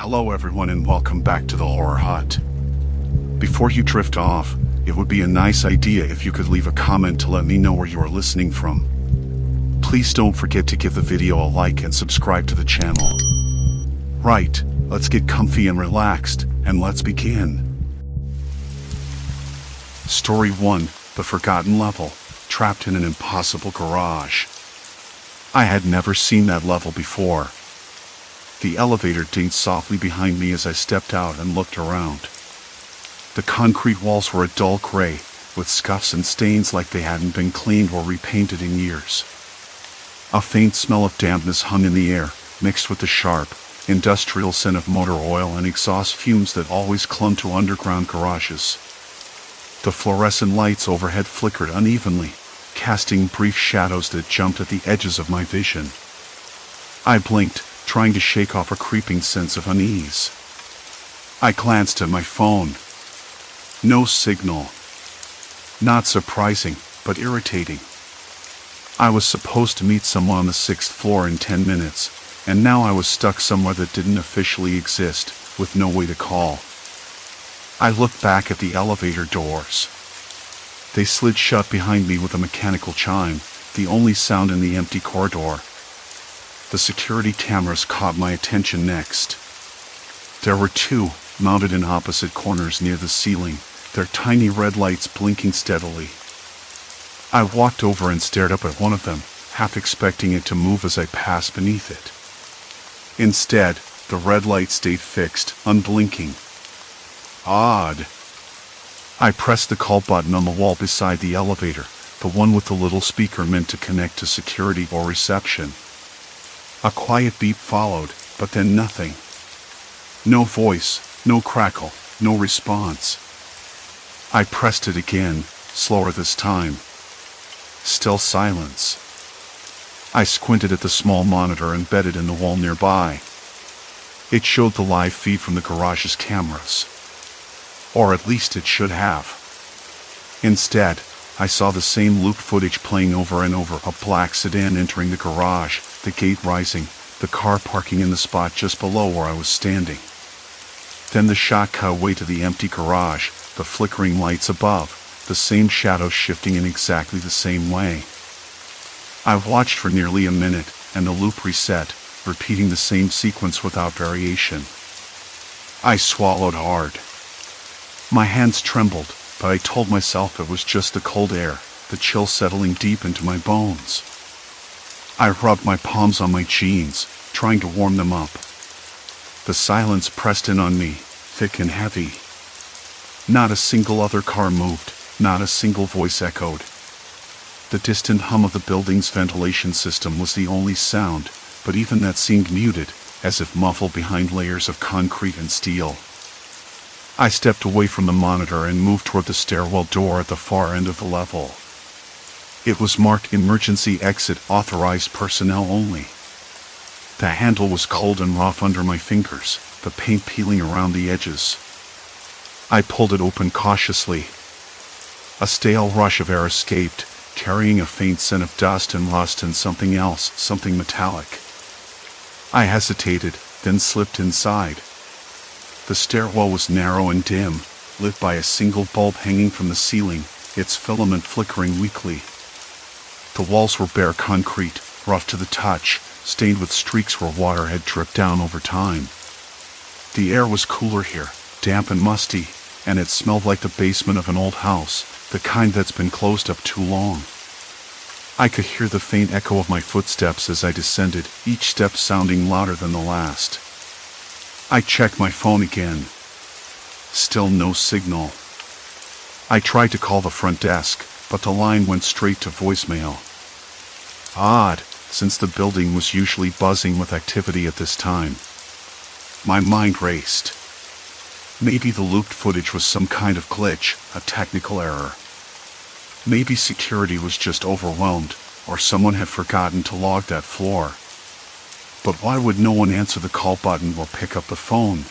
Hello everyone and welcome back to the Horror Hut. Before you drift off, it would be a nice idea if you could leave a comment to let me know where you are listening from. Please don't forget to give the video a like and subscribe to the channel. Right, let's get comfy and relaxed, and let's begin. Story 1, The Forgotten Level, Trapped in an Impossible Garage. I had never seen that level before. The elevator dinged softly behind me as I stepped out and looked around. The concrete walls were a dull gray, with scuffs and stains like they hadn't been cleaned or repainted in years. A faint smell of dampness hung in the air, mixed with the sharp, industrial scent of motor oil and exhaust fumes that always clung to underground garages. The fluorescent lights overhead flickered unevenly, casting brief shadows that jumped at the edges of my vision. I blinked, trying to shake off a creeping sense of unease. I glanced at my phone. No signal. Not surprising, but irritating. I was supposed to meet someone on the 6th floor in 10 minutes, and now I was stuck somewhere that didn't officially exist, with no way to call. I looked back at the elevator doors. They slid shut behind me with a mechanical chime, the only sound in the empty corridor. The security cameras caught my attention next. There were two, mounted in opposite corners near the ceiling, their tiny red lights blinking steadily. I walked over and stared up at one of them, half expecting it to move as I passed beneath it. Instead, the red light stayed fixed, unblinking. Odd. I pressed the call button on the wall beside the elevator, the one with the little speaker meant to connect to security or reception. A quiet beep followed, but then nothing. No voice, no crackle, no response. I pressed it again, slower this time. Still silence. I squinted at the small monitor embedded in the wall nearby. It showed the live feed from the garage's cameras. Or at least it should have. Instead, I saw the same loop footage playing over and over, a black sedan entering the garage, the gate rising, the car parking in the spot just below where I was standing. Then the shot cut away to the empty garage, the flickering lights above, the same shadows shifting in exactly the same way. I watched for nearly a minute, and the loop reset, repeating the same sequence without variation. I swallowed hard. My hands trembled, but I told myself it was just the cold air, the chill settling deep into my bones. I rubbed my palms on my jeans, trying to warm them up. The silence pressed in on me, thick and heavy. Not a single other car moved, not a single voice echoed. The distant hum of the building's ventilation system was the only sound, but even that seemed muted, as if muffled behind layers of concrete and steel. I stepped away from the monitor and moved toward the stairwell door at the far end of the level. It was marked Emergency Exit Authorized Personnel Only. The handle was cold and rough under my fingers, the paint peeling around the edges. I pulled it open cautiously. A stale rush of air escaped, carrying a faint scent of dust and rust and something else, something metallic. I hesitated, then slipped inside. The stairwell was narrow and dim, lit by a single bulb hanging from the ceiling, its filament flickering weakly. The walls were bare concrete, rough to the touch, stained with streaks where water had dripped down over time. The air was cooler here, damp and musty, and it smelled like the basement of an old house, the kind that's been closed up too long. I could hear the faint echo of my footsteps as I descended, each step sounding louder than the last. I checked my phone again. Still no signal. I tried to call the front desk, but the line went straight to voicemail. Odd, since the building was usually buzzing with activity at this time. My mind raced. Maybe the looped footage was some kind of glitch, a technical error. Maybe security was just overwhelmed, or someone had forgotten to log that floor. But why would no one answer the call button or pick up the phone?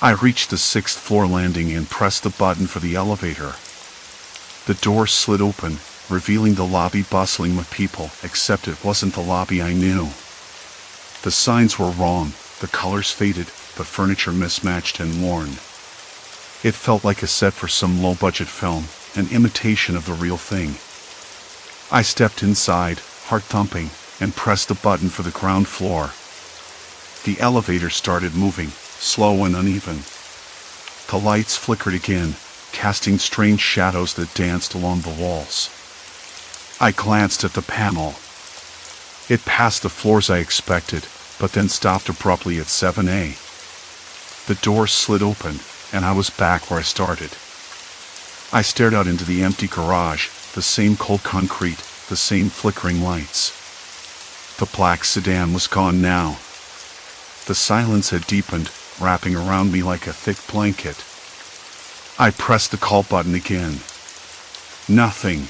I reached the 6th floor landing and pressed the button for the elevator. The door slid open, revealing the lobby bustling with people, except it wasn't the lobby I knew. The signs were wrong. The colors faded, the furniture mismatched and worn. It felt like a set for some low-budget film, an imitation of the real thing. I stepped inside, heart thumping, and pressed the button for the ground floor. The elevator started moving, slow and uneven. The lights flickered again, casting strange shadows that danced along the walls. I glanced at the panel. It passed the floors I expected, but then stopped abruptly at 7A. The door slid open, and I was back where I started. I stared out into the empty garage, the same cold concrete, the same flickering lights. The black sedan was gone now. The silence had deepened, wrapping around me like a thick blanket. I pressed the call button again. Nothing.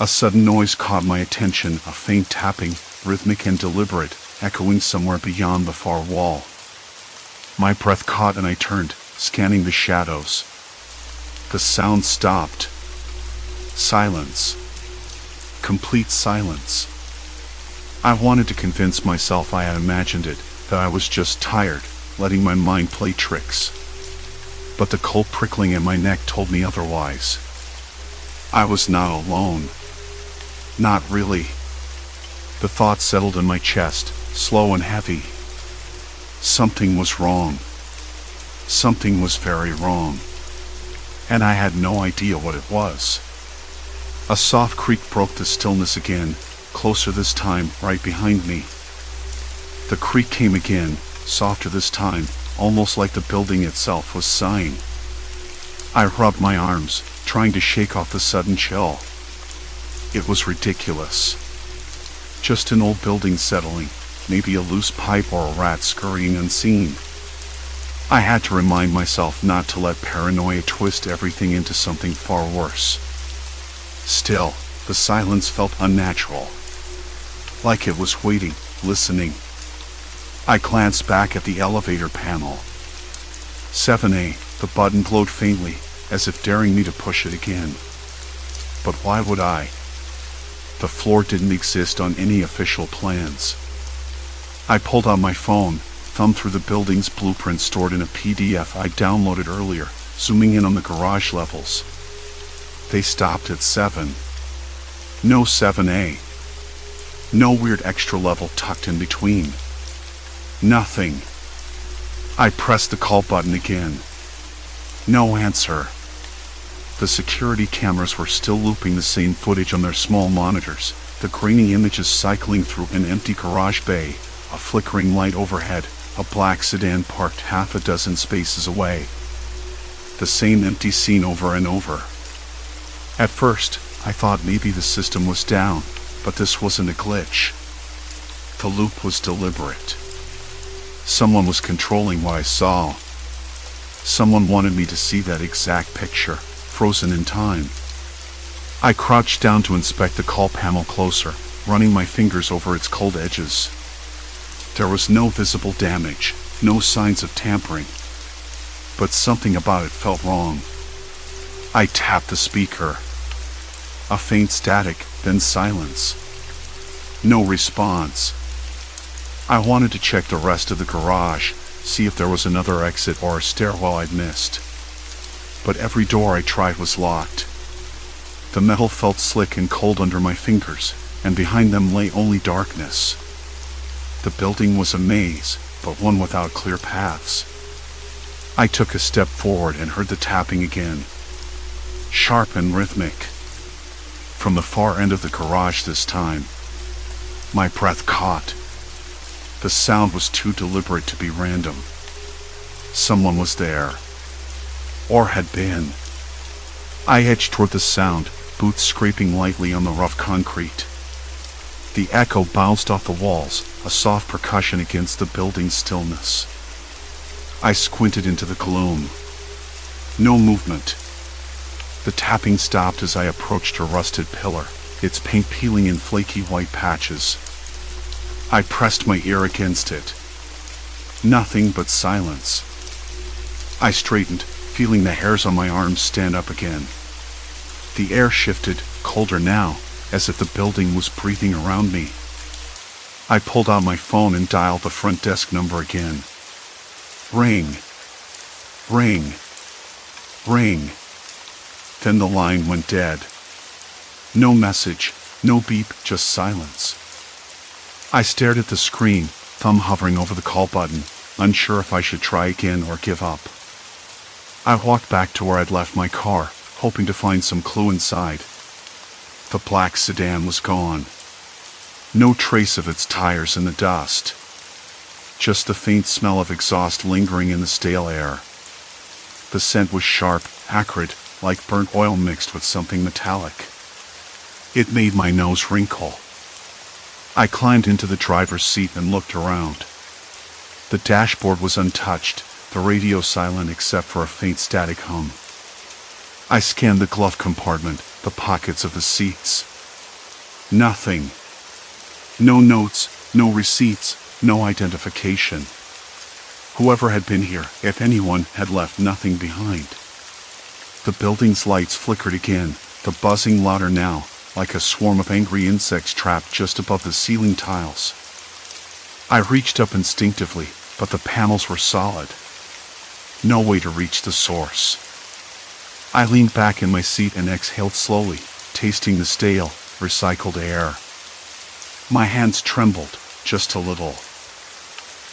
A sudden noise caught my attention, a faint tapping, rhythmic and deliberate, echoing somewhere beyond the far wall. My breath caught and I turned, scanning the shadows. The sound stopped. Silence. Complete silence. I wanted to convince myself I had imagined it, that I was just tired, letting my mind play tricks. But the cold prickling in my neck told me otherwise. I was not alone. Not really. The thought settled in my chest, slow and heavy. Something was wrong. Something was very wrong. And I had no idea what it was. A soft creak broke the stillness again, closer this time, right behind me. The creak came again, softer this time, almost like the building itself was sighing. I rubbed my arms, trying to shake off the sudden chill. It was ridiculous. Just an old building settling, maybe a loose pipe or a rat scurrying unseen. I had to remind myself not to let paranoia twist everything into something far worse. Still, the silence felt unnatural. Like it was waiting, listening. I glanced back at the elevator panel. 7A, the button glowed faintly, as if daring me to push it again. But why would I? The floor didn't exist on any official plans. I pulled out my phone, thumbed through the building's blueprint stored in a PDF I downloaded earlier, zooming in on the garage levels. They stopped at 7. No 7A. No weird extra level tucked in between. Nothing. I pressed the call button again. No answer. The security cameras were still looping the same footage on their small monitors, the grainy images cycling through an empty garage bay, a flickering light overhead, a black sedan parked half a dozen spaces away. The same empty scene over and over. At first, I thought maybe the system was down, but this wasn't a glitch. The loop was deliberate. Someone was controlling what I saw. Someone wanted me to see that exact picture, frozen in time. I crouched down to inspect the call panel closer, running my fingers over its cold edges. There was no visible damage, no signs of tampering. But something about it felt wrong. I tapped the speaker. A faint static, then silence. No response. I wanted to check the rest of the garage, see if there was another exit or a stairwell I'd missed. But every door I tried was locked. The metal felt slick and cold under my fingers, and behind them lay only darkness. The building was a maze, but one without clear paths. I took a step forward and heard the tapping again. Sharp and rhythmic. From the far end of the garage this time. My breath caught. The sound was too deliberate to be random. Someone was there. Or had been. I edged toward the sound, boots scraping lightly on the rough concrete. The echo bounced off the walls, a soft percussion against the building's stillness. I squinted into the gloom. No movement. The tapping stopped as I approached a rusted pillar, its paint peeling in flaky white patches. I pressed my ear against it. Nothing but silence. I straightened, feeling the hairs on my arms stand up again. The air shifted, colder now, as if the building was breathing around me. I pulled out my phone and dialed the front desk number again. Ring. Ring. Ring. Then the line went dead. No message, no beep, just silence. I stared at the screen, thumb hovering over the call button, unsure if I should try again or give up. I walked back to where I'd left my car, hoping to find some clue inside. The black sedan was gone. No trace of its tires in the dust. Just the faint smell of exhaust lingering in the stale air. The scent was sharp, acrid, like burnt oil mixed with something metallic. It made my nose wrinkle. I climbed into the driver's seat and looked around. The dashboard was untouched, the radio silent except for a faint static hum. I scanned the glove compartment, the pockets of the seats. Nothing. No notes, no receipts, no identification. Whoever had been here, if anyone, had left nothing behind. The building's lights flickered again, the buzzing louder now, like a swarm of angry insects trapped just above the ceiling tiles. I reached up instinctively, but the panels were solid. No way to reach the source. I leaned back in my seat and exhaled slowly, tasting the stale, recycled air. My hands trembled, just a little.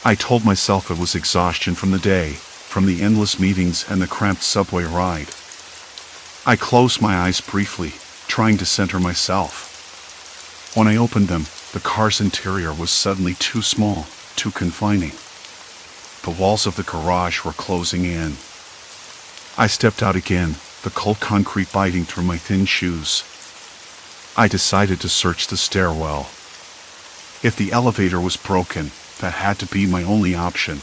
I told myself it was exhaustion from the day, from the endless meetings and the cramped subway ride. I closed my eyes briefly, trying to center myself. When I opened them, the car's interior was suddenly too small, too confining. The walls of the garage were closing in. I stepped out again, the cold concrete biting through my thin shoes. I decided to search the stairwell. If the elevator was broken, that had to be my only option.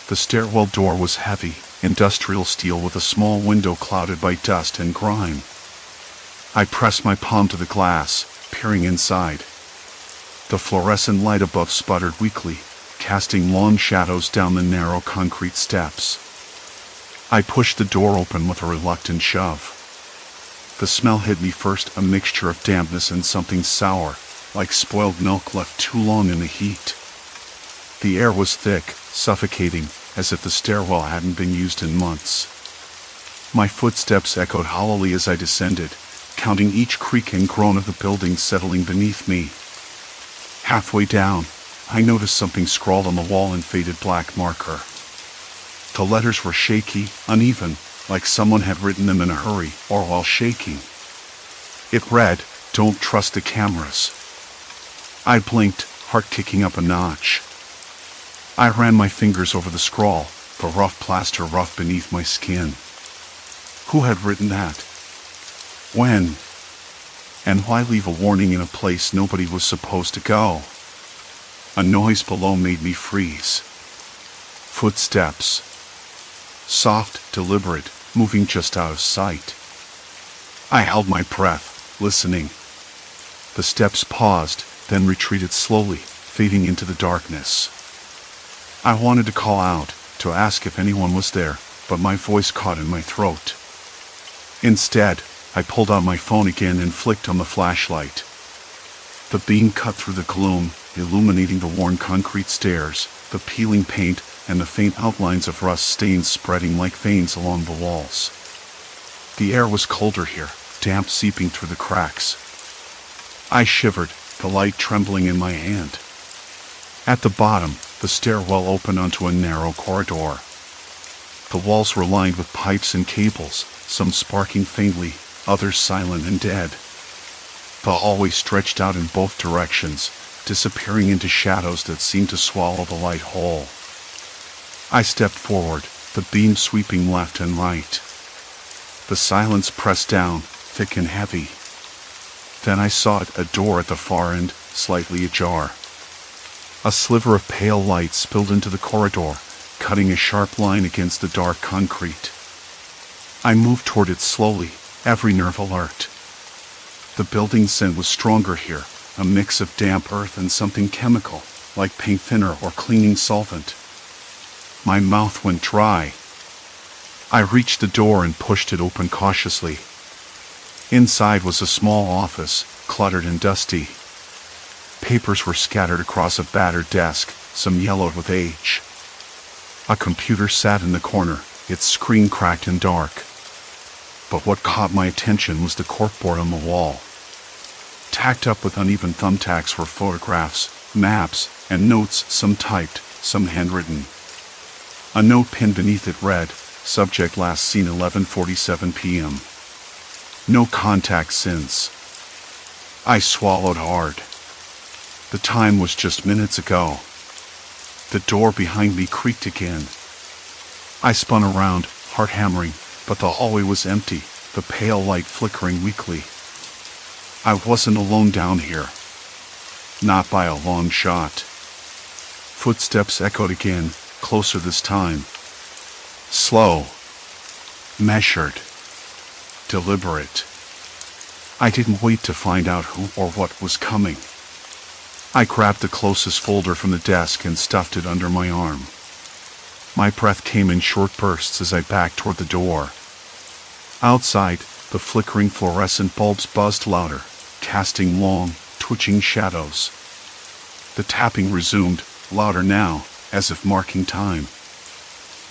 The stairwell door was heavy, industrial steel with a small window clouded by dust and grime. I pressed my palm to the glass, peering inside. The fluorescent light above sputtered weakly, casting long shadows down the narrow concrete steps. I pushed the door open with a reluctant shove. The smell hit me first, a mixture of dampness and something sour, like spoiled milk left too long in the heat. The air was thick, suffocating, as if the stairwell hadn't been used in months. My footsteps echoed hollowly as I descended, counting each creak and groan of the building settling beneath me. Halfway down, I noticed something scrawled on the wall in faded black marker. The letters were shaky, uneven, like someone had written them in a hurry or while shaking. It read, "Don't trust the cameras." I blinked, heart kicking up a notch. I ran my fingers over the scrawl, the rough plaster rough beneath my skin. Who had written that? When? And why leave a warning in a place nobody was supposed to go? A noise below made me freeze. Footsteps. Soft, deliberate, moving just out of sight. I held my breath, listening. The steps paused, then retreated slowly, fading into the darkness. I wanted to call out, to ask if anyone was there, but my voice caught in my throat. Instead, I pulled out my phone again and flicked on the flashlight. The beam cut through the gloom, illuminating the worn concrete stairs, the peeling paint, and the faint outlines of rust stains spreading like veins along the walls. The air was colder here, damp seeping through the cracks. I shivered, the light trembling in my hand. At the bottom, the stairwell opened onto a narrow corridor. The walls were lined with pipes and cables, some sparking faintly, others silent and dead. The hallway stretched out in both directions, disappearing into shadows that seemed to swallow the light whole. I stepped forward, the beam sweeping left and right. The silence pressed down, thick and heavy. Then I saw it, a door at the far end, slightly ajar. A sliver of pale light spilled into the corridor, cutting a sharp line against the dark concrete. I moved toward it slowly, every nerve alert. The building scent was stronger here, a mix of damp earth and something chemical, like paint thinner or cleaning solvent. My mouth went dry. I reached the door and pushed it open cautiously. Inside was a small office, cluttered and dusty. Papers were scattered across a battered desk, some yellowed with age. A computer sat in the corner, its screen cracked and dark. But what caught my attention was the corkboard on the wall. Tacked up with uneven thumbtacks were photographs, maps, and notes, some typed, some handwritten. A note pinned beneath it read, "Subject last seen 11:47 p.m. No contact since." I swallowed hard. The time was just minutes ago. The door behind me creaked again. I spun around, heart hammering, but the hallway was empty, the pale light flickering weakly. I wasn't alone down here. Not by a long shot. Footsteps echoed again, closer this time. Slow. Measured. Deliberate. I didn't wait to find out who or what was coming. I grabbed the closest folder from the desk and stuffed it under my arm. My breath came in short bursts as I backed toward the door. Outside, the flickering fluorescent bulbs buzzed louder, casting long, twitching shadows. The tapping resumed, louder now, as if marking time.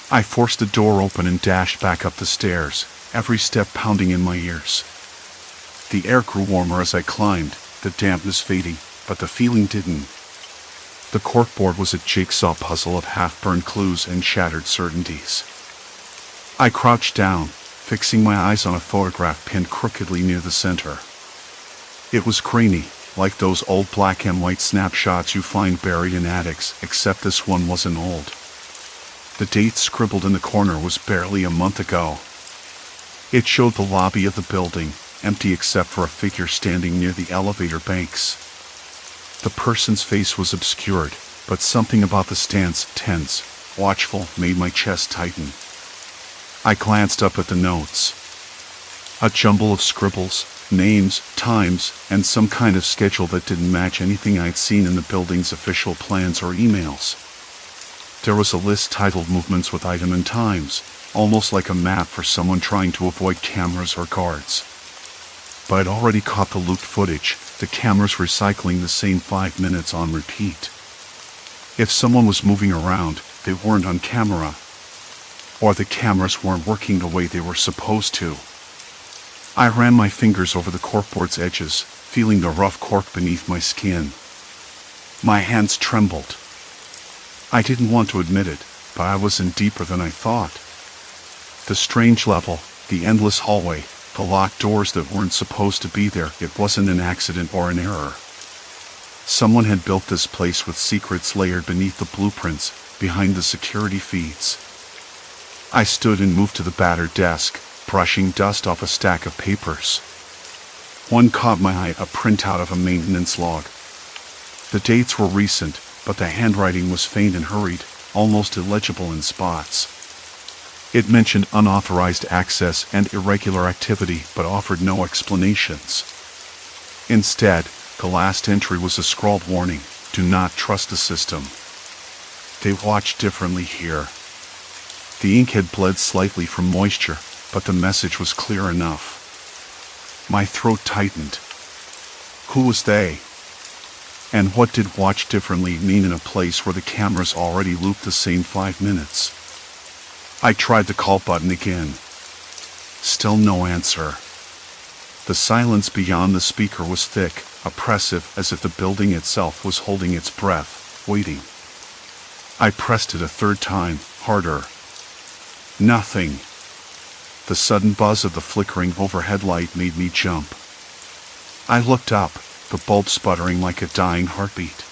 I forced the door open and dashed back up the stairs, every step pounding in my ears. The air grew warmer as I climbed, the dampness fading, but the feeling didn't. The corkboard was a jigsaw puzzle of half-burned clues and shattered certainties. I crouched down, fixing my eyes on a photograph pinned crookedly near the center. It was grainy, like those old black and white snapshots you find buried in attics, except this one wasn't old. The date scribbled in the corner was barely a month ago. It showed the lobby of the building, empty except for a figure standing near the elevator banks. The person's face was obscured, but something about the stance, tense, watchful, made my chest tighten. I glanced up at the notes. A jumble of scribbles, names, times, and some kind of schedule that didn't match anything I'd seen in the building's official plans or emails. There was a list titled Movements with item and times, almost like a map for someone trying to avoid cameras or guards. But I'd already caught the looped footage, the cameras recycling the same 5 minutes on repeat. If someone was moving around, they weren't on camera. Or the cameras weren't working the way they were supposed to. I ran my fingers over the corkboard's edges, feeling the rough cork beneath my skin. My hands trembled. I didn't want to admit it, but I was in deeper than I thought. The strange level, the endless hallway, the locked doors that weren't supposed to be there, it wasn't an accident or an error. Someone had built this place with secrets layered beneath the blueprints, behind the security feeds. I stood and moved to the battered desk, brushing dust off a stack of papers. One caught my eye, a printout of a maintenance log. The dates were recent, but the handwriting was faint and hurried, almost illegible in spots. It mentioned unauthorized access and irregular activity, but offered no explanations. Instead, the last entry was a scrawled warning: do not trust the system. They watch differently here. The ink had bled slightly from moisture, but the message was clear enough. My throat tightened. Who was they? And what did watch differently mean in a place where the cameras already looped the same 5 minutes? I tried the call button again. Still no answer. The silence beyond the speaker was thick, oppressive, as if the building itself was holding its breath, waiting. I pressed it a third time, harder. Nothing. The sudden buzz of the flickering overhead light made me jump. I looked up, the bulb sputtering like a dying heartbeat.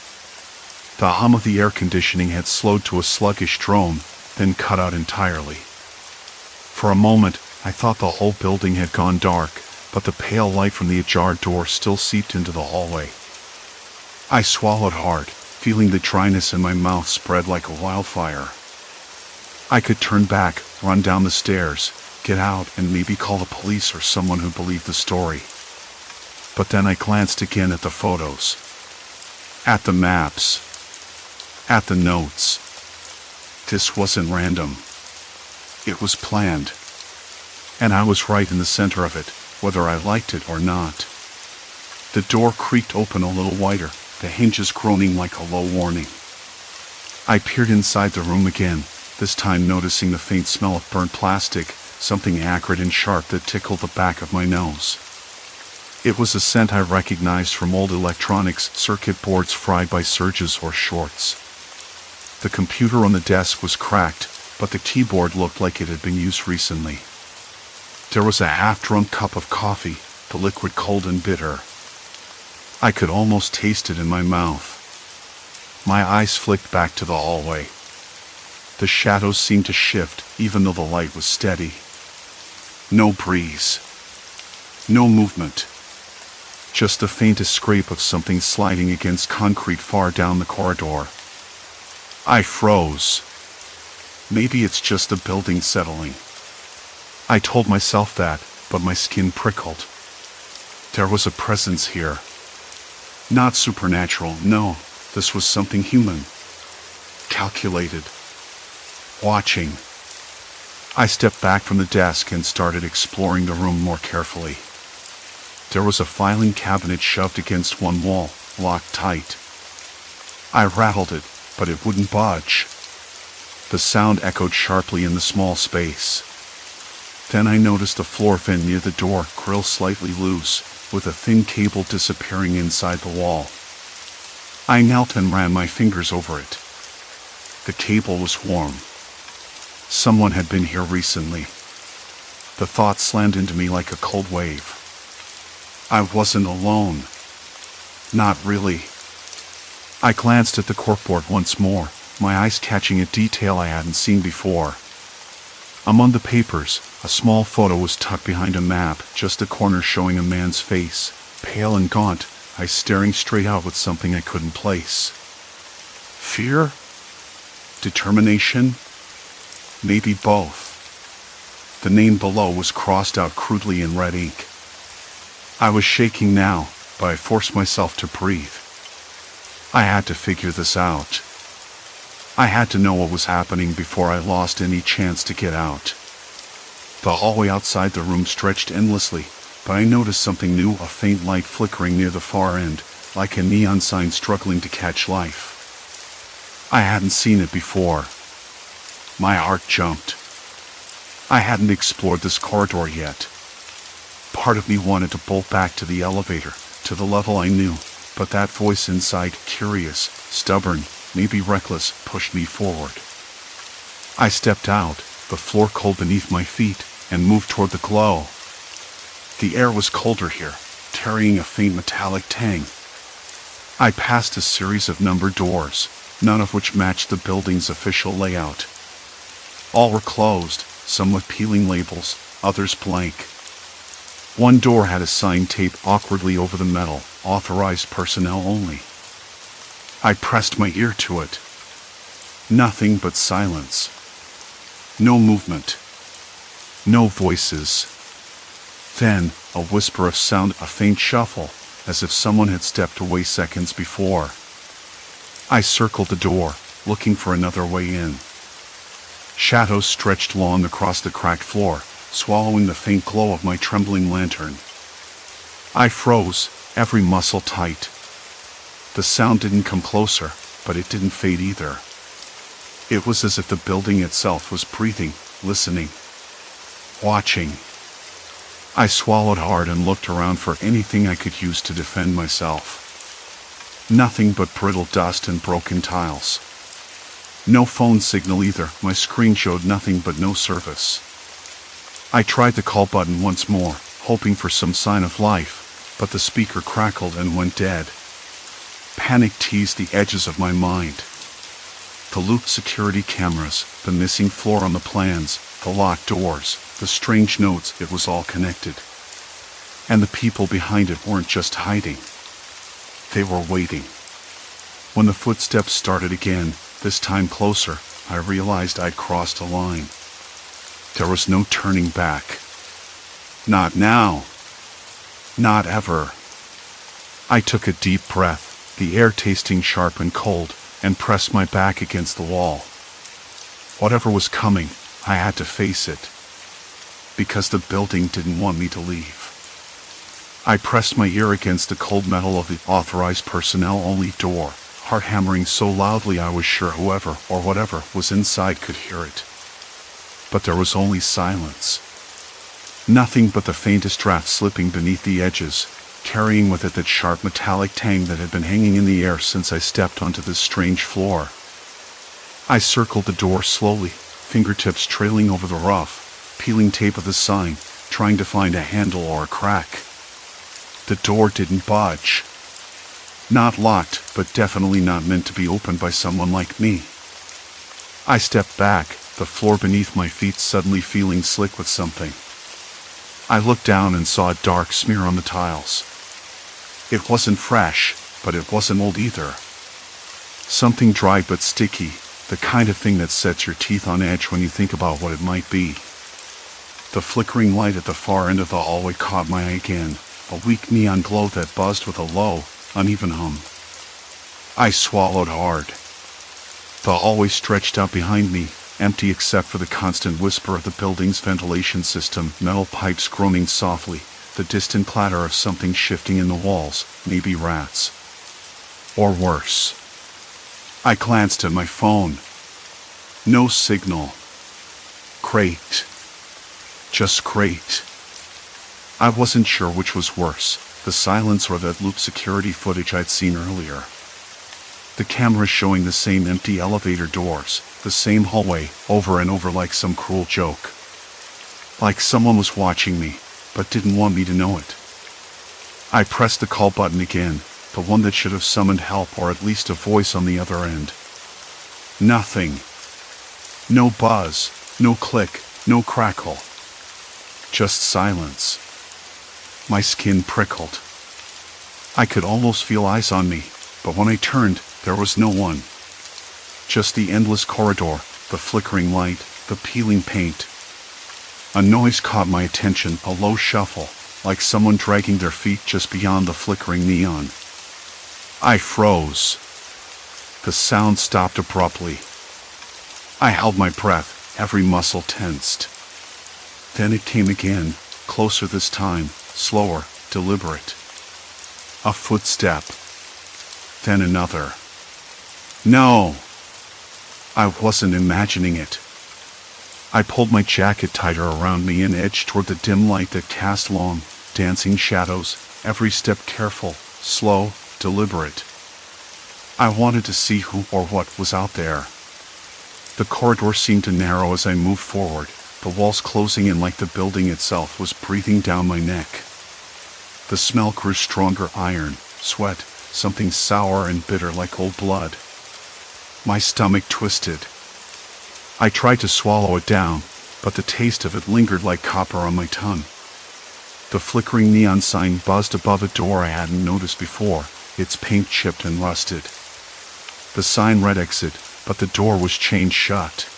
The hum of the air conditioning had slowed to a sluggish drone, then cut out entirely. For a moment, I thought the whole building had gone dark, but the pale light from the ajar door still seeped into the hallway. I swallowed hard, feeling the dryness in my mouth spread like a wildfire. I could turn back, run down the stairs, get out, and maybe call the police or someone who believed the story. But then I glanced again at the photos. At the maps. At the notes. This wasn't random. It was planned. And I was right in the center of it, whether I liked it or not. The door creaked open a little wider, the hinges groaning like a low warning. I peered inside the room again, this time noticing the faint smell of burnt plastic, something acrid and sharp that tickled the back of my nose. It was a scent I recognized from old electronics, circuit boards fried by surges or shorts. The computer on the desk was cracked, but the keyboard looked like it had been used recently. There was a half-drunk cup of coffee, the liquid cold and bitter. I could almost taste it in my mouth. My eyes flicked back to the hallway. The shadows seemed to shift, even though the light was steady. No breeze. No movement. Just the faintest scrape of something sliding against concrete far down the corridor. I froze. Maybe it's just the building settling. I told myself that, but my skin prickled. There was a presence here. Not supernatural, no. This was something human. Calculated. Watching. I stepped back from the desk and started exploring the room more carefully. There was a filing cabinet shoved against one wall, locked tight. I rattled it, but it wouldn't budge. The sound echoed sharply in the small space. Then I noticed the floor vent near the door, grill slightly loose, with a thin cable disappearing inside the wall. I knelt and ran my fingers over it. The cable was warm. Someone had been here recently. The thought slammed into me like a cold wave. I wasn't alone. Not really. I glanced at the corkboard once more, my eyes catching a detail I hadn't seen before. Among the papers, a small photo was tucked behind a map, just a corner showing a man's face, pale and gaunt, eyes staring straight out with something I couldn't place. Fear? Determination? Maybe both. The name below was crossed out crudely in red ink. I was shaking now, but I forced myself to breathe. I had to figure this out. I had to know what was happening before I lost any chance to get out. The hallway outside the room stretched endlessly, but I noticed something new, a faint light flickering near the far end, like a neon sign struggling to catch life. I hadn't seen it before. My heart jumped. I hadn't explored this corridor yet. Part of me wanted to bolt back to the elevator, to the level I knew, but that voice inside, curious, stubborn, maybe reckless, pushed me forward. I stepped out, the floor cold beneath my feet, and moved toward the glow. The air was colder here, carrying a faint metallic tang. I passed a series of numbered doors, none of which matched the building's official layout. All were closed, some with peeling labels, others blank. One door had a sign taped awkwardly over the metal, authorized personnel only. I pressed my ear to it. Nothing but silence. No movement. No voices. Then, a whisper of sound, a faint shuffle, as if someone had stepped away seconds before. I circled the door, looking for another way in. Shadows stretched long across the cracked floor, swallowing the faint glow of my trembling lantern. I froze, every muscle tight. The sound didn't come closer, but it didn't fade either. It was as if the building itself was breathing, listening, watching. I swallowed hard and looked around for anything I could use to defend myself. Nothing but brittle dust and broken tiles. No phone signal either, my screen showed nothing but no service. I tried the call button once more, hoping for some sign of life, but the speaker crackled and went dead. Panic teased the edges of my mind. The looped security cameras, the missing floor on the plans, the locked doors, the strange notes, it was all connected. And the people behind it weren't just hiding. They were waiting. When the footsteps started again, this time closer, I realized I'd crossed a line. There was no turning back. Not now. Not ever. I took a deep breath, the air tasting sharp and cold, and pressed my back against the wall. Whatever was coming, I had to face it. Because the building didn't want me to leave. I pressed my ear against the cold metal of the authorized personnel-only door, heart hammering so loudly I was sure whoever or whatever was inside could hear it. But there was only silence. Nothing but the faintest draft slipping beneath the edges, carrying with it that sharp metallic tang that had been hanging in the air since I stepped onto this strange floor. I circled the door slowly, fingertips trailing over the rough, peeling tape of the sign, trying to find a handle or a crack. The door didn't budge. Not locked, but definitely not meant to be opened by someone like me. I stepped back, the floor beneath my feet suddenly feeling slick with something. I looked down and saw a dark smear on the tiles. It wasn't fresh, but it wasn't old either. Something dry but sticky, the kind of thing that sets your teeth on edge when you think about what it might be. The flickering light at the far end of the hallway caught my eye again, a weak neon glow that buzzed with a low, uneven hum. I swallowed hard. The hallway stretched out behind me, empty except for the constant whisper of the building's ventilation system, metal pipes groaning softly, the distant clatter of something shifting in the walls, maybe rats. Or worse. I glanced at my phone. No signal. Great. Just great. I wasn't sure which was worse, the silence or that loop security footage I'd seen earlier. The camera showing the same empty elevator doors, the same hallway, over and over like some cruel joke. Like someone was watching me, but didn't want me to know it. I pressed the call button again, the one that should have summoned help or at least a voice on the other end. Nothing. No buzz, no click, no crackle. Just silence. My skin prickled. I could almost feel eyes on me, but when I turned, there was no one. Just the endless corridor, the flickering light, the peeling paint. A noise caught my attention, a low shuffle, like someone dragging their feet just beyond the flickering neon. I froze. The sound stopped abruptly. I held my breath, every muscle tensed. Then it came again, closer this time, slower, deliberate. A footstep. Then another. No! I wasn't imagining it. I pulled my jacket tighter around me and edged toward the dim light that cast long, dancing shadows, every step careful, slow, deliberate. I wanted to see who or what was out there. The corridor seemed to narrow as I moved forward, the walls closing in like the building itself was breathing down my neck. The smell grew stronger, iron, sweat, something sour and bitter like old blood. My stomach twisted. I tried to swallow it down, but the taste of it lingered like copper on my tongue. The flickering neon sign buzzed above a door I hadn't noticed before, its paint chipped and rusted. The sign read exit, but the door was chained shut.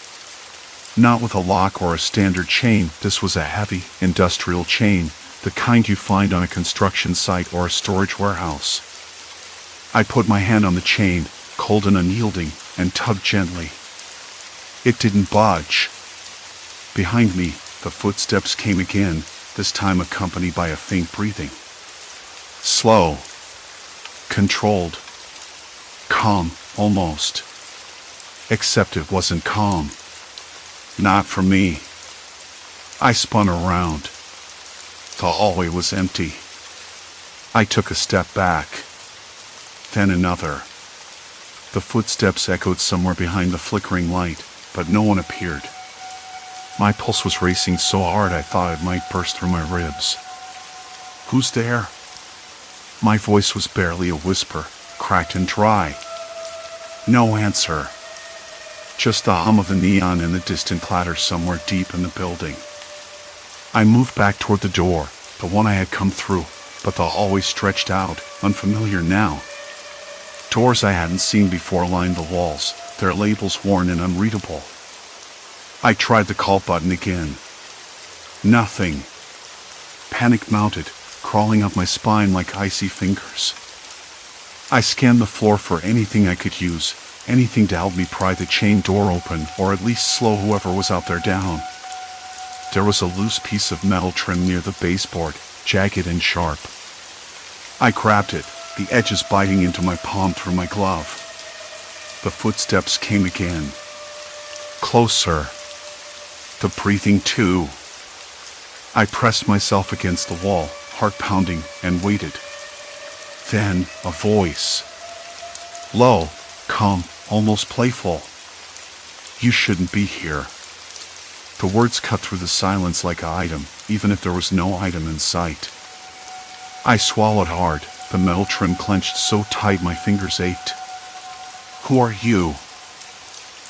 Not with a lock or a standard chain, this was a heavy, industrial chain, the kind you find on a construction site or a storage warehouse. I put my hand on the chain, cold and unyielding, and tugged gently. It didn't budge. Behind me, the footsteps came again, this time accompanied by a faint breathing. Slow. Controlled. Calm, almost. Except it wasn't calm. Not for me. I spun around. The hallway was empty. I took a step back. Then another. The footsteps echoed somewhere behind the flickering light, but no one appeared. My pulse was racing so hard I thought it might burst through my ribs. Who's there? My voice was barely a whisper, cracked and dry. No answer. Just the hum of the neon and the distant clatter somewhere deep in the building. I moved back toward the door, the one I had come through, but the hallway stretched out, unfamiliar now. Doors I hadn't seen before lined the walls, their labels worn and unreadable. I tried the call button again. Nothing. Panic mounted, crawling up my spine like icy fingers. I scanned the floor for anything I could use, anything to help me pry the chain door open or at least slow whoever was out there down. There was a loose piece of metal trim near the baseboard, jagged and sharp. I grabbed it, the edges biting into my palm through my glove. The footsteps came again. Closer. The breathing too. I pressed myself against the wall, heart pounding, and waited. Then, a voice. Low, calm, almost playful. You shouldn't be here. The words cut through the silence like an item, even if there was no item in sight. I swallowed hard, the metal trim clenched so tight my fingers ached. Who are you?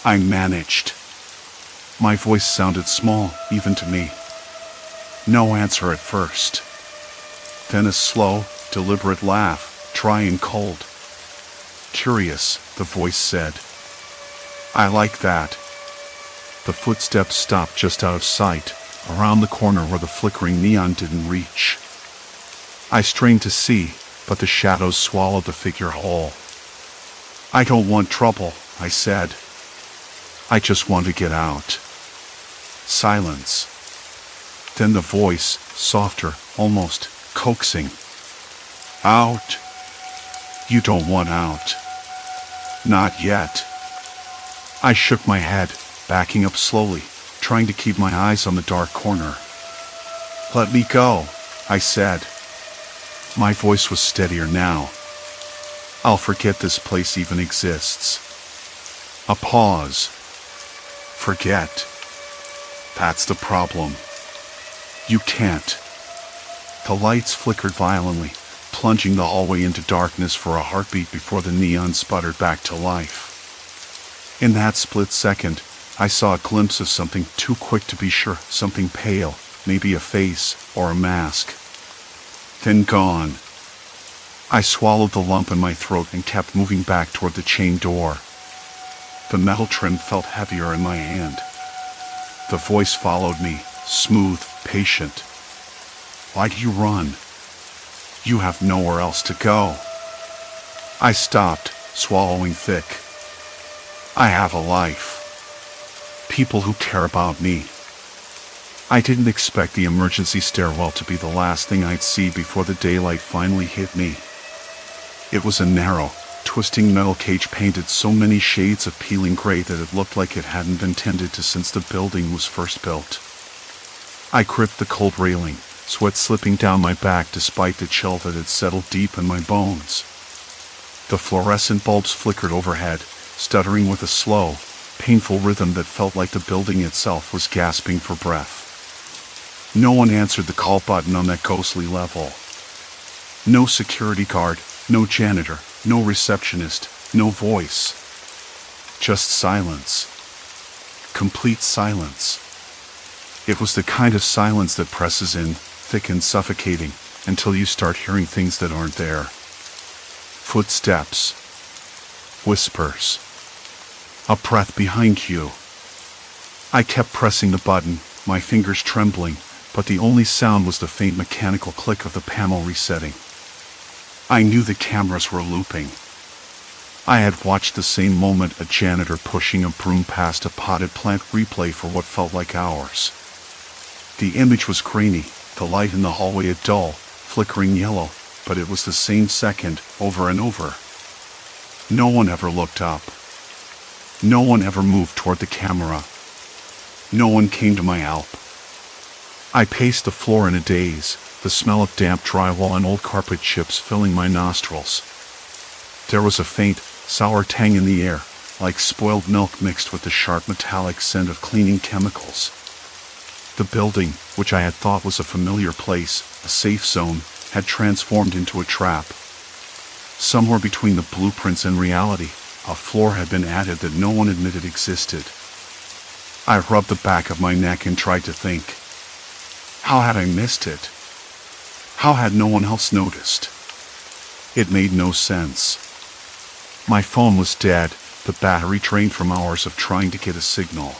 I managed. My voice sounded small, even to me. No answer at first. Then a slow, deliberate laugh, dry and cold. Curious, the voice said. I like that. The footsteps stopped just out of sight, around the corner where the flickering neon didn't reach. I strained to see, but the shadows swallowed the figure whole. I don't want trouble, I said. I just want to get out. Silence. Then the voice, softer, almost coaxing. Out. You don't want out. Not yet. I shook my head, backing up slowly, trying to keep my eyes on the dark corner. Let me go, I said. My voice was steadier now. I'll forget this place even exists. A pause. Forget. That's the problem. You can't. The lights flickered violently, plunging the hallway into darkness for a heartbeat before the neon sputtered back to life. In that split second, I saw a glimpse of something too quick to be sure, something pale, maybe a face or a mask. Then gone. I swallowed the lump in my throat and kept moving back toward the chain door. The metal trim felt heavier in my hand. The voice followed me, smooth, patient. Why do you run? You have nowhere else to go. I stopped, swallowing thick. I have a life. People who care about me. I didn't expect the emergency stairwell to be the last thing I'd see before the daylight finally hit me. It was a narrow, twisting metal cage painted so many shades of peeling gray that it looked like it hadn't been tended to since the building was first built. I gripped the cold railing, sweat slipping down my back despite the chill that had settled deep in my bones. The fluorescent bulbs flickered overhead, stuttering with a slow, painful rhythm that felt like the building itself was gasping for breath. No one answered the call button on that ghostly level. No security guard, no janitor, no receptionist, no voice. Just silence. Complete silence. It was the kind of silence that presses in, thick and suffocating, until you start hearing things that aren't there. Footsteps. Whispers. A breath behind you. I kept pressing the button, my fingers trembling, but the only sound was the faint mechanical click of the panel resetting. I knew the cameras were looping. I had watched the same moment a janitor pushing a broom past a potted plant replay for what felt like hours. The image was grainy, the light in the hallway a dull, flickering yellow, but it was the same second, over and over. No one ever looked up. No one ever moved toward the camera. No one came to my help. I paced the floor in a daze, the smell of damp drywall and old carpet chips filling my nostrils. There was a faint, sour tang in the air, like spoiled milk mixed with the sharp metallic scent of cleaning chemicals. The building, which I had thought was a familiar place, a safe zone, had transformed into a trap. Somewhere between the blueprints and reality, a floor had been added that no one admitted existed. I rubbed the back of my neck and tried to think. How had I missed it? How had no one else noticed? It made no sense. My phone was dead, the battery drained from hours of trying to get a signal.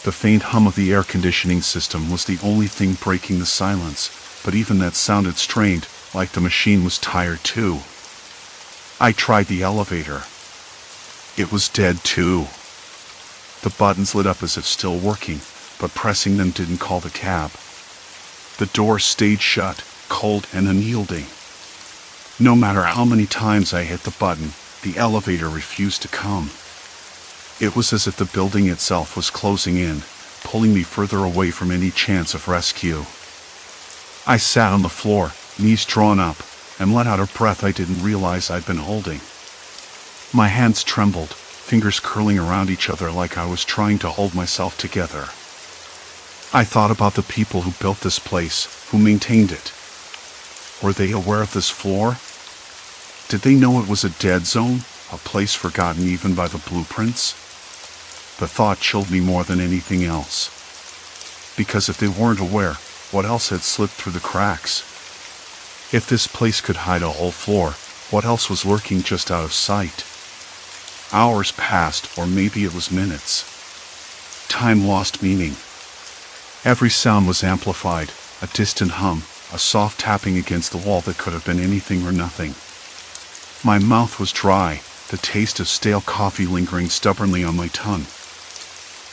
The faint hum of the air conditioning system was the only thing breaking the silence, but even that sounded strained, like the machine was tired too. I tried the elevator. It was dead too. The buttons lit up as if still working, but pressing them didn't call the cab. The door stayed shut, cold and unyielding. No matter how many times I hit the button, the elevator refused to come. It was as if the building itself was closing in, pulling me further away from any chance of rescue. I sat on the floor, knees drawn up, and let out a breath I didn't realize I'd been holding. My hands trembled, fingers curling around each other like I was trying to hold myself together. I thought about the people who built this place, who maintained it. Were they aware of this floor? Did they know it was a dead zone, a place forgotten even by the blueprints? The thought chilled me more than anything else. Because if they weren't aware, what else had slipped through the cracks? If this place could hide a whole floor, what else was lurking just out of sight? Hours passed, or maybe it was minutes. Time lost meaning. Every sound was amplified, a distant hum, a soft tapping against the wall that could have been anything or nothing. My mouth was dry, the taste of stale coffee lingering stubbornly on my tongue.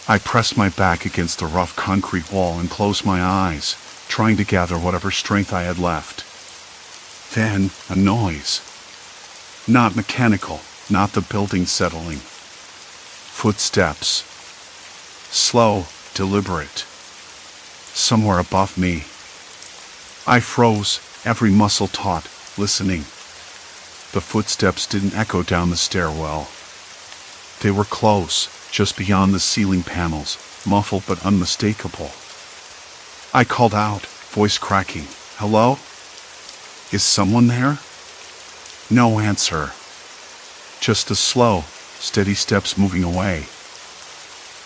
I pressed my back against the rough concrete wall and closed my eyes, trying to gather whatever strength I had left. Then, a noise. Not mechanical, not the building settling. Footsteps. Slow, deliberate. Somewhere above me. I froze, every muscle taut, listening. The footsteps didn't echo down the stairwell. They were close, just beyond the ceiling panels, muffled but unmistakable. I called out, voice cracking, "Hello? Is someone there?" No answer. Just the slow, steady steps moving away.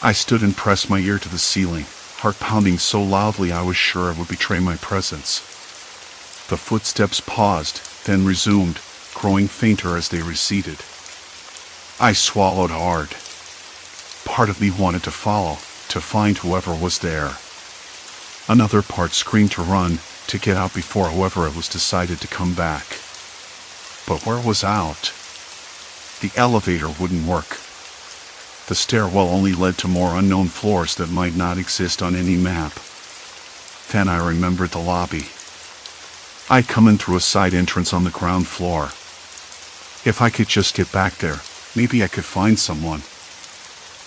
I stood and pressed my ear to the ceiling, heart pounding so loudly I was sure it would betray my presence. The footsteps paused, then resumed, growing fainter as they receded. I swallowed hard. Part of me wanted to follow, to find whoever was there. Another part screamed to run, to get out before whoever it was decided to come back. But where was out? The elevator wouldn't work. The stairwell only led to more unknown floors that might not exist on any map. Then I remembered the lobby. I'd come in through a side entrance on the ground floor. If I could just get back there, maybe I could find someone.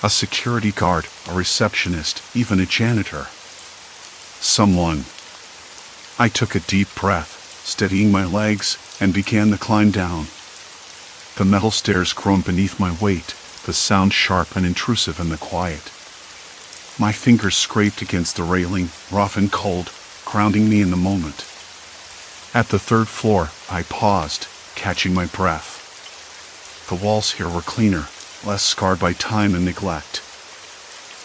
A security guard, a receptionist, even a janitor. Someone. I took a deep breath, steadying my legs, and began to climb down. The metal stairs groaned beneath my weight, the sound sharp and intrusive in the quiet. My fingers scraped against the railing, rough and cold, grounding me in the moment. At the third floor, I paused, catching my breath. The walls here were cleaner, less scarred by time and neglect.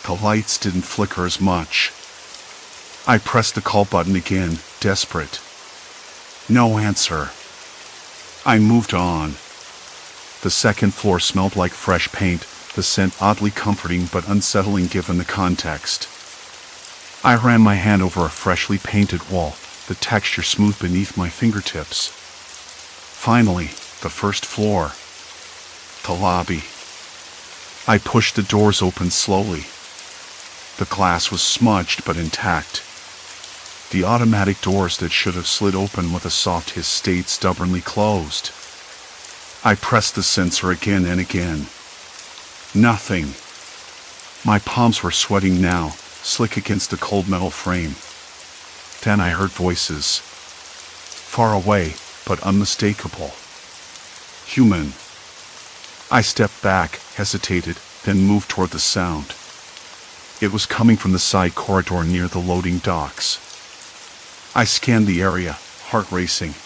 The lights didn't flicker as much. I pressed the call button again, desperate. No answer. I moved on. The second floor smelled like fresh paint, the scent oddly comforting but unsettling given the context. I ran my hand over a freshly painted wall, the texture smooth beneath my fingertips. Finally, the first floor. The lobby. I pushed the doors open slowly. The glass was smudged but intact. The automatic doors that should have slid open with a soft hiss stayed stubbornly closed. I pressed the sensor again and again. Nothing. My palms were sweating now, slick against the cold metal frame. Then I heard voices. Far away, but unmistakable. Human. I stepped back, hesitated, then moved toward the sound. It was coming from the side corridor near the loading docks. I scanned the area, heart racing.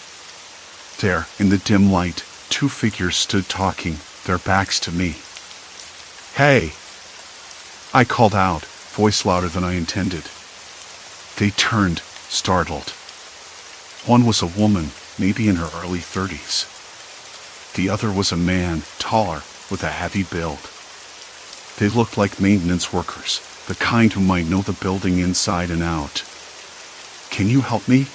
There, in the dim light, two figures stood talking, their backs to me. "Hey!" I called out, voice louder than I intended. They turned, startled. One was a woman, maybe in her early 30s. The other was a man, taller, with a heavy build. They looked like maintenance workers, the kind who might know the building inside and out. "Can you help me?"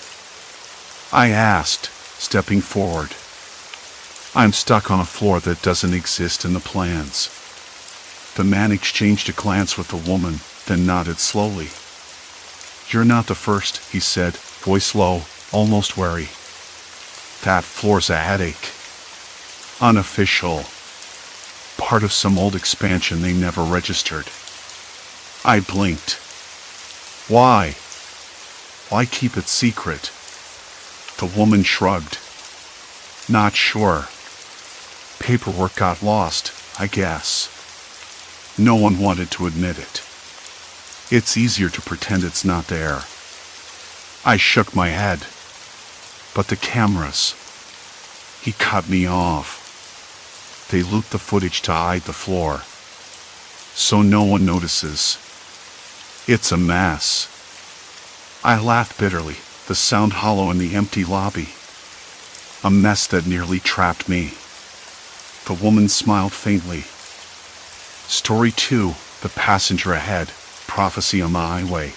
I asked, stepping forward. "I'm stuck on a floor that doesn't exist in the plans." The man exchanged a glance with the woman, then nodded slowly. "You're not the first," he said, voice low, almost wary. That floor's a headache. Unofficial. Part of some old expansion they never registered. I blinked. Why? Why keep it secret? The woman shrugged. Not sure. Paperwork got lost, I guess. No one wanted to admit it. It's easier to pretend it's not there. I shook my head. But the cameras. He cut me off. They looped the footage to hide the floor. So no one notices. It's a mess. I laughed bitterly, the sound hollow in the empty lobby. A mess that nearly trapped me. The woman smiled faintly. Story 2, The Passenger Ahead, Prophecy on the Highway.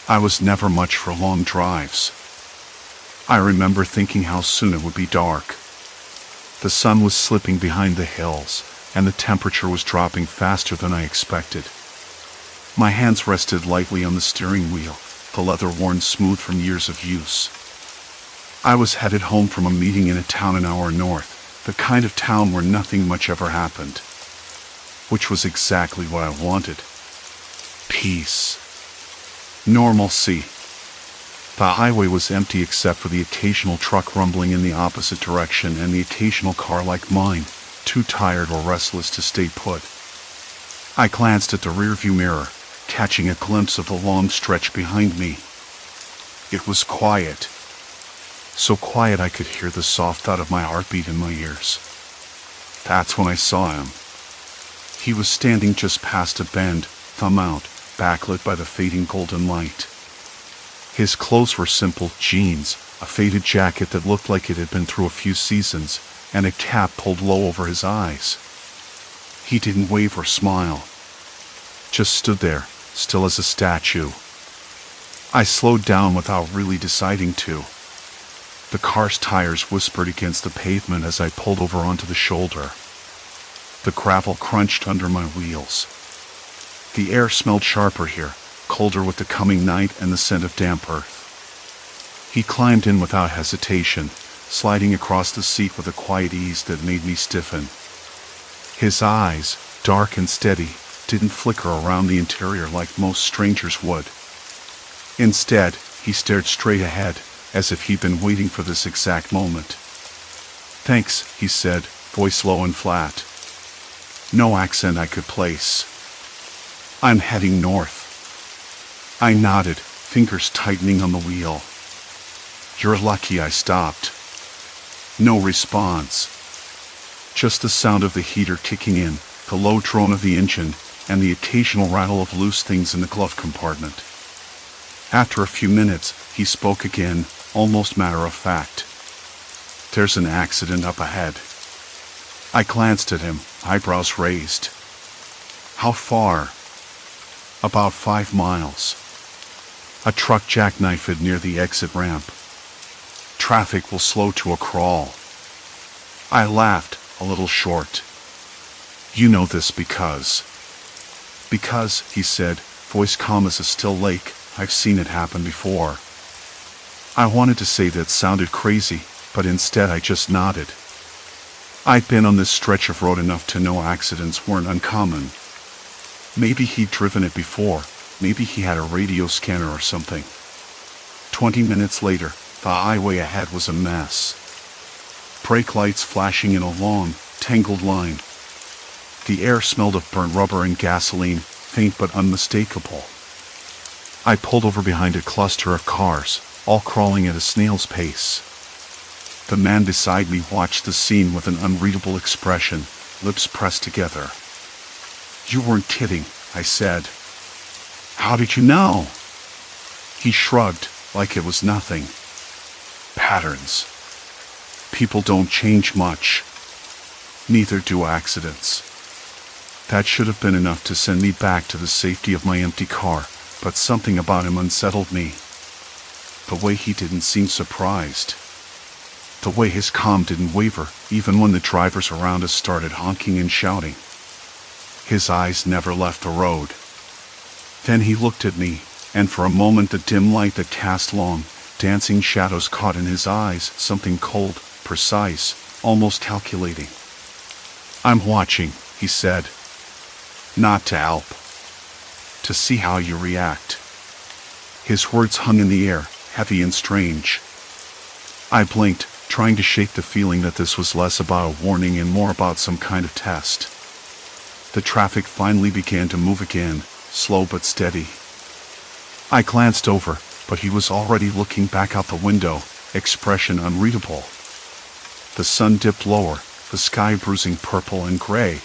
I was never much for long drives. I remember thinking how soon it would be dark. The sun was slipping behind the hills, and the temperature was dropping faster than I expected. My hands rested lightly on the steering wheel, the leather worn smooth from years of use. I was headed home from a meeting in a town an hour north, the kind of town where nothing much ever happened. Which was exactly what I wanted. Peace. Normalcy. The highway was empty except for the occasional truck rumbling in the opposite direction and the occasional car like mine, too tired or restless to stay put. I glanced at the rearview mirror, catching a glimpse of the long stretch behind me. It was quiet. So quiet I could hear the soft thud of my heartbeat in my ears. That's when I saw him. He was standing just past a bend, thumb out, backlit by the fading golden light. His clothes were simple jeans, a faded jacket that looked like it had been through a few seasons, and a cap pulled low over his eyes. He didn't wave or smile. Just stood there, still as a statue. I slowed down without really deciding to. The car's tires whispered against the pavement as I pulled over onto the shoulder. The gravel crunched under my wheels. The air smelled sharper here, colder with the coming night and the scent of damp earth. He climbed in without hesitation, sliding across the seat with a quiet ease that made me stiffen. His eyes, dark and steady, didn't flicker around the interior like most strangers would. Instead, he stared straight ahead, as if he'd been waiting for this exact moment. Thanks, he said, voice low and flat. No accent I could place. I'm heading north. I nodded, fingers tightening on the wheel. You're lucky I stopped. No response. Just the sound of the heater kicking in, the low drone of the engine, and the occasional rattle of loose things in the glove compartment. After a few minutes, he spoke again, almost matter of fact. There's an accident up ahead. I glanced at him, eyebrows raised. How far? About 5 miles. A truck jackknifed near the exit ramp. Traffic will slow to a crawl. I laughed, a little short. You know this because, he said, voice calm as a still lake, I've seen it happen before. I wanted to say that sounded crazy, but instead I just nodded. I'd been on this stretch of road enough to know accidents weren't uncommon. Maybe he'd driven it before, maybe he had a radio scanner or something. 20 minutes later, the highway ahead was a mess. Brake lights flashing in a long, tangled line. The air smelled of burnt rubber and gasoline, faint but unmistakable. I pulled over behind a cluster of cars, all crawling at a snail's pace. The man beside me watched the scene with an unreadable expression, lips pressed together. You weren't kidding, I said. How did you know? He shrugged, like it was nothing. Patterns. People don't change much. Neither do accidents. That should have been enough to send me back to the safety of my empty car, but something about him unsettled me. The way he didn't seem surprised. The way his calm didn't waver, even when the drivers around us started honking and shouting. His eyes never left the road. Then he looked at me, and for a moment the dim light that cast long, dancing shadows caught in his eyes, something cold, precise, almost calculating. "I'm watching," he said. "Not to help. To see how you react." His words hung in the air, heavy and strange. I blinked, trying to shake the feeling that this was less about a warning and more about some kind of test. The traffic finally began to move again, slow but steady. I glanced over, but he was already looking back out the window, expression unreadable. The sun dipped lower, the sky bruising purple and gray.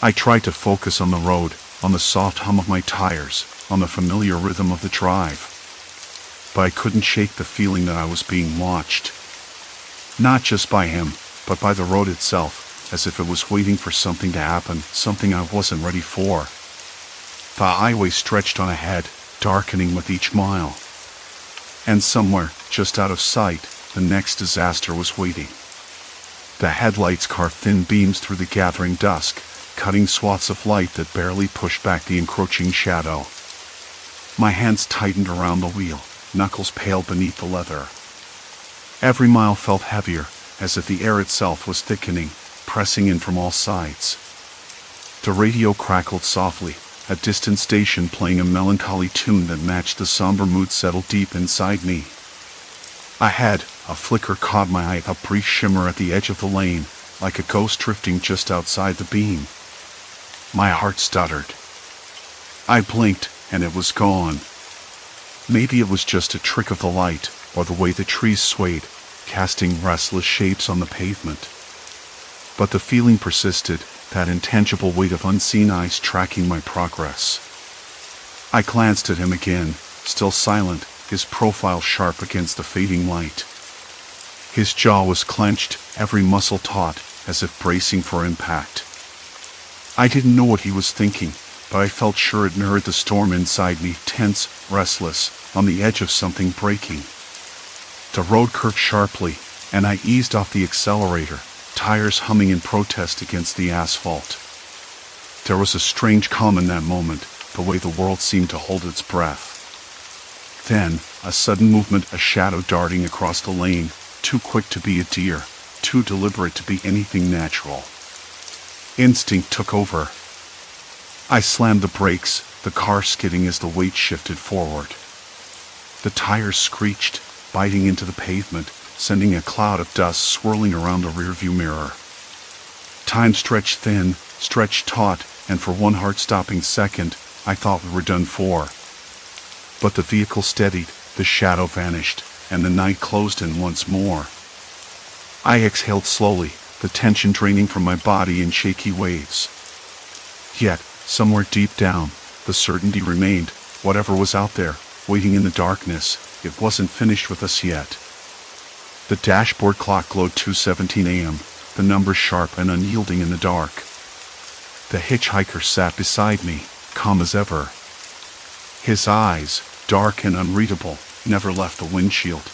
I tried to focus on the road, on the soft hum of my tires, on the familiar rhythm of the drive. But I couldn't shake the feeling that I was being watched. Not just by him, but by the road itself, as if it was waiting for something to happen, something I wasn't ready for. The highway stretched on ahead, darkening with each mile. And somewhere, just out of sight, the next disaster was waiting. The headlights carved thin beams through the gathering dusk, cutting swaths of light that barely pushed back the encroaching shadow. My hands tightened around the wheel, knuckles paled beneath the leather. Every mile felt heavier, as if the air itself was thickening, pressing in from all sides. The radio crackled softly, a distant station playing a melancholy tune that matched the somber mood settled deep inside me. Ahead, a flicker caught my eye, a brief shimmer at the edge of the lane, like a ghost drifting just outside the beam. My heart stuttered. I blinked, and it was gone. Maybe it was just a trick of the light, or the way the trees swayed, casting restless shapes on the pavement. But the feeling persisted, that intangible weight of unseen eyes tracking my progress. I glanced at him again, still silent, his profile sharp against the fading light. His jaw was clenched, every muscle taut, as if bracing for impact. I didn't know what he was thinking, but I felt sure it mirrored the storm inside me, tense, restless, on the edge of something breaking. The road curved sharply, and I eased off the accelerator, tires humming in protest against the asphalt. There was a strange calm in that moment, the way the world seemed to hold its breath. Then, a sudden movement, a shadow darting across the lane, too quick to be a deer, too deliberate to be anything natural. Instinct took over. I slammed the brakes, the car skidding as the weight shifted forward. The tires screeched, biting into the pavement, sending a cloud of dust swirling around the rearview mirror. Time stretched thin, stretched taut, and for one heart-stopping second, I thought we were done for. But the vehicle steadied, the shadow vanished, and the night closed in once more. I exhaled slowly, the tension draining from my body in shaky waves. Yet, somewhere deep down, the certainty remained, whatever was out there, waiting in the darkness, it wasn't finished with us yet. The dashboard clock glowed 2:17 a.m., the numbers sharp and unyielding in the dark. The hitchhiker sat beside me, calm as ever. His eyes, dark and unreadable, never left the windshield.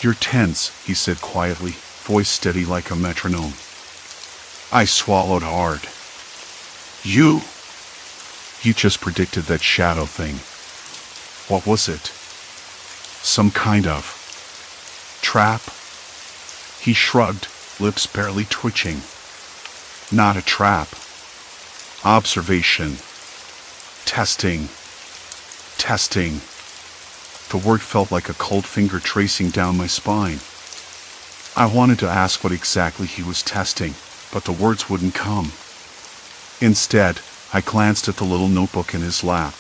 "You're tense," he said quietly, voice steady like a metronome. I swallowed hard. You just predicted that shadow thing. What was it? Some kind of trap? He shrugged, lips barely twitching. Not a trap. Observation. Testing. The word felt like a cold finger tracing down my spine. I wanted to ask what exactly he was testing, but the words wouldn't come. Instead, I glanced at the little notebook in his lap.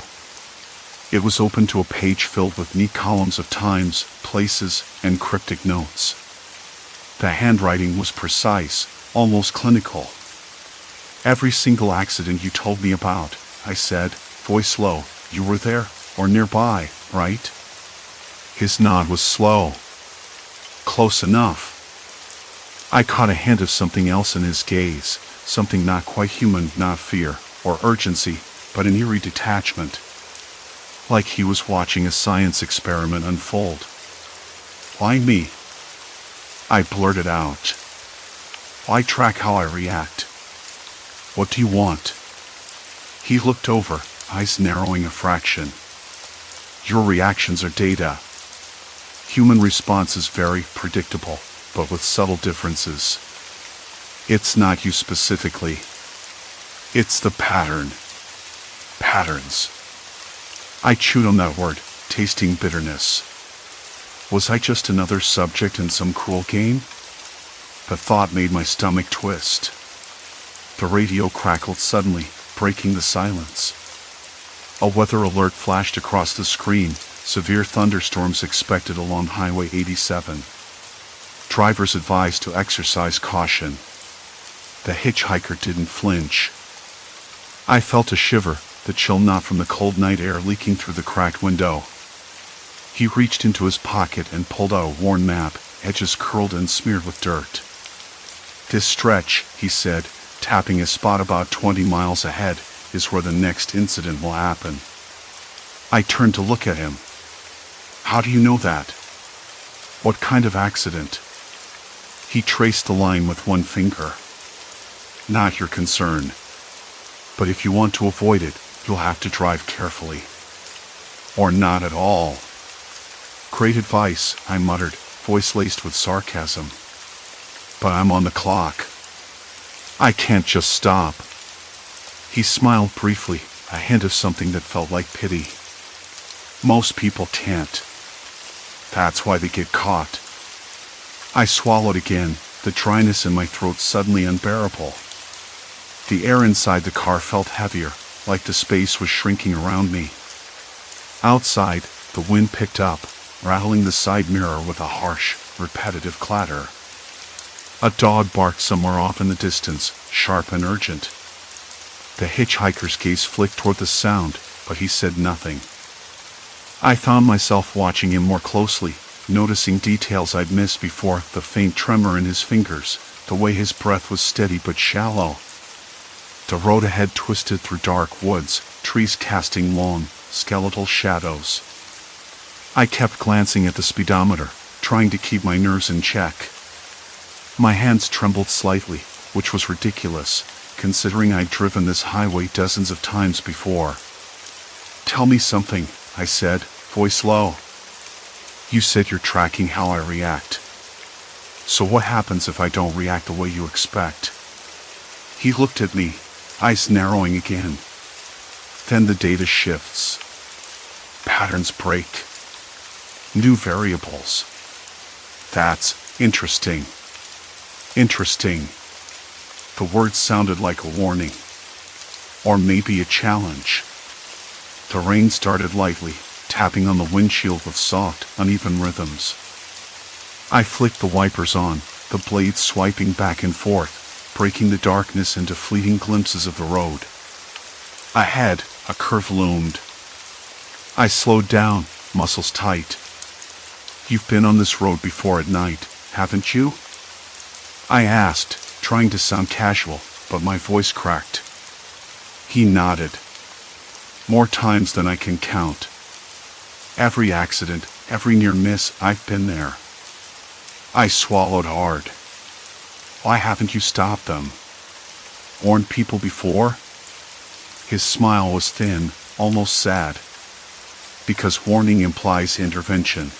It was open to a page filled with neat columns of times, places, and cryptic notes. The handwriting was precise, almost clinical. "Every single accident you told me about," I said, voice low. "You were there, or nearby, right?" His nod was slow. Close enough. I caught a hint of something else in his gaze, something not quite human, not fear or urgency, but an eerie detachment. Like he was watching a science experiment unfold. "Why me?" I blurted out. "Why track how I react? What do you want?" He looked over, eyes narrowing a fraction. "Your reactions are data. Human response is very predictable, but with subtle differences. It's not you specifically. It's the pattern. Patterns. I chewed on that word, tasting bitterness. Was I just another subject in some cruel game? The thought made my stomach twist. The radio crackled suddenly, breaking the silence. A weather alert flashed across the screen. Severe thunderstorms expected along Highway 87. Drivers advised to exercise caution. The hitchhiker didn't flinch. I felt a shiver, the chill not from the cold night air leaking through the cracked window. He reached into his pocket and pulled out a worn map, edges curled and smeared with dirt. This stretch, he said, tapping a spot about 20 miles ahead, is where the next incident will happen. I turned to look at him. How do you know that? What kind of accident? He traced the line with one finger. Not your concern. But if you want to avoid it, you'll have to drive carefully. Or not at all. Great advice, I muttered, voice laced with sarcasm. But I'm on the clock. I can't just stop. He smiled briefly, a hint of something that felt like pity. Most people can't. That's why they get caught. I swallowed again, the dryness in my throat suddenly unbearable. The air inside the car felt heavier, like the space was shrinking around me. Outside, the wind picked up, rattling the side mirror with a harsh, repetitive clatter. A dog barked somewhere off in the distance, sharp and urgent. The hitchhiker's gaze flicked toward the sound, but he said nothing. I found myself watching him more closely, noticing details I'd missed before, the faint tremor in his fingers, the way his breath was steady but shallow. The road ahead twisted through dark woods, trees casting long, skeletal shadows. I kept glancing at the speedometer, trying to keep my nerves in check. My hands trembled slightly, which was ridiculous, considering I'd driven this highway dozens of times before. Tell me something, I said, voice low. You said you're tracking how I react. So what happens if I don't react the way you expect? He looked at me, eyes narrowing again. Then the data shifts. Patterns break. New variables. That's interesting. Interesting. The words sounded like a warning. Or maybe a challenge. The rain started lightly, tapping on the windshield with soft, uneven rhythms. I flicked the wipers on, the blades swiping back and forth, breaking the darkness into fleeting glimpses of the road. Ahead, a curve loomed. I slowed down, muscles tight. You've been on this road before at night, haven't you? I asked, trying to sound casual, but my voice cracked. He nodded. More times than I can count. Every accident, every near miss, I've been there. I swallowed hard. Why haven't you stopped them? Warned people before? His smile was thin, almost sad. Because warning implies intervention.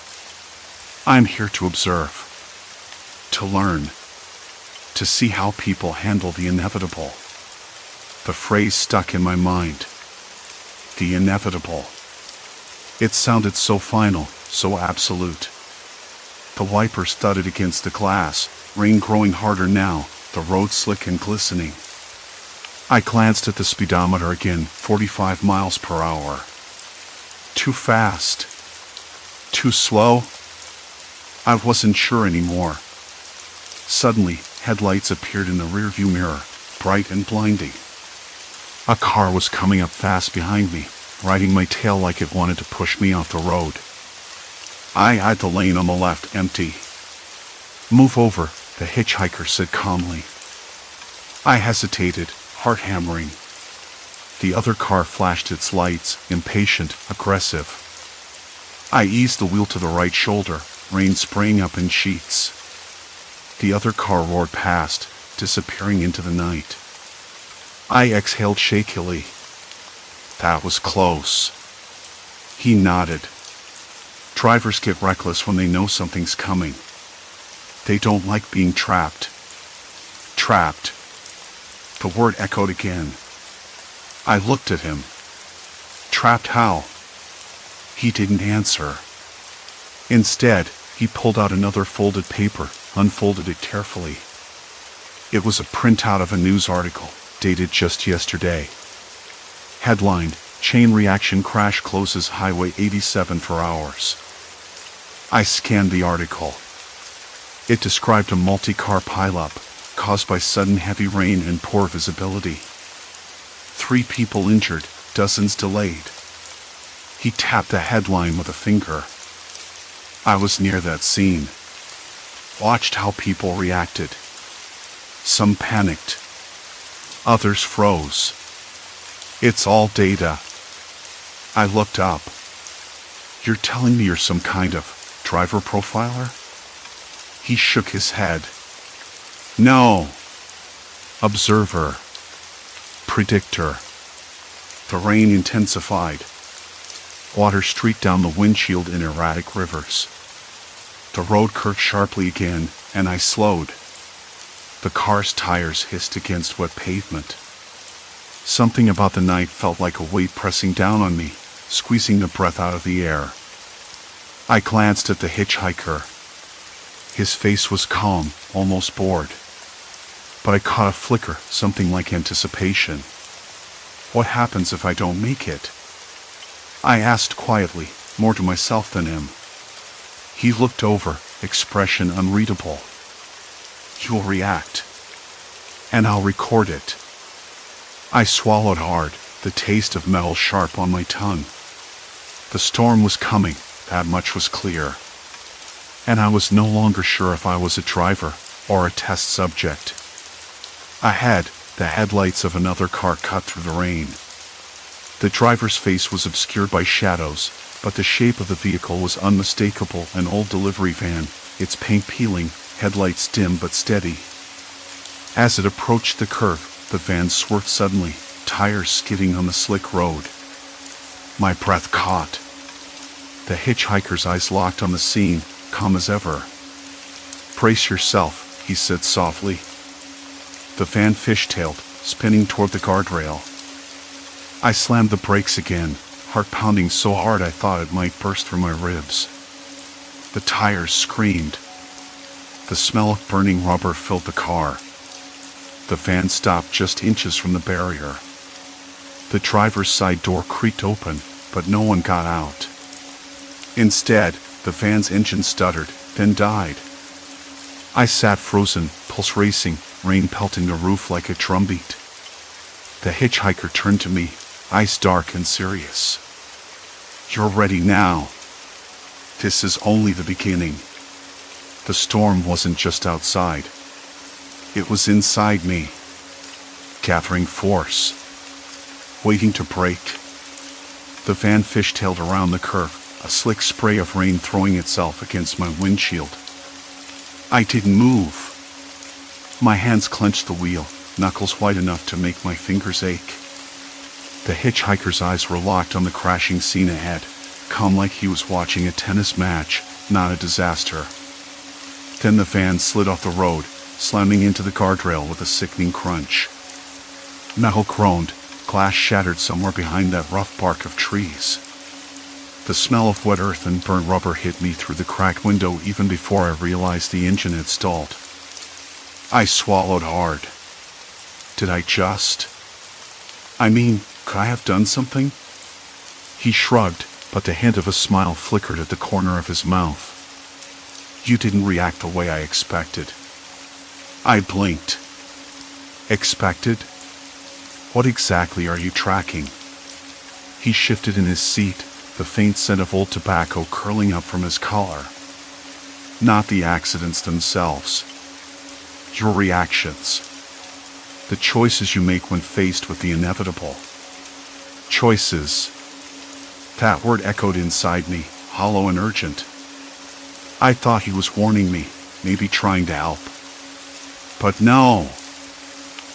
I'm here to observe. To learn. To see how people handle the inevitable. The phrase stuck in my mind. The inevitable. It sounded so final, so absolute. The wipers thudded against the glass, rain growing harder now, the road slick and glistening. I glanced at the speedometer again, 45 miles per hour. Too fast. Too slow? I wasn't sure anymore. Suddenly, headlights appeared in the rearview mirror, bright and blinding. A car was coming up fast behind me, riding my tail like it wanted to push me off the road. I had the lane on the left empty. Move over, the hitchhiker said calmly. I hesitated, heart hammering. The other car flashed its lights, impatient, aggressive. I eased the wheel to the right shoulder, rain spraying up in sheets. The other car roared past, disappearing into the night. I exhaled shakily. That was close. He nodded. Drivers get reckless when they know something's coming. They don't like being trapped. Trapped. The word echoed again. I looked at him. Trapped how? He didn't answer. Instead, he pulled out another folded paper, unfolded it carefully. It was a printout of a news article, dated just yesterday. Headline: Chain reaction crash closes Highway 87 for hours. I scanned the article. It described a multi-car pileup, caused by sudden heavy rain and poor visibility. 3 people injured, dozens delayed. He tapped the headline with a finger. I was near that scene. Watched how people reacted. Some panicked. Others froze. It's all data. I looked up. You're telling me you're some kind of driver profiler? He shook his head. No. Observer. Predictor. The rain intensified. Water streaked down the windshield in erratic rivers. The road curved sharply again, and I slowed. The car's tires hissed against wet pavement. Something about the night felt like a weight pressing down on me, squeezing the breath out of the air. I glanced at the hitchhiker. His face was calm, almost bored. But I caught a flicker, something like anticipation. What happens if I don't make it? I asked quietly, more to myself than him. He looked over, expression unreadable. You'll react. And I'll record it. I swallowed hard, the taste of metal sharp on my tongue. The storm was coming, that much was clear. And I was no longer sure if I was a driver or a test subject. Ahead, the headlights of another car cut through the rain. The driver's face was obscured by shadows, but the shape of the vehicle was unmistakable, an old delivery van, its paint peeling, headlights dim but steady. As it approached the curve, the van swerved suddenly, tires skidding on the slick road. My breath caught. The hitchhiker's eyes locked on the scene, calm as ever. Brace yourself, he said softly. The van fishtailed, spinning toward the guardrail. I slammed the brakes again, heart pounding so hard I thought it might burst through my ribs. The tires screamed. The smell of burning rubber filled the car. The van stopped just inches from the barrier. The driver's side door creaked open, but no one got out. Instead, the van's engine stuttered, then died. I sat frozen, pulse racing, rain pelting the roof like a drumbeat. The hitchhiker turned to me, eyes dark and serious. You're ready now. This is only the beginning. The storm wasn't just outside. It was inside me, gathering force, waiting to break. The van fishtailed around the curve, a slick spray of rain throwing itself against my windshield. I didn't move. My hands clenched the wheel, knuckles white enough to make my fingers ache. The hitchhiker's eyes were locked on the crashing scene ahead, calm like he was watching a tennis match, not a disaster. Then the van slid off the road, slamming into the guardrail with a sickening crunch. Metal groaned, glass shattered somewhere behind that rough bark of trees. The smell of wet earth and burnt rubber hit me through the cracked window even before I realized the engine had stalled. I swallowed hard. Did I just? Could I have done something? He shrugged, but the hint of a smile flickered at the corner of his mouth. You didn't react the way I expected. I blinked. Expected? What exactly are you tracking? He shifted in his seat, the faint scent of old tobacco curling up from his collar. Not the accidents themselves. Your reactions. The choices you make when faced with the inevitable. Choices. That word echoed inside me, hollow and urgent. I thought he was warning me, maybe trying to help. But no.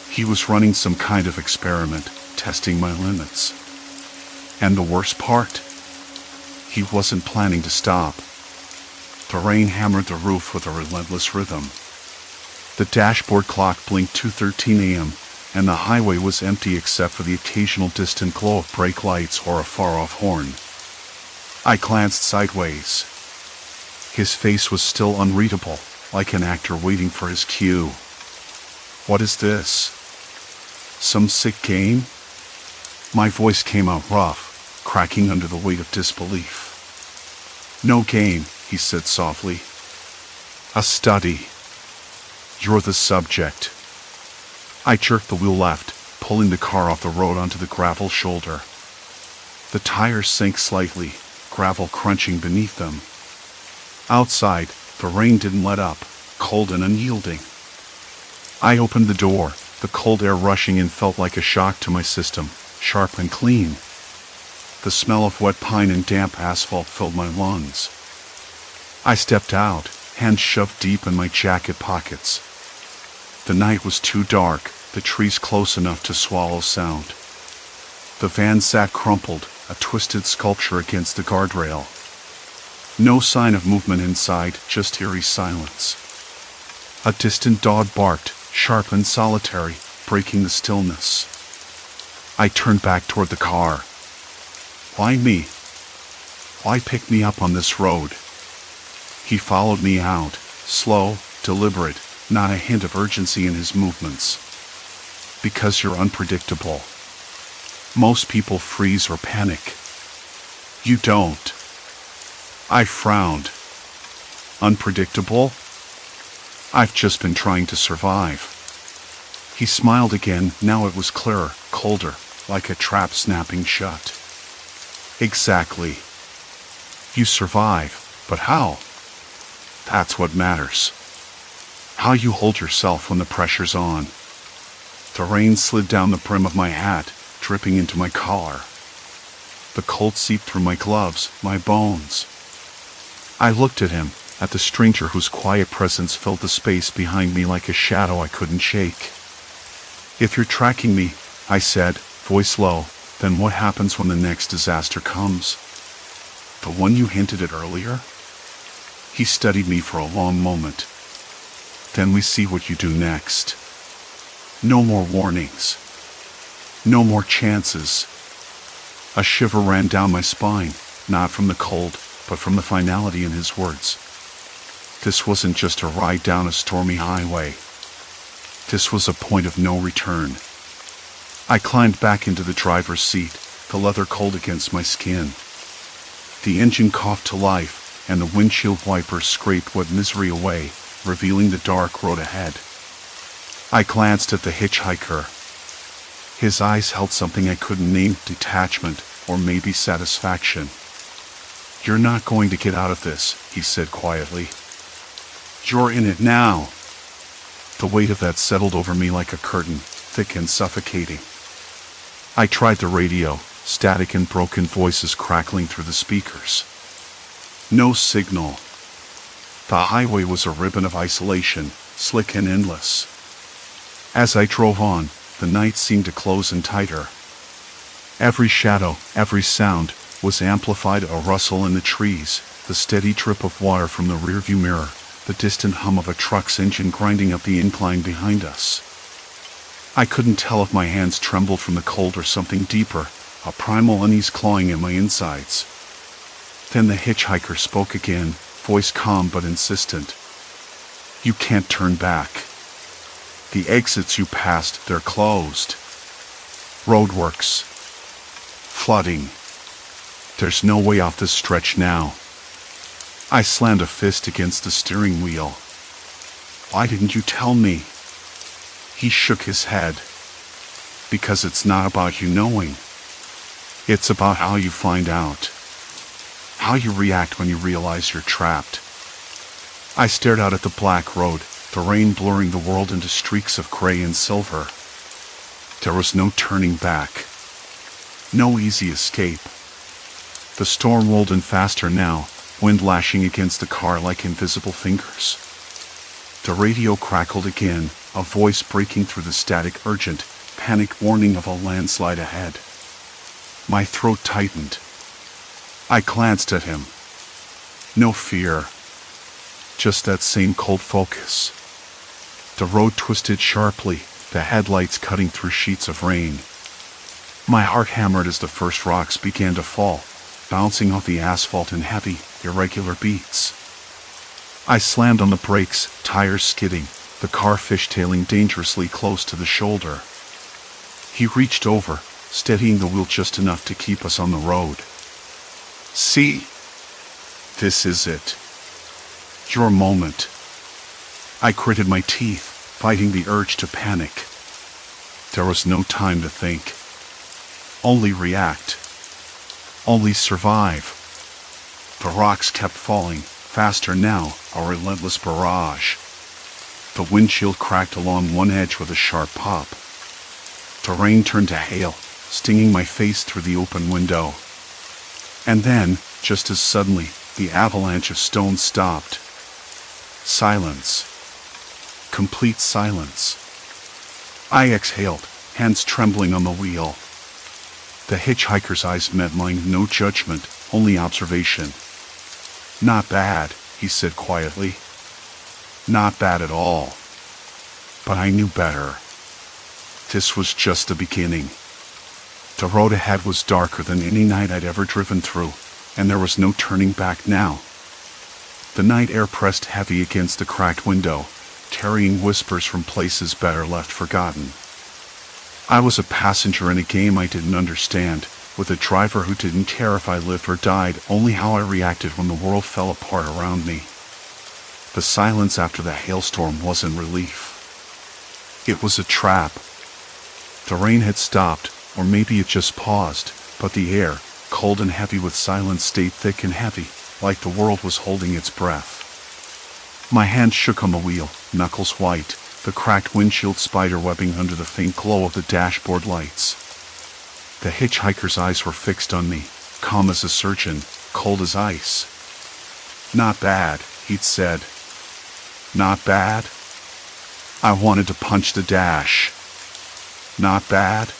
He was running some kind of experiment, testing my limits. And the worst part? He wasn't planning to stop. The rain hammered the roof with a relentless rhythm. The dashboard clock blinked 2:13 a.m., and the highway was empty except for the occasional distant glow of brake lights or a far-off horn. I glanced sideways. His face was still unreadable, like an actor waiting for his cue. "What is this? Some sick game?" My voice came out rough, cracking under the weight of disbelief. "No game," he said softly. "A study. You're the subject." I jerked the wheel left, pulling the car off the road onto the gravel shoulder. The tires sank slightly, gravel crunching beneath them. Outside, the rain didn't let up, cold and unyielding. I opened the door. The cold air rushing in felt like a shock to my system, sharp and clean. The smell of wet pine and damp asphalt filled my lungs. I stepped out, hands shoved deep in my jacket pockets. The night was too dark, the trees close enough to swallow sound. The van sat crumpled, a twisted sculpture against the guardrail. No sign of movement inside, just eerie silence. A distant dog barked, sharp and solitary, breaking the stillness. I turned back toward the car. Why me? Why pick me up on this road? He followed me out, slow, deliberate, not a hint of urgency in his movements. Because you're unpredictable. Most people freeze or panic. You don't. I frowned. Unpredictable? I've just been trying to survive. He smiled again, now it was clearer, colder, like a trap snapping shut. Exactly. You survive, but how? That's what matters. How you hold yourself when the pressure's on. The rain slid down the brim of my hat, dripping into my collar. The cold seeped through my gloves, my bones. I looked at him, at the stranger whose quiet presence filled the space behind me like a shadow I couldn't shake. If you're tracking me, I said, voice low, then what happens when the next disaster comes? The one you hinted at earlier? He studied me for a long moment. Then we see what you do next. No more warnings. No more chances. A shiver ran down my spine, not from the cold, but from the finality in his words. This wasn't just a ride down a stormy highway. This was a point of no return. I climbed back into the driver's seat, the leather cold against my skin. The engine coughed to life, and the windshield wipers scraped what misery away, revealing the dark road ahead. I glanced at the hitchhiker. His eyes held something I couldn't name, detachment, or maybe satisfaction. You're not going to get out of this, he said quietly. You're in it now. The weight of that settled over me like a curtain, thick and suffocating. I tried the radio, static and broken voices crackling through the speakers. No signal. The highway was a ribbon of isolation, slick and endless. As I drove on, the night seemed to close in tighter. Every shadow, every sound, was amplified, a rustle in the trees, the steady drip of water from the rearview mirror, the distant hum of a truck's engine grinding up the incline behind us. I couldn't tell if my hands trembled from the cold or something deeper, a primal unease clawing at my insides. Then the hitchhiker spoke again, voice calm but insistent. You can't turn back. The exits you passed, they're closed. Roadworks. Flooding. There's no way off this stretch now. I slammed a fist against the steering wheel. Why didn't you tell me? He shook his head. Because it's not about you knowing. It's about how you find out. How you react when you realize you're trapped. I stared out at the black road, the rain blurring the world into streaks of gray and silver. There was no turning back. No easy escape. The storm rolled in faster now, wind lashing against the car like invisible fingers. The radio crackled again, a voice breaking through the static, urgent, panic warning of a landslide ahead. My throat tightened. I glanced at him. No fear. Just that same cold focus. The road twisted sharply, the headlights cutting through sheets of rain. My heart hammered as the first rocks began to fall, bouncing off the asphalt in heavy, irregular beats. I slammed on the brakes, tires skidding, the car fishtailing dangerously close to the shoulder. He reached over, steadying the wheel just enough to keep us on the road. See? This is it. Your moment. I gritted my teeth, fighting the urge to panic. There was no time to think. Only react. Only survive. The rocks kept falling, faster now, a relentless barrage. The windshield cracked along one edge with a sharp pop. The rain turned to hail, stinging my face through the open window. And then, just as suddenly, the avalanche of stones stopped. Silence. Complete silence. I exhaled, hands trembling on the wheel. The hitchhiker's eyes met mine, no judgment, only observation. Not bad, he said quietly. Not bad at all. But I knew better. This was just the beginning. The road ahead was darker than any night I'd ever driven through, and there was no turning back now. The night air pressed heavy against the cracked window, carrying whispers from places better left forgotten. I was a passenger in a game I didn't understand, with a driver who didn't care if I lived or died, only how I reacted when the world fell apart around me. The silence after the hailstorm wasn't relief. It was a trap. The rain had stopped, or maybe it just paused, but the air, cold and heavy with silence, stayed thick and heavy, like the world was holding its breath. My hand shook on the wheel, knuckles white, the cracked windshield spiderwebbing under the faint glow of the dashboard lights. The hitchhiker's eyes were fixed on me, calm as a surgeon, cold as ice. Not bad, he'd said. Not bad? I wanted to punch the dash. Not bad?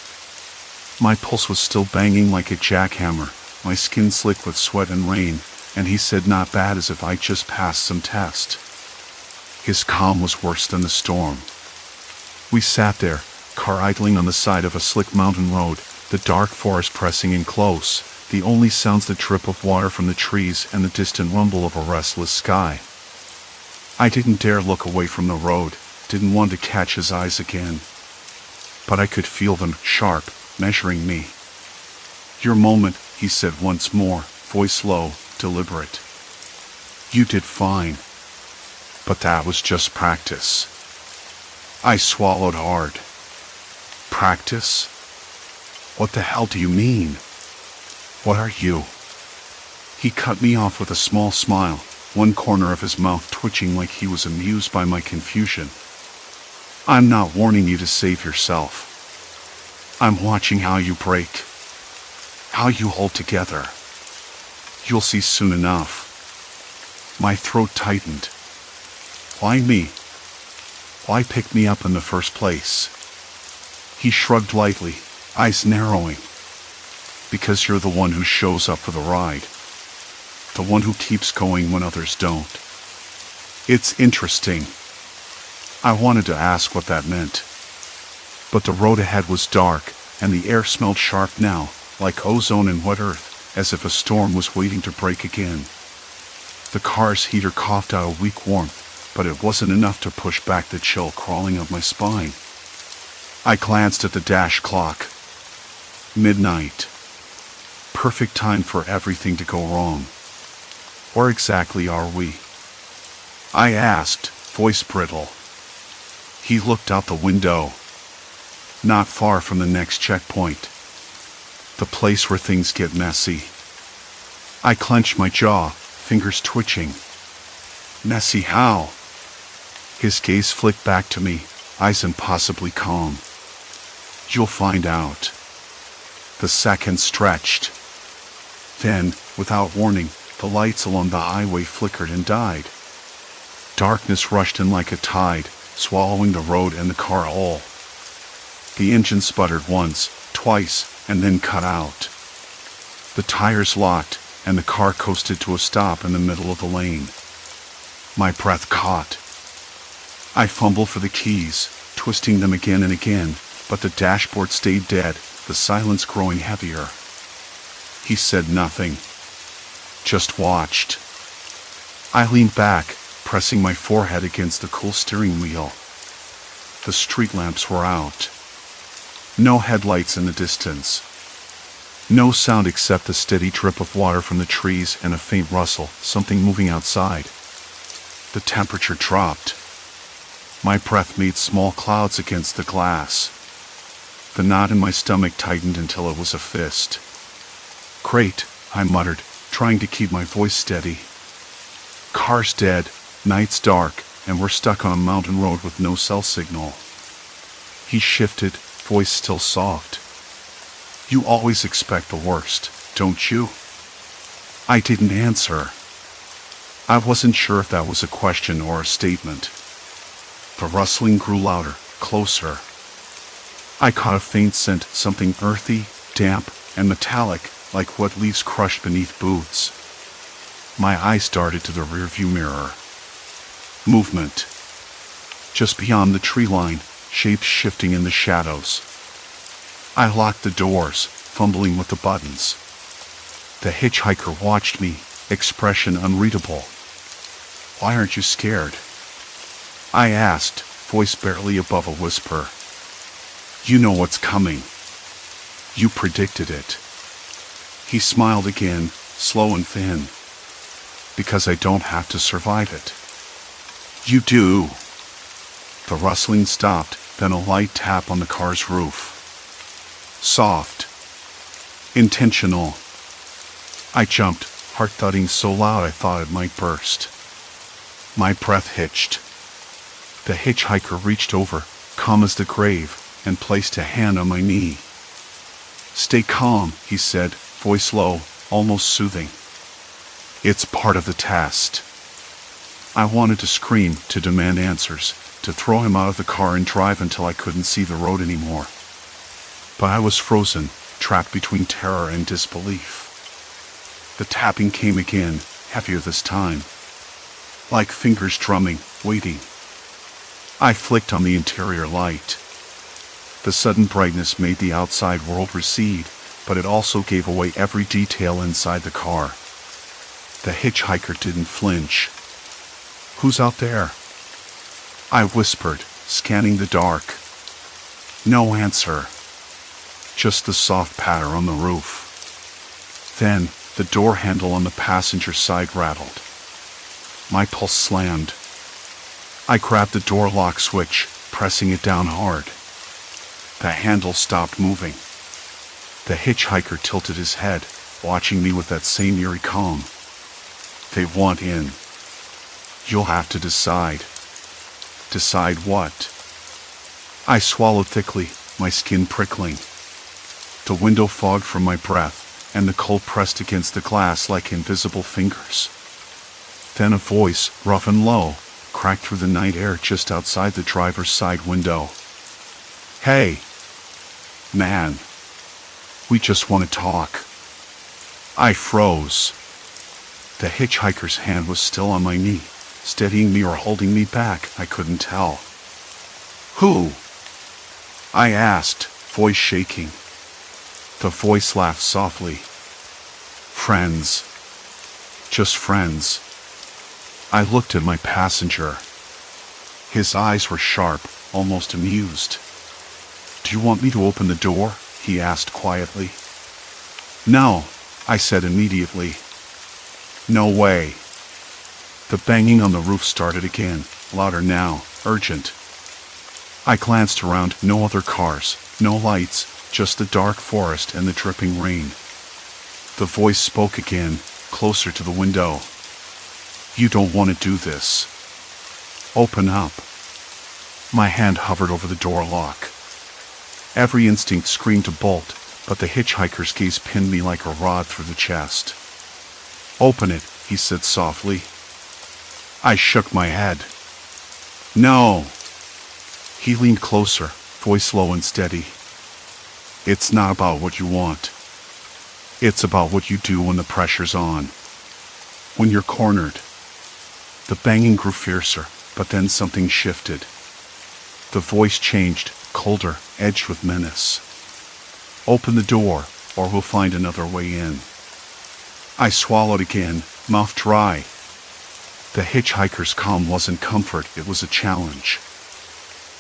My pulse was still banging like a jackhammer, my skin slick with sweat and rain, and he said not bad as if I'd just passed some test. His calm was worse than the storm. We sat there, car idling on the side of a slick mountain road, the dark forest pressing in close, the only sounds the drip of water from the trees and the distant rumble of a restless sky. I didn't dare look away from the road, didn't want to catch his eyes again. But I could feel them, sharp, measuring me. Your moment, he said once more, voice low, deliberate. You did fine. But that was just practice. I swallowed hard. Practice? What the hell do you mean? What are you? He cut me off with a small smile, one corner of his mouth twitching like he was amused by my confusion. I'm not warning you to save yourself. I'm watching how you break, how you hold together. You'll see soon enough. My throat tightened. Why me? Why pick me up in the first place? He shrugged lightly, eyes narrowing. Because you're the one who shows up for the ride. The one who keeps going when others don't. It's interesting. I wanted to ask what that meant. But the road ahead was dark, and the air smelled sharp now, like ozone and wet earth, as if a storm was waiting to break again. The car's heater coughed out a weak warmth, but it wasn't enough to push back the chill crawling up my spine. I glanced at the dash clock. Midnight. Perfect time for everything to go wrong. Where exactly are we? I asked, voice brittle. He looked out the window. Not far from the next checkpoint. The place where things get messy. I clenched my jaw, fingers twitching. Messy how? His gaze flicked back to me, eyes impossibly calm. You'll find out. The seconds stretched. Then, without warning, the lights along the highway flickered and died. Darkness rushed in like a tide, swallowing the road and the car all. The engine sputtered once, twice, and then cut out. The tires locked, and the car coasted to a stop in the middle of the lane. My breath caught. I fumbled for the keys, twisting them again and again, but the dashboard stayed dead, the silence growing heavier. He said nothing, just watched. I leaned back, pressing my forehead against the cool steering wheel. The street lamps were out. No headlights in the distance. No sound except the steady drip of water from the trees and a faint rustle, something moving outside. The temperature dropped. My breath made small clouds against the glass. The knot in my stomach tightened until it was a fist. "Great," I muttered, trying to keep my voice steady. "Car's dead, night's dark, and we're stuck on a mountain road with no cell signal." He shifted, voice still soft. "You always expect the worst, don't you?" I didn't answer. I wasn't sure if that was a question or a statement. The rustling grew louder, closer. I caught a faint scent, something earthy, damp, and metallic, like what leaves crushed beneath boots. My eyes darted to the rearview mirror. Movement. Just beyond the tree line, shapes shifting in the shadows. I locked the doors, fumbling with the buttons. The hitchhiker watched me, expression unreadable. "Why aren't you scared?" I asked, voice barely above a whisper. "You know what's coming. You predicted it." He smiled again, slow and thin. "Because I don't have to survive it." "You do." The rustling stopped, then a light tap on the car's roof. Soft. Intentional. I jumped, heart thudding so loud I thought it might burst. My breath hitched. The hitchhiker reached over, calm as the grave, and placed a hand on my knee. "Stay calm," he said, voice low, almost soothing. "It's part of the test." I wanted to scream, to demand answers, to throw him out of the car and drive until I couldn't see the road anymore. But I was frozen, trapped between terror and disbelief. The tapping came again, heavier this time. Like fingers drumming, waiting. I flicked on the interior light. The sudden brightness made the outside world recede, but it also gave away every detail inside the car. The hitchhiker didn't flinch. "Who's out there?" I whispered, scanning the dark. No answer. Just the soft patter on the roof. Then, the door handle on the passenger side rattled. My pulse slammed. I grabbed the door lock switch, pressing it down hard. The handle stopped moving. The hitchhiker tilted his head, watching me with that same eerie calm. "They want in. You'll have to decide." "Decide what?" I swallowed thickly, my skin prickling. The window fogged from my breath, and the cold pressed against the glass like invisible fingers. Then a voice, rough and low, cracked through the night air just outside the driver's side window. "Hey, man, we just want to talk." I froze. The hitchhiker's hand was still on my knee, steadying me or holding me back, I couldn't tell. "Who?" I asked, voice shaking. The voice laughed softly. "Friends. Just friends." I looked at my passenger. His eyes were sharp, almost amused. "Do you want me to open the door?" he asked quietly. "No," I said immediately. "No way." The banging on the roof started again, louder now, urgent. I glanced around, no other cars, no lights, just the dark forest and the dripping rain. The voice spoke again, closer to the window. "You don't want to do this. Open up." My hand hovered over the door lock. Every instinct screamed to bolt, but the hitchhiker's gaze pinned me like a rod through the chest. "Open it," he said softly. I shook my head. "No." He leaned closer, voice low and steady. "It's not about what you want. It's about what you do when the pressure's on. When you're cornered. The banging grew fiercer, but then something shifted. The voice changed, colder, edged with menace. Open the door, or we'll find another way in. I swallowed again, mouth dry. The hitchhiker's calm wasn't comfort, it was a challenge.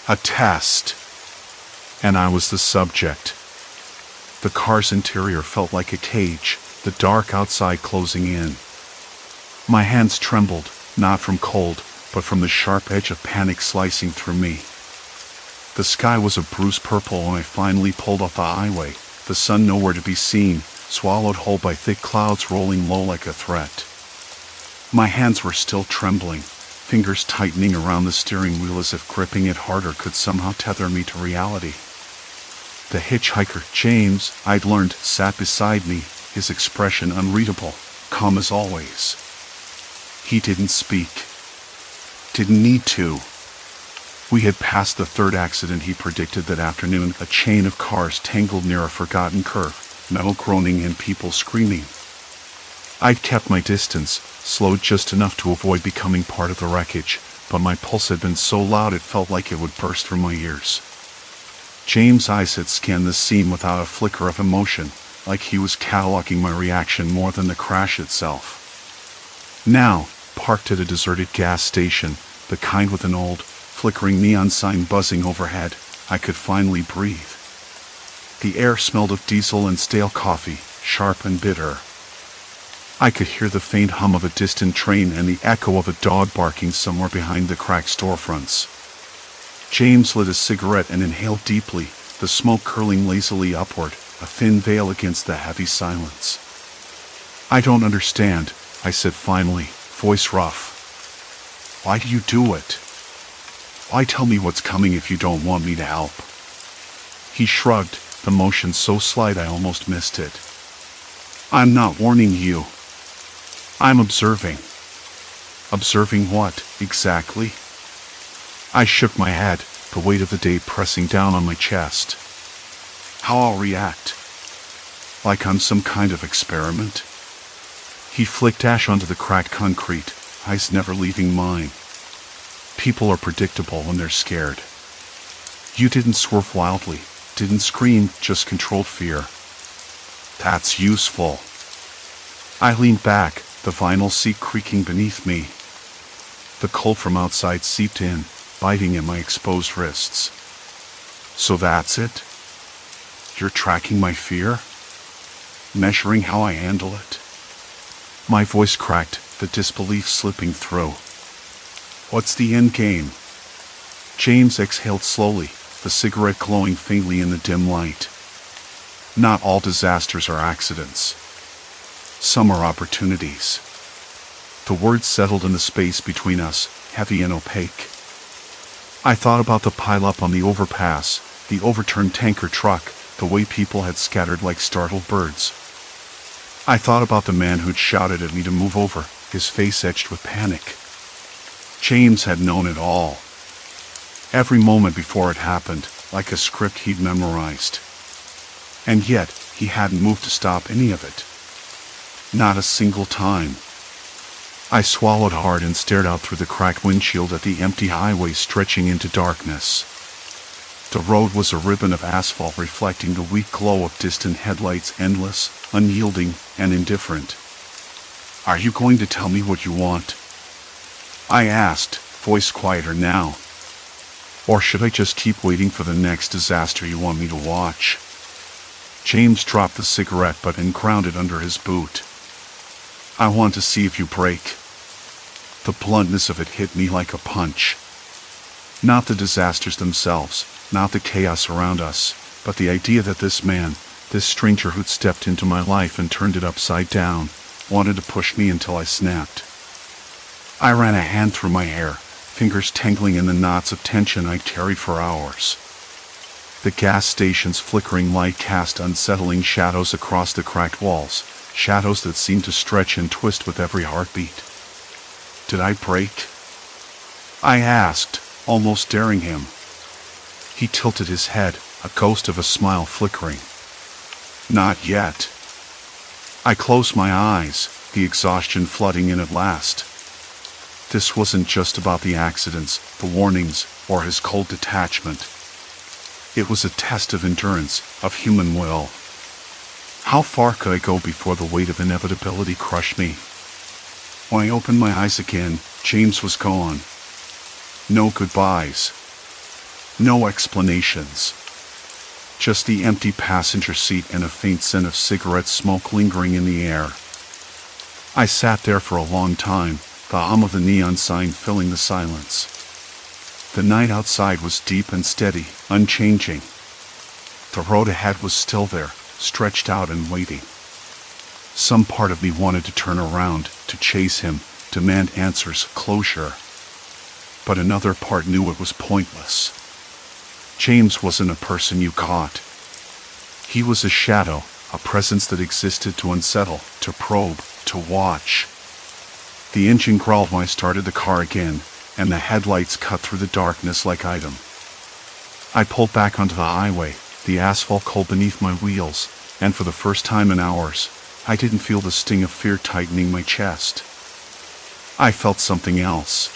A test. And I was the subject. The car's interior felt like a cage, the dark outside closing in. My hands trembled, not from cold, but from the sharp edge of panic slicing through me. The sky was a bruised purple when I finally pulled off the highway, the sun nowhere to be seen, swallowed whole by thick clouds rolling low like a threat. My hands were still trembling, fingers tightening around the steering wheel as if gripping it harder could somehow tether me to reality. The hitchhiker, James, I'd learned, sat beside me, his expression unreadable, calm as always. He didn't speak. Didn't need to. We had passed the third accident he predicted that afternoon, a chain of cars tangled near a forgotten curve, metal groaning and people screaming. I'd kept my distance, slowed just enough to avoid becoming part of the wreckage, but my pulse had been so loud it felt like it would burst from my ears. James' eyes had scanned the scene without a flicker of emotion, like he was cataloging my reaction more than the crash itself. Now, parked at a deserted gas station, the kind with an old, flickering neon sign buzzing overhead, I could finally breathe. The air smelled of diesel and stale coffee, sharp and bitter. I could hear the faint hum of a distant train and the echo of a dog barking somewhere behind the cracked storefronts. James lit a cigarette and inhaled deeply, the smoke curling lazily upward, a thin veil against the heavy silence. I don't understand, I said finally, voice rough. Why do you do it? Why tell me what's coming if you don't want me to help? He shrugged, the motion so slight I almost missed it. I'm not warning you. I'm observing. Observing what, exactly? I shook my head, the weight of the day pressing down on my chest. How I'll react. Like I'm some kind of experiment. He flicked ash onto the cracked concrete, eyes never leaving mine. People are predictable when they're scared. You didn't swerve wildly, didn't scream, just controlled fear. That's useful. I leaned back, the vinyl seat creaking beneath me. The cold from outside seeped in, biting at my exposed wrists. So that's it? You're tracking my fear? Measuring how I handle it? My voice cracked, the disbelief slipping through. What's the end game? James exhaled slowly, the cigarette glowing faintly in the dim light. Not all disasters are accidents. Some are opportunities. The words settled in the space between us, heavy and opaque. I thought about the pileup on the overpass, the overturned tanker truck, the way people had scattered like startled birds. I thought about the man who'd shouted at me to move over, his face etched with panic. James had known it all. Every moment before it happened, like a script he'd memorized. And yet, he hadn't moved to stop any of it. Not a single time. I swallowed hard and stared out through the cracked windshield at the empty highway stretching into darkness. The road was a ribbon of asphalt reflecting the weak glow of distant headlights, endless, unyielding, and indifferent. Are you going to tell me what you want? I asked, voice quieter now. Or should I just keep waiting for the next disaster you want me to watch? James dropped the cigarette butt and ground it under his boot. I want to see if you break. The bluntness of it hit me like a punch. Not the disasters themselves, not the chaos around us, but the idea that this man, this stranger who'd stepped into my life and turned it upside down, wanted to push me until I snapped. I ran a hand through my hair, fingers tangling in the knots of tension I'd carried for hours. The gas station's flickering light cast unsettling shadows across the cracked walls, shadows that seemed to stretch and twist with every heartbeat. Did I break? I asked, almost daring him. He tilted his head, a ghost of a smile flickering. Not yet. I closed my eyes, the exhaustion flooding in at last. This wasn't just about the accidents, the warnings, or his cold detachment. It was a test of endurance, of human will. How far could I go before the weight of inevitability crushed me? When I opened my eyes again, James was gone. No goodbyes. No explanations. Just the empty passenger seat and a faint scent of cigarette smoke lingering in the air. I sat there for a long time, the hum of the neon sign filling the silence. The night outside was deep and steady, unchanging. The road ahead was still there, stretched out and waiting. Some part of me wanted to turn around, to chase him, demand answers, closure. But another part knew it was pointless. James wasn't a person you caught. He was a shadow, a presence that existed to unsettle, to probe, to watch. The engine growled when I started the car again, and the headlights cut through the darkness like item. I pulled back onto the highway, the asphalt cold beneath my wheels, and for the first time in hours, I didn't feel the sting of fear tightening my chest. I felt something else.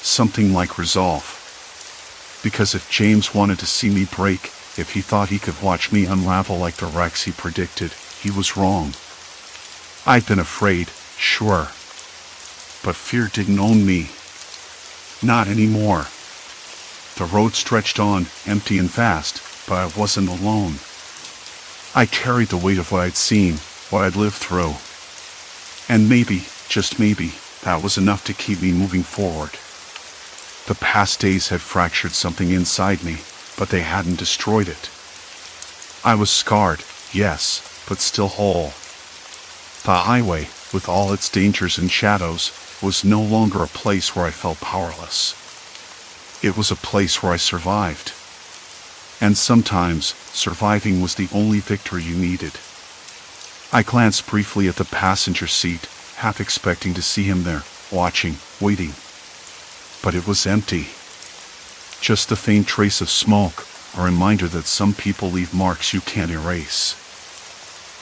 Something like resolve. Because if James wanted to see me break, if he thought he could watch me unravel like the wrecks he predicted, he was wrong. I'd been afraid, sure. But fear didn't own me. Not anymore. The road stretched on, empty and vast, but I wasn't alone. I carried the weight of what I'd seen, what I'd lived through. And maybe, just maybe, that was enough to keep me moving forward. The past days had fractured something inside me, but they hadn't destroyed it. I was scarred, yes, but still whole. The highway, with all its dangers and shadows, was no longer a place where I felt powerless. It was a place where I survived. And sometimes, surviving was the only victory you needed. I glanced briefly at the passenger seat, half expecting to see him there, watching, waiting. But it was empty. Just the faint trace of smoke, a reminder that some people leave marks you can't erase.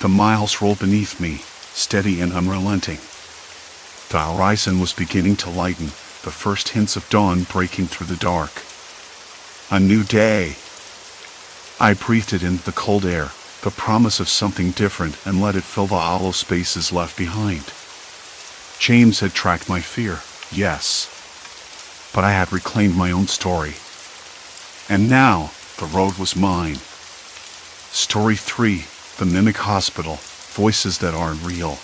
The miles rolled beneath me, steady and unrelenting. The horizon was beginning to lighten, the first hints of dawn breaking through the dark. A new day. I breathed it into the cold air, the promise of something different, and let it fill the hollow spaces left behind. James had tracked my fear, yes. But I had reclaimed my own story. And now, the road was mine. Story 3, The Mimic Hospital, Voices That Aren't Real.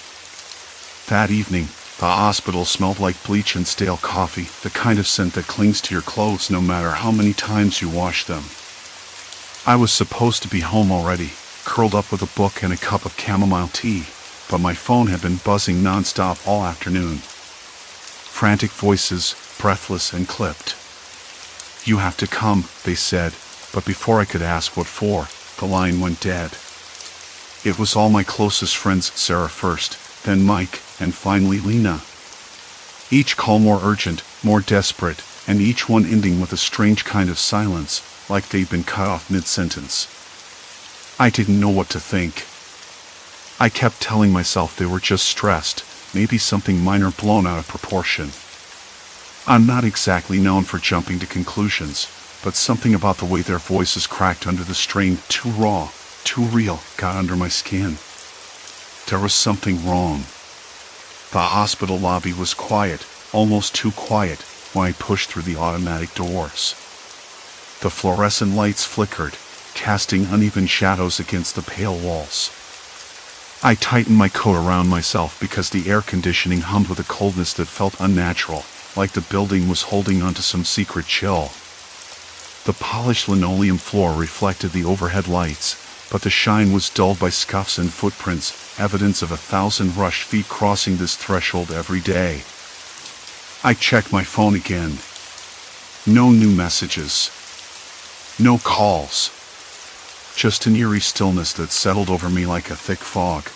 That evening, the hospital smelled like bleach and stale coffee, the kind of scent that clings to your clothes no matter how many times you wash them. I was supposed to be home already, curled up with a book and a cup of chamomile tea, but my phone had been buzzing nonstop all afternoon. Frantic voices, breathless and clipped. "You have to come," they said, but before I could ask what for, the line went dead. It was all my closest friends, Sarah first, then Mike, and finally Lena. Each call more urgent, more desperate, and each one ending with a strange kind of silence, like they'd been cut off mid-sentence. I didn't know what to think. I kept telling myself they were just stressed, maybe something minor blown out of proportion. I'm not exactly known for jumping to conclusions, but something about the way their voices cracked under the strain, too raw, too real, got under my skin. There was something wrong. The hospital lobby was quiet, almost too quiet, when I pushed through the automatic doors. The fluorescent lights flickered, casting uneven shadows against the pale walls. I tightened my coat around myself because the air conditioning hummed with a coldness that felt unnatural, like the building was holding onto some secret chill. The polished linoleum floor reflected the overhead lights, but the shine was dulled by scuffs and footprints, evidence of 1,000 rushed feet crossing this threshold every day. I checked my phone again. No new messages. No calls. Just an eerie stillness that settled over me like a thick fog.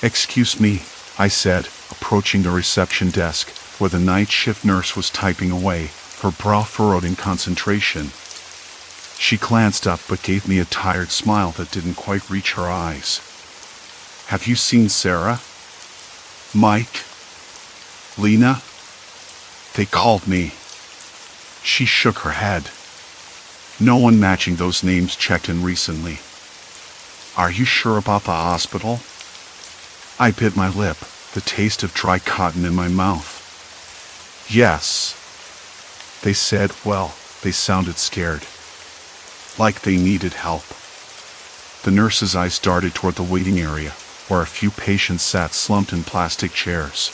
"Excuse me," I said, approaching the reception desk, where the night shift nurse was typing away, her brow furrowed in concentration. She glanced up but gave me a tired smile that didn't quite reach her eyes. Have you seen Sarah? Mike? Lena? They called me. She shook her head. No one matching those names checked in recently. Are you sure about the hospital? I bit my lip, the taste of dry cotton in my mouth. Yes. They said, well, they sounded scared. Like they needed help. The nurse's eyes darted toward the waiting area, where a few patients sat slumped in plastic chairs.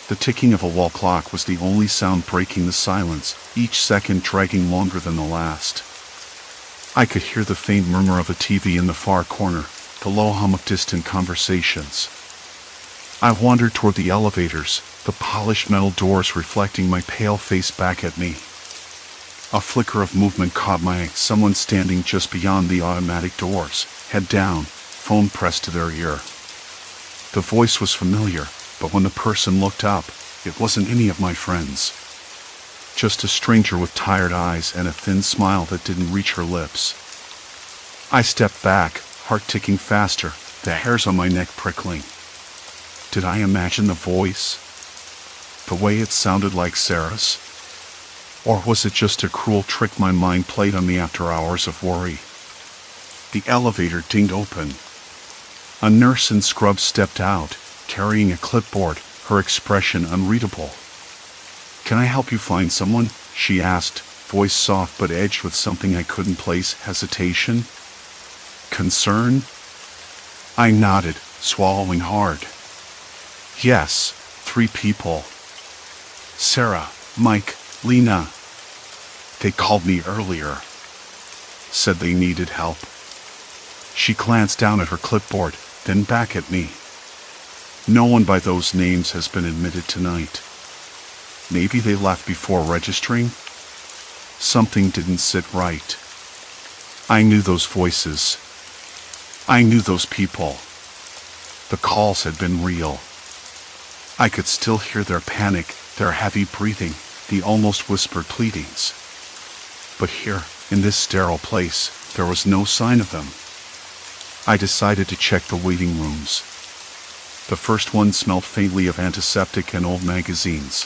The ticking of a wall clock was the only sound breaking the silence, each second dragging longer than the last. I could hear the faint murmur of a TV in the far corner, the low hum of distant conversations. I wandered toward the elevators, the polished metal doors reflecting my pale face back at me. A flicker of movement caught my eye, someone standing just beyond the automatic doors, head down, phone pressed to their ear. The voice was familiar, but when the person looked up, it wasn't any of my friends. Just a stranger with tired eyes and a thin smile that didn't reach her lips. I stepped back, heart ticking faster, the hairs on my neck prickling. Did I imagine the voice? The way it sounded like Sarah's? Or was it just a cruel trick my mind played on me after hours of worry? The elevator dinged open. A nurse in scrubs stepped out, carrying a clipboard, her expression unreadable. Can I help you find someone? She asked, voice soft but edged with something I couldn't place, hesitation? Concern? I nodded, swallowing hard. Yes, 3 people. Sarah, Mike, Lena. They called me earlier. Said they needed help. She glanced down at her clipboard, then back at me. No one by those names has been admitted tonight. Maybe they left before registering? Something didn't sit right. I knew those voices. I knew those people. The calls had been real. I could still hear their panic, their heavy breathing, the almost whispered pleadings. But here, in this sterile place, there was no sign of them. I decided to check the waiting rooms. The first one smelled faintly of antiseptic and old magazines.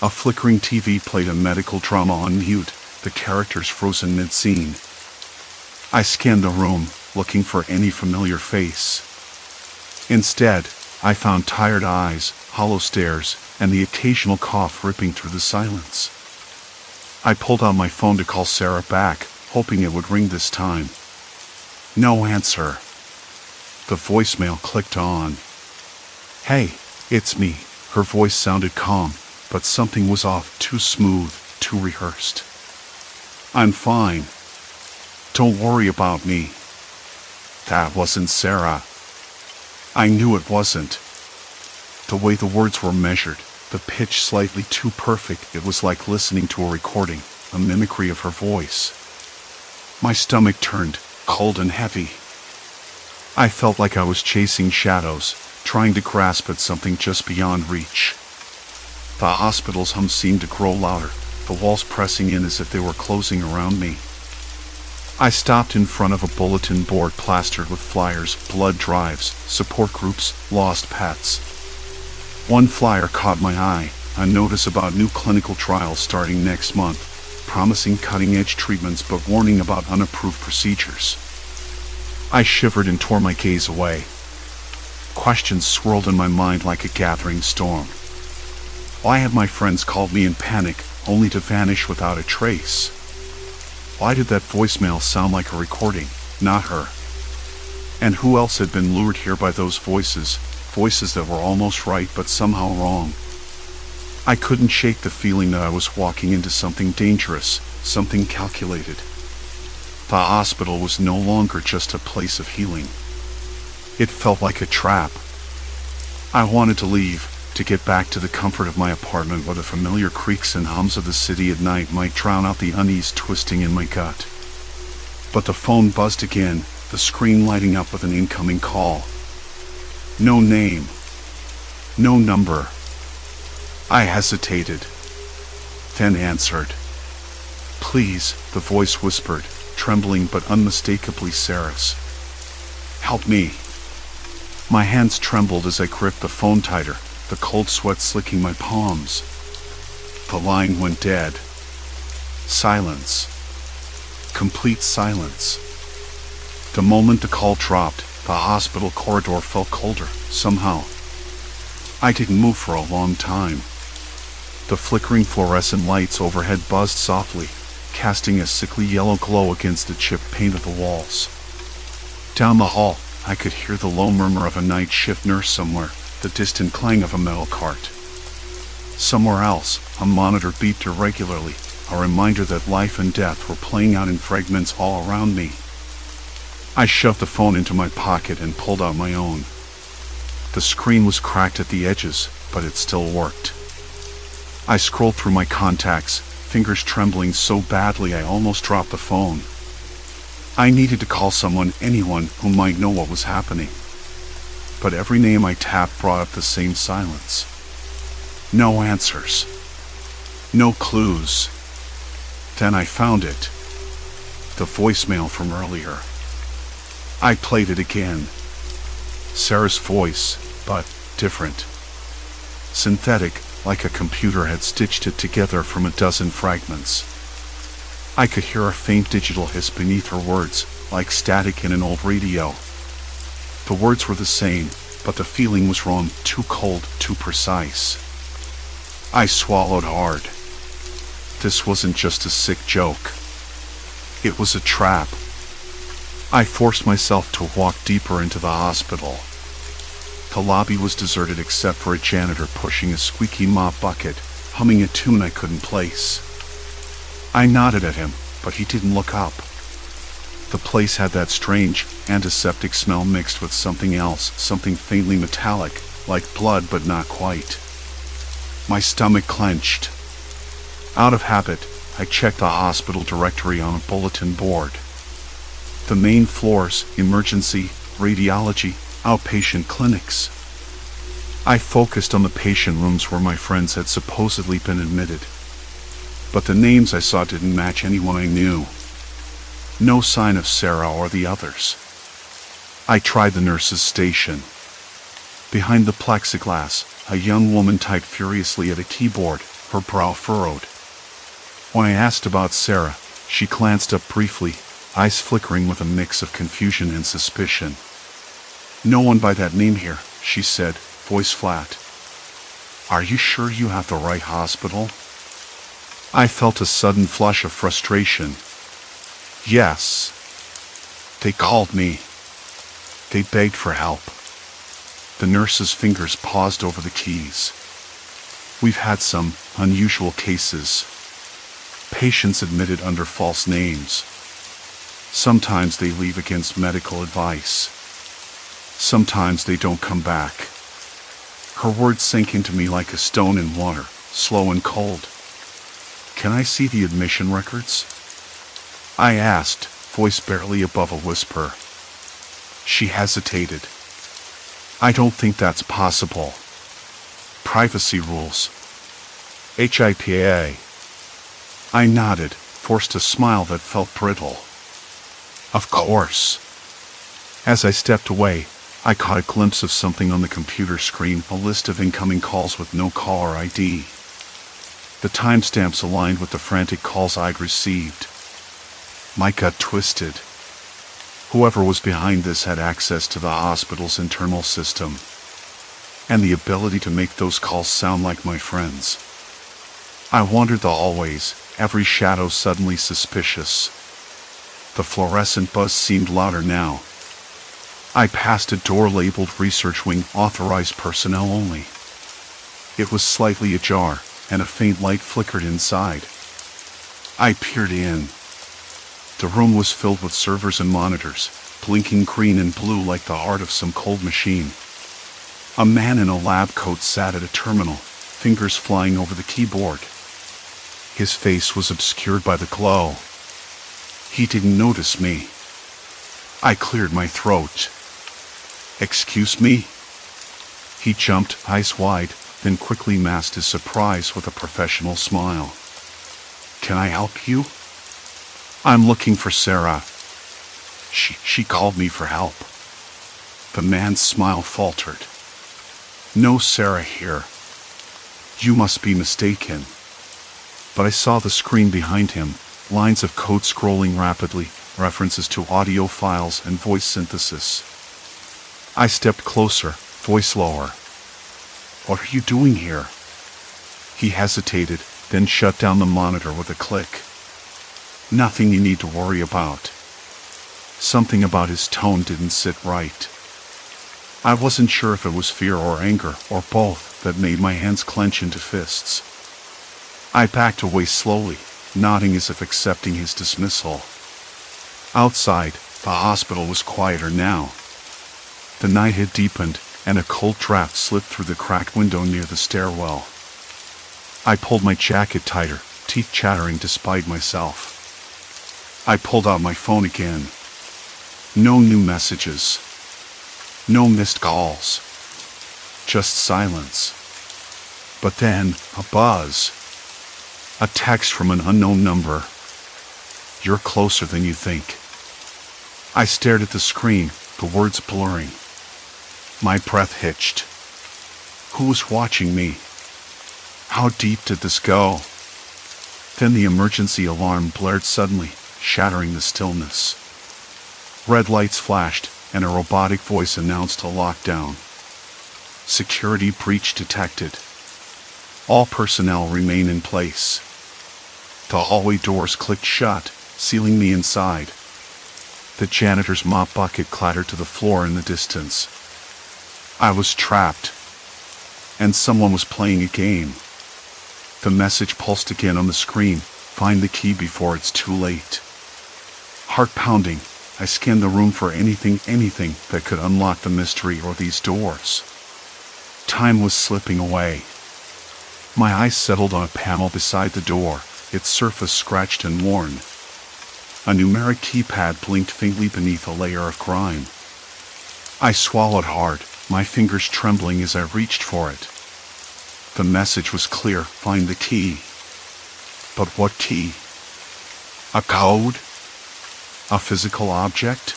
A flickering TV played a medical drama on mute, the characters frozen mid-scene. I scanned the room, looking for any familiar face. Instead, I found tired eyes, hollow stares, and the occasional cough ripping through the silence. I pulled out my phone to call Sarah back, hoping it would ring this time. No answer. The voicemail clicked on. Hey, it's me. Her voice sounded calm, but something was off, too smooth, too rehearsed. I'm fine. Don't worry about me. That wasn't Sarah. I knew it wasn't. The way the words were measured, the pitch slightly too perfect, it was like listening to a recording, a mimicry of her voice. My stomach turned, cold and heavy. I felt like I was chasing shadows, trying to grasp at something just beyond reach. The hospital's hum seemed to grow louder, the walls pressing in as if they were closing around me. I stopped in front of a bulletin board plastered with flyers, blood drives, support groups, lost pets. One flyer caught my eye, a notice about new clinical trials starting next month, promising cutting-edge treatments but warning about unapproved procedures. I shivered and tore my gaze away. Questions swirled in my mind like a gathering storm. Why had my friends called me in panic, only to vanish without a trace? Why did that voicemail sound like a recording, not her? And who else had been lured here by those voices, voices that were almost right but somehow wrong? I couldn't shake the feeling that I was walking into something dangerous, something calculated. The hospital was no longer just a place of healing. It felt like a trap. I wanted to leave, to get back to the comfort of my apartment where the familiar creaks and hums of the city at night might drown out the unease twisting in my gut. But the phone buzzed again, the screen lighting up with an incoming call. No name. No number. I hesitated, then answered. Please, the voice whispered, trembling but unmistakably Sarah's. Help me. My hands trembled as I gripped the phone tighter, the cold sweat slicking my palms. The line went dead. Silence. Complete silence. The moment the call dropped, the hospital corridor felt colder, somehow. I didn't move for a long time. The flickering fluorescent lights overhead buzzed softly, casting a sickly yellow glow against the chipped paint of the walls. Down the hall, I could hear the low murmur of a night shift nurse somewhere, the distant clang of a metal cart. Somewhere else, a monitor beeped irregularly, a reminder that life and death were playing out in fragments all around me. I shoved the phone into my pocket and pulled out my own. The screen was cracked at the edges, but it still worked. I scrolled through my contacts, fingers trembling so badly I almost dropped the phone. I needed to call someone, anyone who might know what was happening. But every name I tapped brought up the same silence. No answers. No clues. Then I found it. The voicemail from earlier. I played it again. Sarah's voice, but different. Synthetic, like a computer had stitched it together from a dozen fragments. I could hear a faint digital hiss beneath her words, like static in an old radio. The words were the same, but the feeling was wrong, too cold, too precise. I swallowed hard. This wasn't just a sick joke. It was a trap. I forced myself to walk deeper into the hospital. The lobby was deserted except for a janitor pushing a squeaky mop bucket, humming a tune I couldn't place. I nodded at him, but he didn't look up. The place had that strange, antiseptic smell mixed with something else, something faintly metallic, like blood but not quite. My stomach clenched. Out of habit, I checked the hospital directory on a bulletin board. The main floors, emergency, radiology, outpatient clinics. I focused on the patient rooms where my friends had supposedly been admitted. But the names I saw didn't match anyone I knew. No sign of Sarah or the others. I tried the nurse's station. Behind the plexiglass, a young woman typed furiously at a keyboard, her brow furrowed. When I asked about Sarah, she glanced up briefly, eyes flickering with a mix of confusion and suspicion. No one by that name here, she said, voice flat. Are you sure you have the right hospital? I felt a sudden flush of frustration. Yes. They called me. They begged for help. The nurse's fingers paused over the keys. We've had some unusual cases. Patients admitted under false names. Sometimes they leave against medical advice. Sometimes they don't come back. Her words sank into me like a stone in water, slow and cold. Can I see the admission records? I asked, voice barely above a whisper. She hesitated. I don't think that's possible. Privacy rules. HIPAA. I nodded, forced a smile that felt brittle. Of course. As I stepped away, I caught a glimpse of something on the computer screen, a list of incoming calls with no caller ID. The timestamps aligned with the frantic calls I'd received. My gut twisted. Whoever was behind this had access to the hospital's internal system, and the ability to make those calls sound like my friends. I wandered the hallways, every shadow suddenly suspicious. The fluorescent buzz seemed louder now. I passed a door labeled Research Wing, authorized personnel only. It was slightly ajar, and a faint light flickered inside. I peered in. The room was filled with servers and monitors, blinking green and blue like the heart of some cold machine. A man in a lab coat sat at a terminal, fingers flying over the keyboard. His face was obscured by the glow. He didn't notice me. I cleared my throat. Excuse me? He jumped, eyes wide, then quickly masked his surprise with a professional smile. Can I help you? I'm looking for Sarah. She called me for help. The man's smile faltered. "No Sarah here. You must be mistaken." But I saw the screen behind him, lines of code scrolling rapidly, references to audio files and voice synthesis. I stepped closer, voice lower. "What are you doing here?" He hesitated, then shut down the monitor with a click. "Nothing you need to worry about." Something about his tone didn't sit right. I wasn't sure if it was fear or anger, or both, that made my hands clench into fists. I backed away slowly, nodding as if accepting his dismissal. Outside, the hospital was quieter now. The night had deepened, and a cold draft slipped through the cracked window near the stairwell. I pulled my jacket tighter, teeth chattering despite myself. I pulled out my phone again. No new messages. No missed calls. Just silence. But then, a buzz. A text from an unknown number. "You're closer than you think." I stared at the screen, the words blurring. My breath hitched. Who was watching me? How deep did this go? Then the emergency alarm blared suddenly, shattering the stillness. Red lights flashed, and a robotic voice announced a lockdown. "Security breach detected. All personnel remain in place." The hallway doors clicked shut, sealing me inside. The janitor's mop bucket clattered to the floor in the distance. I was trapped. And someone was playing a game. The message pulsed again on the screen. "Find the key before it's too late." Heart pounding, I scanned the room for anything that could unlock the mystery or these doors. Time was slipping away. My eyes settled on a panel beside the door, its surface scratched and worn. A numeric keypad blinked faintly beneath a layer of grime. I swallowed hard, my fingers trembling as I reached for it. The message was clear: find the key. But what key? A code? A physical object?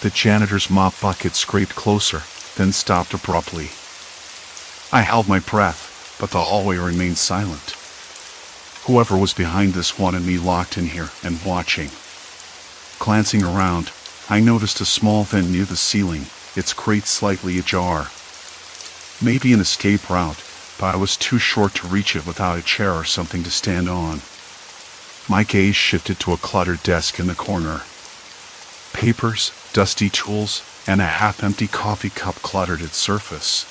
The janitor's mop bucket scraped closer, then stopped abruptly. I held my breath, but the hallway remained silent. Whoever was behind this wanted me locked in here and watching. Glancing around, I noticed a small vent near the ceiling, its grate slightly ajar. Maybe an escape route, but I was too short to reach it without a chair or something to stand on. My gaze shifted to a cluttered desk in the corner. Papers, dusty tools, and a half-empty coffee cup cluttered its surface.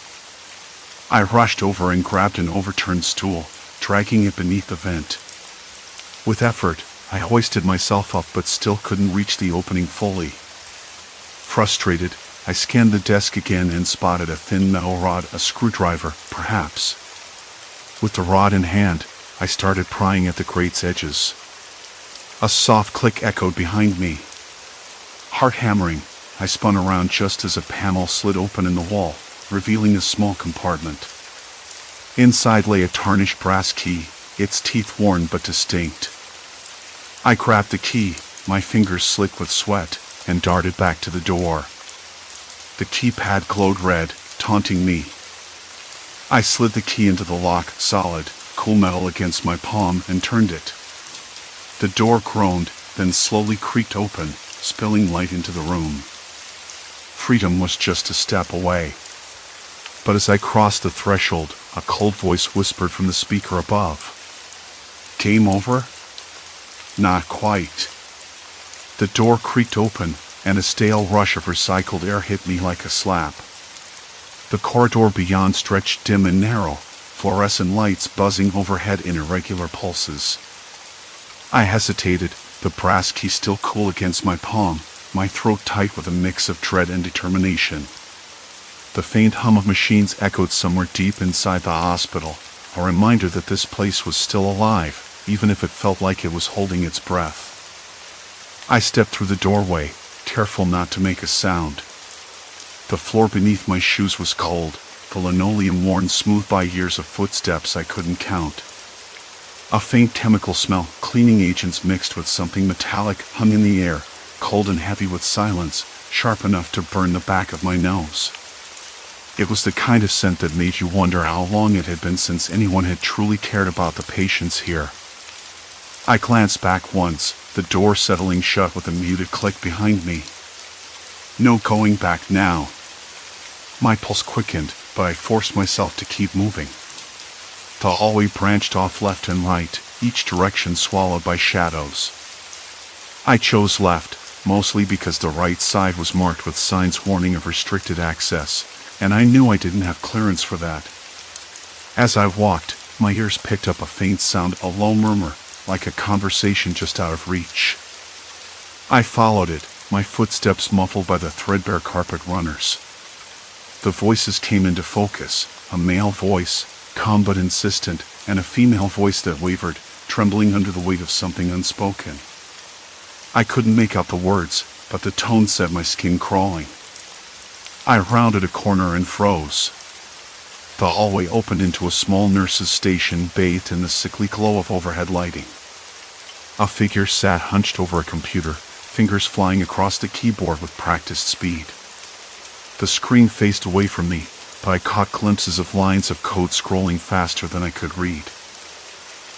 I rushed over and grabbed an overturned stool, dragging it beneath the vent. With effort, I hoisted myself up but still couldn't reach the opening fully. Frustrated, I scanned the desk again and spotted a thin metal rod, a screwdriver, perhaps. With the rod in hand, I started prying at the grate's edges. A soft click echoed behind me. Heart hammering, I spun around just as a panel slid open in the wall, revealing a small compartment. Inside lay a tarnished brass key, its teeth worn but distinct. I grabbed the key, my fingers slick with sweat, and darted back to the door. The keypad glowed red, taunting me. I slid the key into the lock, solid, cool metal against my palm, and turned it. The door groaned, then slowly creaked open, spilling light into the room. Freedom was just a step away. But as I crossed the threshold, a cold voice whispered from the speaker above. "Game over?" Not quite. The door creaked open, and a stale rush of recycled air hit me like a slap. The corridor beyond stretched dim and narrow, fluorescent lights buzzing overhead in irregular pulses. I hesitated, the brass key still cool against my palm, my throat tight with a mix of dread and determination. The faint hum of machines echoed somewhere deep inside the hospital, a reminder that this place was still alive, even if it felt like it was holding its breath. I stepped through the doorway, careful not to make a sound. The floor beneath my shoes was cold, the linoleum worn smooth by years of footsteps I couldn't count. A faint chemical smell, cleaning agents mixed with something metallic, hung in the air, cold and heavy with silence, sharp enough to burn the back of my nose. It was the kind of scent that made you wonder how long it had been since anyone had truly cared about the patients here. I glanced back once, the door settling shut with a muted click behind me. No going back now. My pulse quickened, but I forced myself to keep moving. The hallway branched off left and right, each direction swallowed by shadows. I chose left, mostly because the right side was marked with signs warning of restricted access, and I knew I didn't have clearance for that. As I walked, my ears picked up a faint sound, a low murmur, like a conversation just out of reach. I followed it, my footsteps muffled by the threadbare carpet runners. The voices came into focus, a male voice, calm but insistent, and a female voice that wavered, trembling under the weight of something unspoken. I couldn't make out the words, but the tone set my skin crawling. I rounded a corner and froze. The hallway opened into a small nurse's station bathed in the sickly glow of overhead lighting. A figure sat hunched over a computer, fingers flying across the keyboard with practiced speed. The screen faced away from me, but I caught glimpses of lines of code scrolling faster than I could read.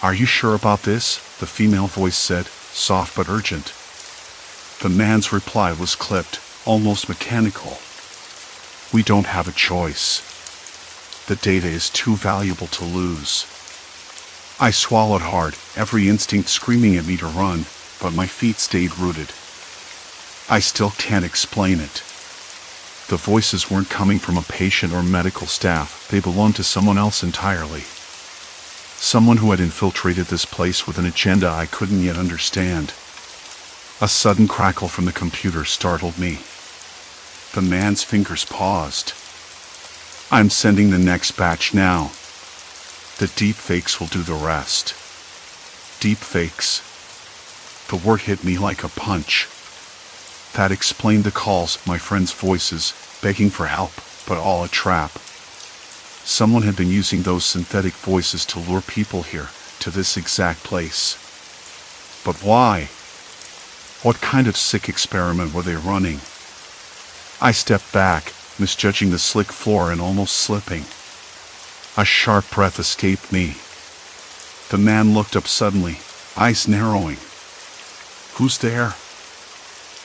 "Are you sure about this?" the female voice said, soft but urgent. The man's reply was clipped, almost mechanical. "We don't have a choice. The data is too valuable to lose." I swallowed hard, every instinct screaming at me to run, but my feet stayed rooted. "I still can't explain it." The voices weren't coming from a patient or medical staff, they belonged to someone else entirely. Someone who had infiltrated this place with an agenda I couldn't yet understand. A sudden crackle from the computer startled me. The man's fingers paused. "I'm sending the next batch now. The deepfakes will do the rest." Deepfakes. The word hit me like a punch. That explained the calls, my friends' voices, begging for help, but all a trap. Someone had been using those synthetic voices to lure people here, to this exact place. But why? What kind of sick experiment were they running? I stepped back, misjudging the slick floor and almost slipping. A sharp breath escaped me. The man looked up suddenly, eyes narrowing. "Who's there?"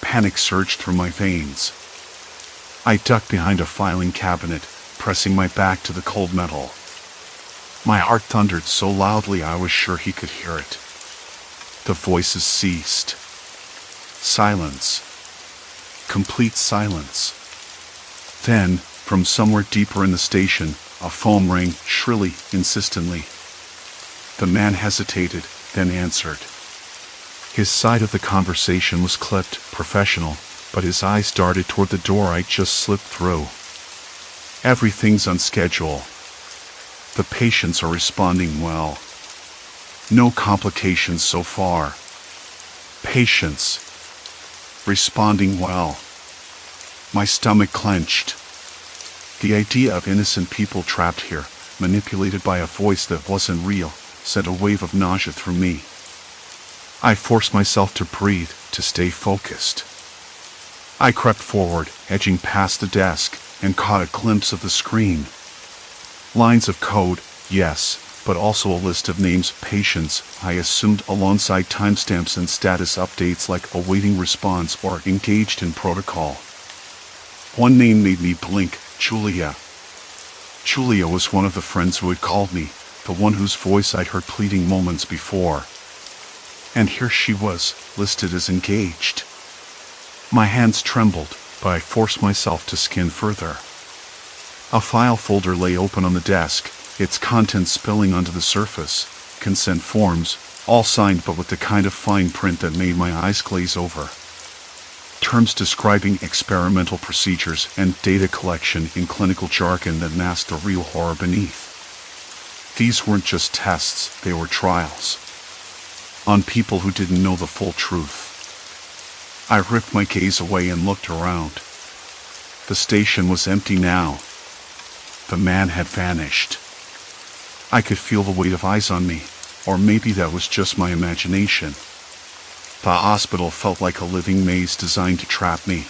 Panic surged through my veins. I ducked behind a filing cabinet, pressing my back to the cold metal. My heart thundered so loudly I was sure he could hear it. The voices ceased. Silence. Complete silence. Then, from somewhere deeper in the station, a phone rang, shrilly, insistently. The man hesitated, then answered. His side of the conversation was clipped, professional, but his eyes darted toward the door I'd just slipped through. "Everything's on schedule. The patients are responding well. No complications so far. Patients. Responding well." My stomach clenched. The idea of innocent people trapped here, manipulated by a voice that wasn't real, sent a wave of nausea through me. I forced myself to breathe, to stay focused. I crept forward, edging past the desk, and caught a glimpse of the screen. Lines of code, yes, but also a list of names, patients, I assumed, alongside timestamps and status updates like awaiting response or engaged in protocol. One name made me blink, Julia. Julia was one of the friends who had called me, the one whose voice I'd heard pleading moments before. And here she was, listed as engaged. My hands trembled, but I forced myself to scan further. A file folder lay open on the desk, its contents spilling onto the surface. Consent forms, all signed but with the kind of fine print that made my eyes glaze over. Terms describing experimental procedures and data collection in clinical jargon that masked the real horror beneath. These weren't just tests, they were trials. On people who didn't know the full truth. I ripped my gaze away and looked around. The station was empty now. The man had vanished. I could feel the weight of eyes on me, or maybe that was just my imagination. The hospital felt like a living maze designed to trap me.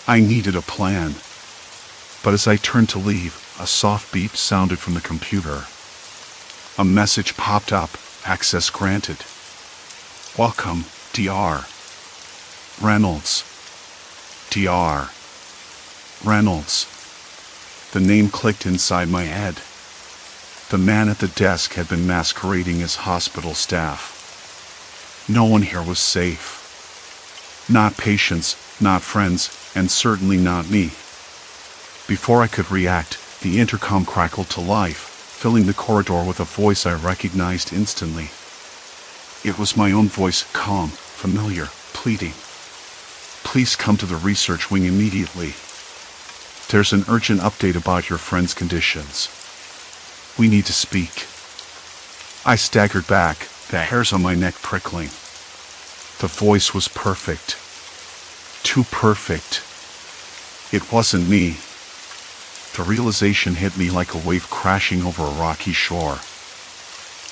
I needed a plan. But as I turned to leave, a soft beep sounded from the computer. A message popped up, access granted. Welcome, Dr. Reynolds. Dr. Reynolds. The name clicked inside my head. The man at the desk had been masquerading as hospital staff. No one here was safe. Not patients, not friends, and certainly not me. Before I could react, the intercom crackled to life, filling the corridor with a voice I recognized instantly. It was my own voice, calm, familiar, pleading. Please come to the research wing immediately. There's an urgent update about your friend's conditions. We need to speak. I staggered back, the hairs on my neck prickling. The voice was perfect. Too perfect. It wasn't me. The realization hit me like a wave crashing over a rocky shore.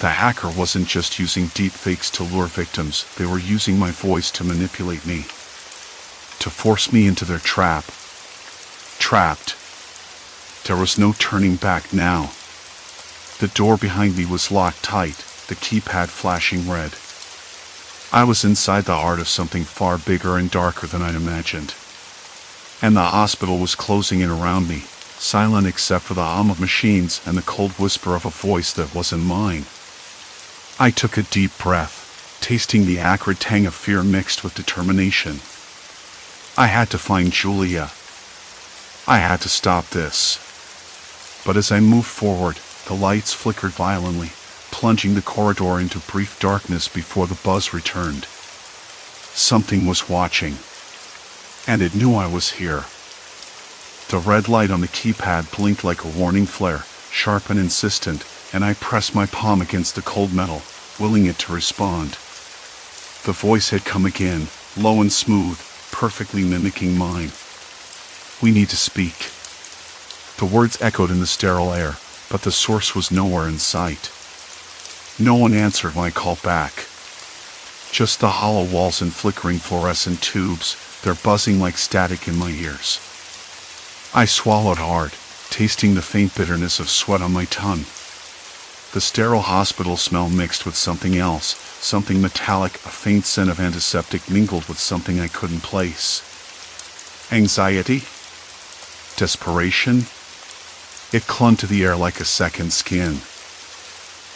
The hacker wasn't just using deepfakes to lure victims, they were using my voice to manipulate me. To force me into their trap. Trapped. There was no turning back now. The door behind me was locked tight, the keypad flashing red. I was inside the heart of something far bigger and darker than I'd imagined. And the hospital was closing in around me, silent except for the hum of machines and the cold whisper of a voice that wasn't mine. I took a deep breath, tasting the acrid tang of fear mixed with determination. I had to find Julia. I had to stop this. But as I moved forward, the lights flickered violently, plunging the corridor into brief darkness before the buzz returned. Something was watching. And it knew I was here. The red light on the keypad blinked like a warning flare, sharp and insistent, and I pressed my palm against the cold metal, willing it to respond. The voice had come again, low and smooth, perfectly mimicking mine. We need to speak. The words echoed in the sterile air, but the source was nowhere in sight. No one answered my call back. Just the hollow walls and flickering fluorescent tubes, their buzzing like static in my ears. I swallowed hard, tasting the faint bitterness of sweat on my tongue. The sterile hospital smell mixed with something else, something metallic, a faint scent of antiseptic mingled with something I couldn't place. Anxiety? Desperation? It clung to the air like a second skin.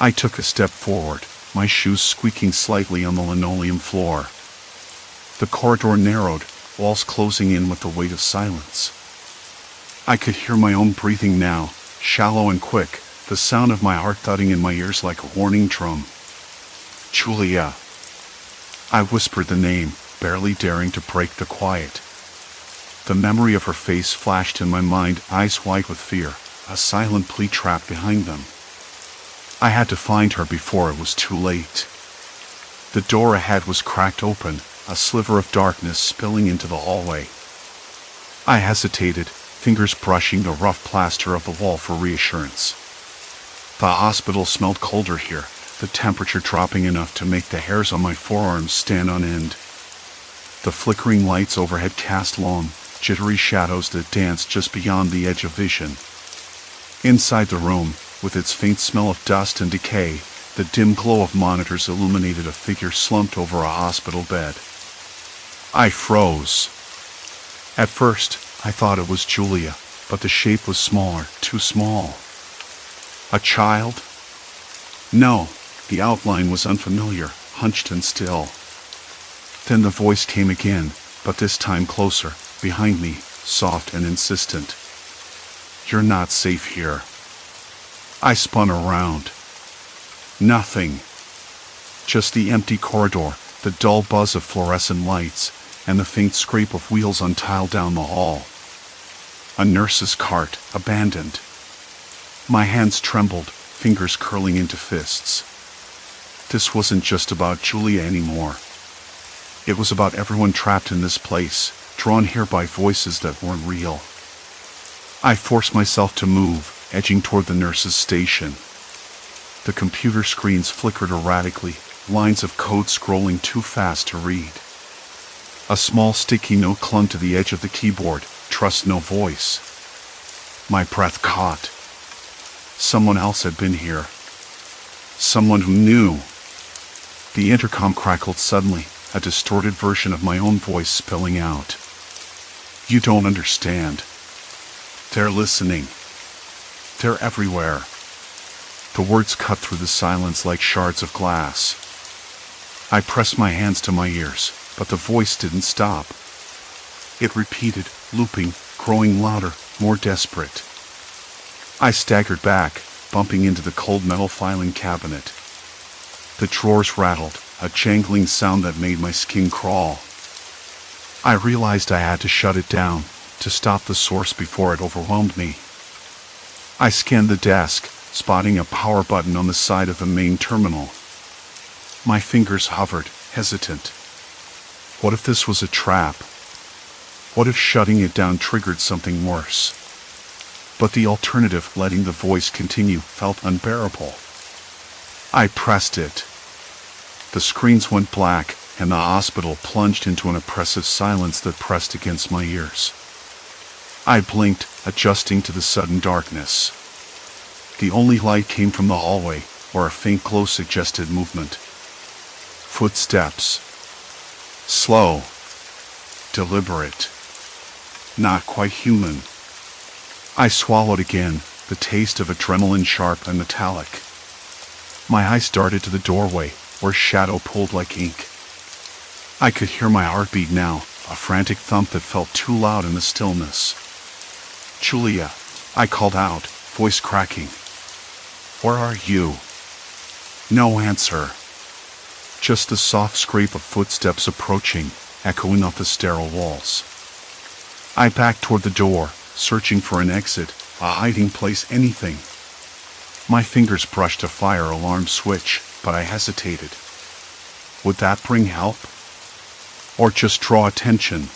I took a step forward, my shoes squeaking slightly on the linoleum floor. The corridor narrowed, walls closing in with the weight of silence. I could hear my own breathing now, shallow and quick, the sound of my heart thudding in my ears like a warning drum. Julia. I whispered the name, barely daring to break the quiet. The memory of her face flashed in my mind, eyes wide with fear, a silent plea trapped behind them. I had to find her before it was too late. The door ahead was cracked open, a sliver of darkness spilling into the hallway. I hesitated, fingers brushing the rough plaster of the wall for reassurance. The hospital smelled colder here, the temperature dropping enough to make the hairs on my forearms stand on end. The flickering lights overhead cast long, jittery shadows that danced just beyond the edge of vision. Inside the room, with its faint smell of dust and decay, the dim glow of monitors illuminated a figure slumped over a hospital bed. I froze. At first, I thought it was Julia, but the shape was smaller, too small. A child? No, the outline was unfamiliar, hunched and still. Then the voice came again, but this time closer, behind me, soft and insistent. You're not safe here. I spun around. Nothing. Just the empty corridor, the dull buzz of fluorescent lights, and the faint scrape of wheels on tile down the hall. A nurse's cart, abandoned. My hands trembled, fingers curling into fists. This wasn't just about Julia anymore. It was about everyone trapped in this place, drawn here by voices that weren't real. I forced myself to move, edging toward the nurse's station. The computer screens flickered erratically, lines of code scrolling too fast to read. A small sticky note clung to the edge of the keyboard. Trust no voice. My breath caught. Someone else had been here. Someone who knew. The intercom crackled suddenly, a distorted version of my own voice spilling out. You don't understand. They're listening. They're everywhere. The words cut through the silence like shards of glass. I pressed my hands to my ears, but the voice didn't stop. It repeated, looping, growing louder, more desperate. I staggered back, bumping into the cold metal filing cabinet. The drawers rattled, a jangling sound that made my skin crawl. I realized I had to shut it down, to stop the source before it overwhelmed me. I scanned the desk, spotting a power button on the side of the main terminal. My fingers hovered, hesitant. What if this was a trap? What if shutting it down triggered something worse? But the alternative, letting the voice continue, felt unbearable. I pressed it. The screens went black, and the hospital plunged into an oppressive silence that pressed against my ears. I blinked, adjusting to the sudden darkness. The only light came from the hallway, where a faint glow suggested movement. Footsteps. Slow. Deliberate. Not quite human. I swallowed again, the taste of adrenaline sharp and metallic. My eyes darted to the doorway, where shadow pulled like ink. I could hear my heartbeat now, a frantic thump that felt too loud in the stillness. Julia, I called out, voice cracking. Where are you? No answer. Just the soft scrape of footsteps approaching, echoing off the sterile walls. I backed toward the door, searching for an exit, a hiding place, anything. My fingers brushed a fire alarm switch, but I hesitated. Would that bring help? Or just draw attention?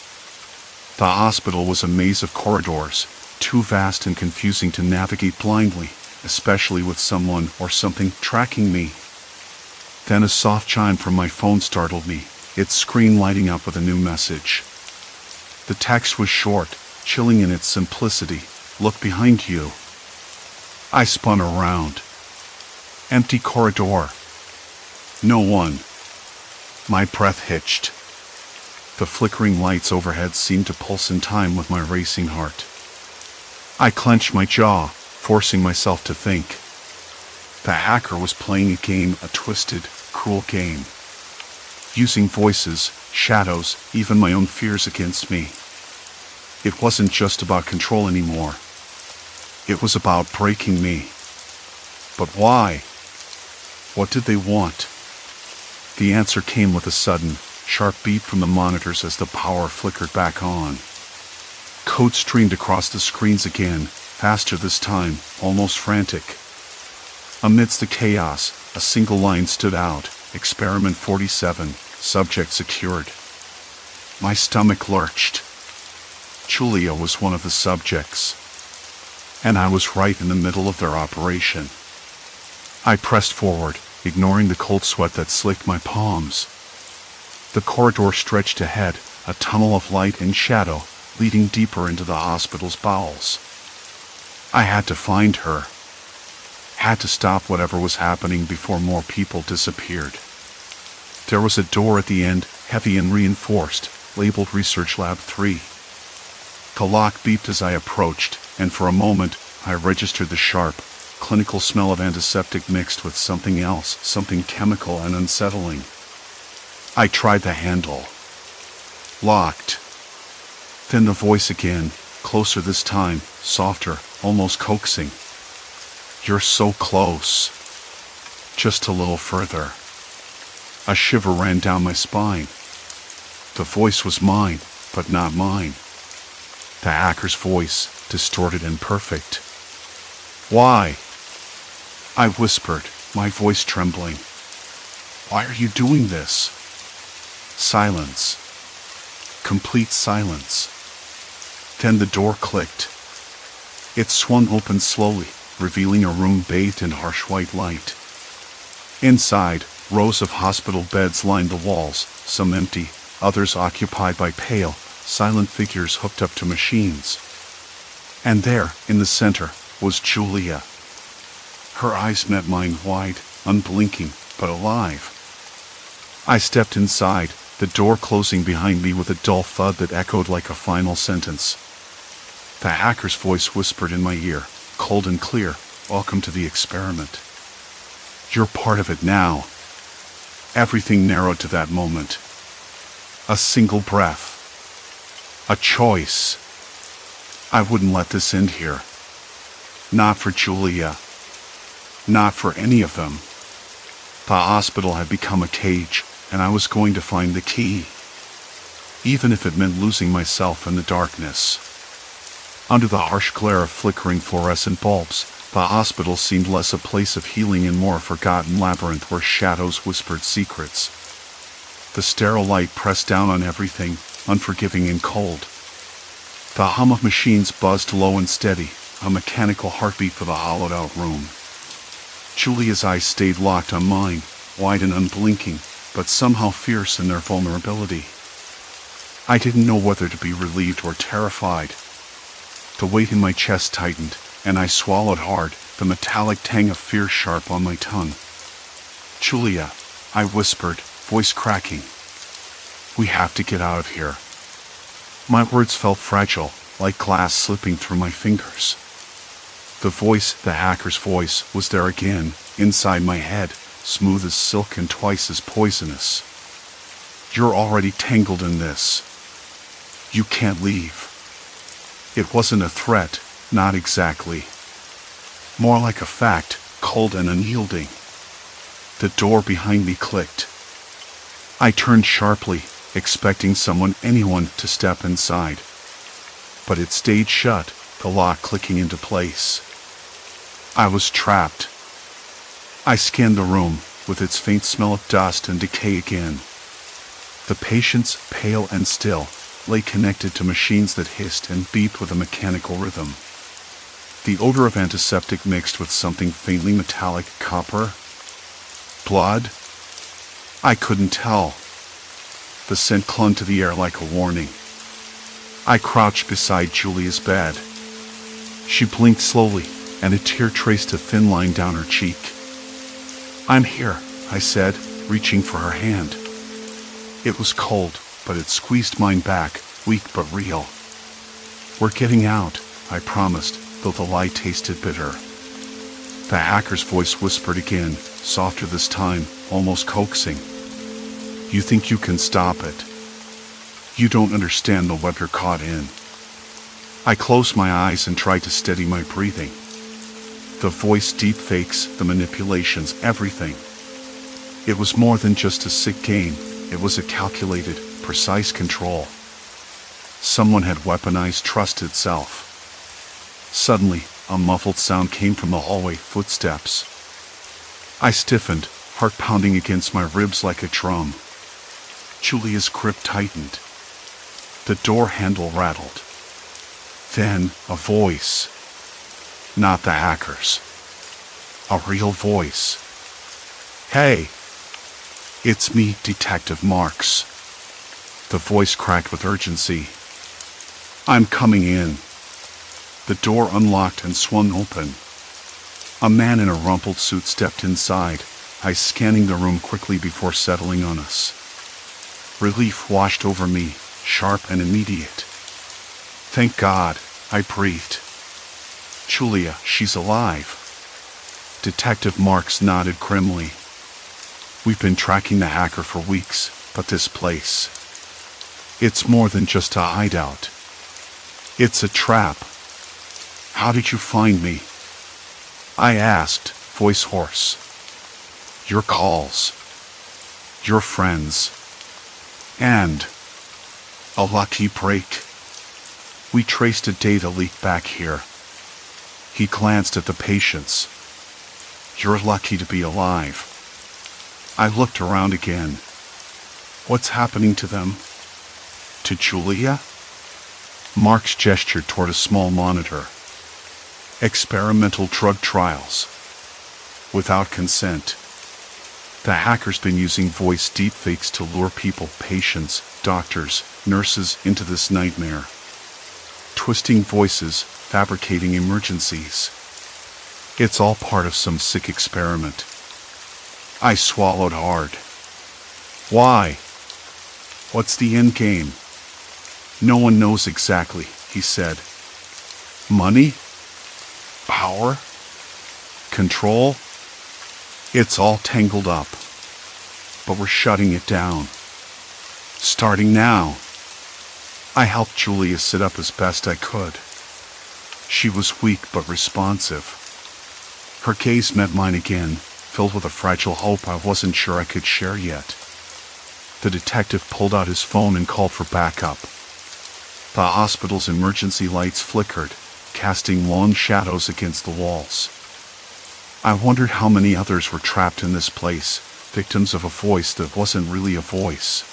The hospital was a maze of corridors, too vast and confusing to navigate blindly, especially with someone or something tracking me. Then a soft chime from my phone startled me, its screen lighting up with a new message. The text was short, chilling in its simplicity. Look behind you. I spun around. Empty corridor. No one. My breath hitched. The flickering lights overhead seemed to pulse in time with my racing heart. I clenched my jaw, forcing myself to think. The hacker was playing a game, a twisted, cruel game. Using voices, shadows, even my own fears against me. It wasn't just about control anymore. It was about breaking me. But why? What did they want? The answer came with a sudden, sharp beep from the monitors as the power flickered back on. Code streamed across the screens again, faster this time, almost frantic. Amidst the chaos, a single line stood out, Experiment 47, subject secured. My stomach lurched. Julia was one of the subjects. And I was right in the middle of their operation. I pressed forward, ignoring the cold sweat that slicked my palms. The corridor stretched ahead, a tunnel of light and shadow, leading deeper into the hospital's bowels. I had to find her. Had to stop whatever was happening before more people disappeared. There was a door at the end, heavy and reinforced, labeled Research Lab 3. The lock beeped as I approached, and for a moment, I registered the sharp, clinical smell of antiseptic mixed with something else, something chemical and unsettling. I tried the handle. Locked. Then the voice again, closer this time, softer, almost coaxing. You're so close. Just a little further. A shiver ran down my spine. The voice was mine, but not mine. The hacker's voice, distorted and perfect. Why? I whispered, my voice trembling. Why are you doing this? Silence. Complete silence. Then the door clicked. It swung open slowly, revealing a room bathed in harsh white light. Inside, rows of hospital beds lined the walls, some empty, others occupied by pale, silent figures hooked up to machines. And there, in the center, was Julia. Her eyes met mine wide, unblinking, but alive. I stepped inside, the door closing behind me with a dull thud that echoed like a final sentence. The hacker's voice whispered in my ear, cold and clear, "Welcome to the experiment. You're part of it now." Everything narrowed to that moment. A single breath. A choice. I wouldn't let this end here. Not for Julia. Not for any of them. The hospital had become a cage, and I was going to find the key. Even if it meant losing myself in the darkness. Under the harsh glare of flickering fluorescent bulbs, the hospital seemed less a place of healing and more a forgotten labyrinth where shadows whispered secrets. The sterile light pressed down on everything, unforgiving and cold. The hum of machines buzzed low and steady, a mechanical heartbeat for the hollowed-out room. Julia's eyes stayed locked on mine, wide and unblinking, but somehow fierce in their vulnerability. I didn't know whether to be relieved or terrified. The weight in my chest tightened, and I swallowed hard, the metallic tang of fear sharp on my tongue. "Julia," I whispered, voice cracking. "We have to get out of here." My words felt fragile, like glass slipping through my fingers. The voice, the hacker's voice, was there again, inside my head, smooth as silk and twice as poisonous. "You're already tangled in this. You can't leave." It wasn't a threat, not exactly. More like a fact, cold and unyielding. The door behind me clicked. I turned sharply, expecting anyone to step inside. But it stayed shut, the lock clicking into place. I was trapped. I scanned the room, with its faint smell of dust and decay again. The patients, pale and still, lay connected to machines that hissed and beeped with a mechanical rhythm. The odor of antiseptic mixed with something faintly metallic, copper? Blood? I couldn't tell. The scent clung to the air like a warning. I crouched beside Julia's bed. She blinked slowly, and a tear traced a thin line down her cheek. "I'm here," I said, reaching for her hand. It was cold, but it squeezed mine back, weak but real. "We're getting out," I promised, though the lie tasted bitter. The hacker's voice whispered again, softer this time, almost coaxing. "You think you can stop it? You don't understand the web you're caught in." I closed my eyes and tried to steady my breathing. The voice, deep fakes, the manipulations, everything. It was more than just a sick game. It was a calculated, precise control. Someone had weaponized trust itself. Suddenly, a muffled sound came from the hallway, footsteps. I stiffened, heart pounding against my ribs like a drum. Julia's grip tightened. The door handle rattled. Then, a voice. Not the hacker's. A real voice. "Hey! It's me, Detective Marks." The voice cracked with urgency. "I'm coming in." The door unlocked and swung open. A man in a rumpled suit stepped inside, eyes scanning the room quickly before settling on us. Relief washed over me, sharp and immediate. "Thank God," I breathed. "Julia, she's alive." Detective Marks nodded grimly. "We've been tracking the hacker for weeks, but this place... it's more than just a hideout. It's a trap. How did you find me?" I asked, voice hoarse. "Your calls. Your friends. And a lucky break. We traced a data leak back here." He glanced at the patients. "You're lucky to be alive." I looked around again. "What's happening to them?" "To Julia?" Marks gestured toward a small monitor. "Experimental drug trials. Without consent. The hacker's been using voice deepfakes to lure people, patients, doctors, nurses into this nightmare. Twisting voices, fabricating emergencies. It's all part of some sick experiment. I swallowed hard. Why? What's the end game? No one knows exactly, he said. Money? Power? Control? It's all tangled up. But we're shutting it down. Starting now. I helped Julia sit up as best I could. She was weak but responsive. Her gaze met mine again, filled with a fragile hope I wasn't sure I could share yet. The detective pulled out his phone and called for backup. The hospital's emergency lights flickered, casting long shadows against the walls. I wondered how many others were trapped in this place, victims of a voice that wasn't really a voice.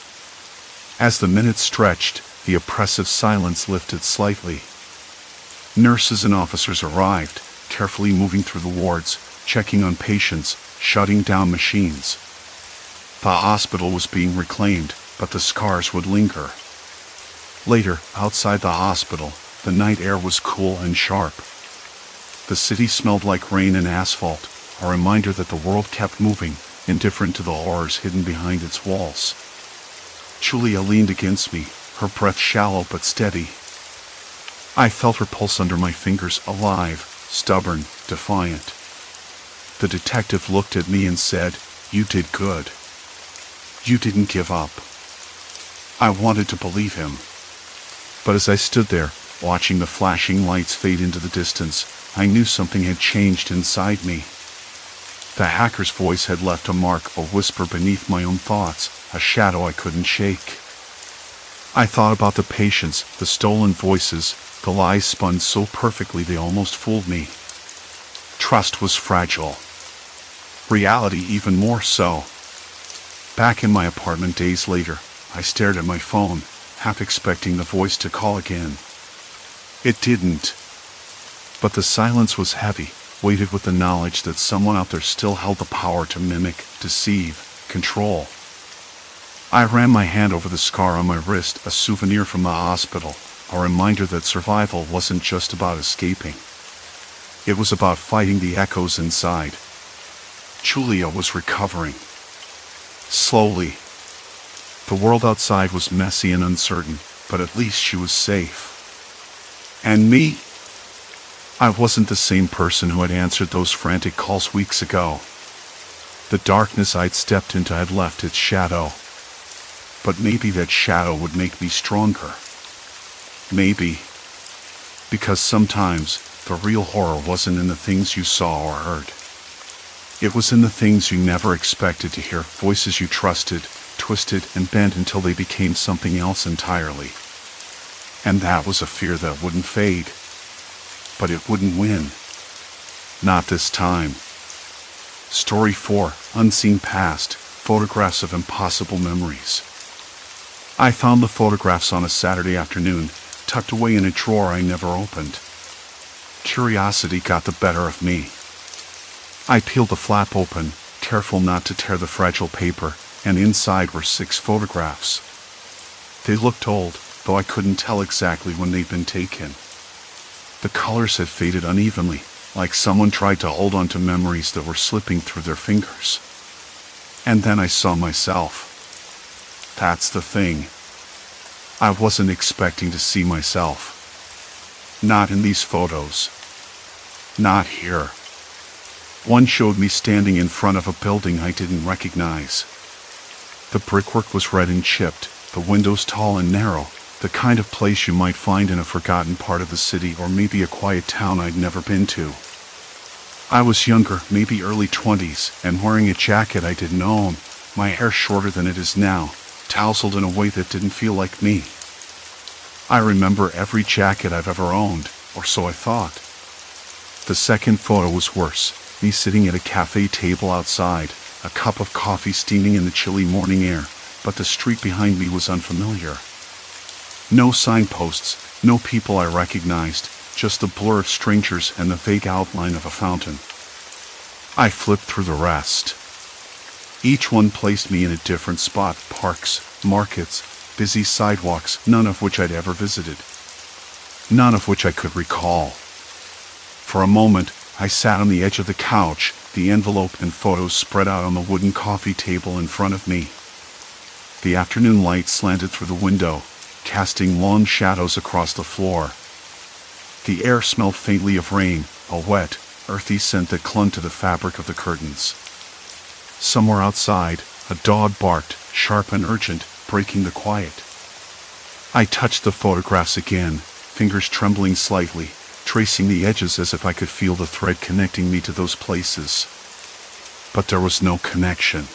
As the minutes stretched, the oppressive silence lifted slightly. Nurses and officers arrived, carefully moving through the wards, checking on patients, shutting down machines. The hospital was being reclaimed, but the scars would linger. Later, outside the hospital, the night air was cool and sharp. The city smelled like rain and asphalt, a reminder that the world kept moving, indifferent to the horrors hidden behind its walls. Julia leaned against me, her breath shallow but steady. I felt her pulse under my fingers, alive, stubborn, defiant. The detective looked at me and said, "You did good. You didn't give up." I wanted to believe him. But as I stood there, watching the flashing lights fade into the distance, I knew something had changed inside me. The hacker's voice had left a mark, a whisper beneath my own thoughts, a shadow I couldn't shake. I thought about the patients, the stolen voices, the lies spun so perfectly they almost fooled me. Trust was fragile. Reality even more so. Back in my apartment days later, I stared at my phone, half expecting the voice to call again. It didn't. But the silence was heavy, weighted with the knowledge that someone out there still held the power to mimic, deceive, control. I ran my hand over the scar on my wrist, a souvenir from the hospital, a reminder that survival wasn't just about escaping. It was about fighting the echoes inside. Julia was recovering. Slowly. The world outside was messy and uncertain, but at least she was safe. And me? I wasn't the same person who had answered those frantic calls weeks ago. The darkness I'd stepped into had left its shadow. But maybe that shadow would make me stronger. Maybe. Because sometimes, the real horror wasn't in the things you saw or heard. It was in the things you never expected to hear, voices you trusted, twisted and bent until they became something else entirely. And that was a fear that wouldn't fade. But it wouldn't win. Not this time. Story 4, Unseen Past, Photographs of Impossible Memories. I found the photographs on a Saturday afternoon, tucked away in a drawer I never opened. Curiosity got the better of me. I peeled the flap open, careful not to tear the fragile paper, and inside were 6 photographs. They looked old, though I couldn't tell exactly when they'd been taken. The colors had faded unevenly, like someone tried to hold on to memories that were slipping through their fingers. And then I saw myself. That's the thing. I wasn't expecting to see myself. Not in these photos. Not here. One showed me standing in front of a building I didn't recognize. The brickwork was red and chipped, the windows tall and narrow, the kind of place you might find in a forgotten part of the city or maybe a quiet town I'd never been to. I was younger, maybe early 20s, and wearing a jacket I didn't own, my hair shorter than it is now, tousled in a way that didn't feel like me. I remember every jacket I've ever owned, or so I thought. The second photo was worse, me sitting at a cafe table outside, a cup of coffee steaming in the chilly morning air, but the street behind me was unfamiliar. No signposts, no people I recognized, just the blur of strangers and the vague outline of a fountain. I flipped through the rest. Each one placed me in a different spot: parks, markets, busy sidewalks, none of which I'd ever visited. None of which I could recall. For a moment, I sat on the edge of the couch, the envelope and photos spread out on the wooden coffee table in front of me. The afternoon light slanted through the window, casting long shadows across the floor. The air smelled faintly of rain, a wet, earthy scent that clung to the fabric of the curtains. Somewhere outside, a dog barked, sharp and urgent, breaking the quiet. I touched the photographs again, fingers trembling slightly, tracing the edges as if I could feel the thread connecting me to those places. But there was no connection.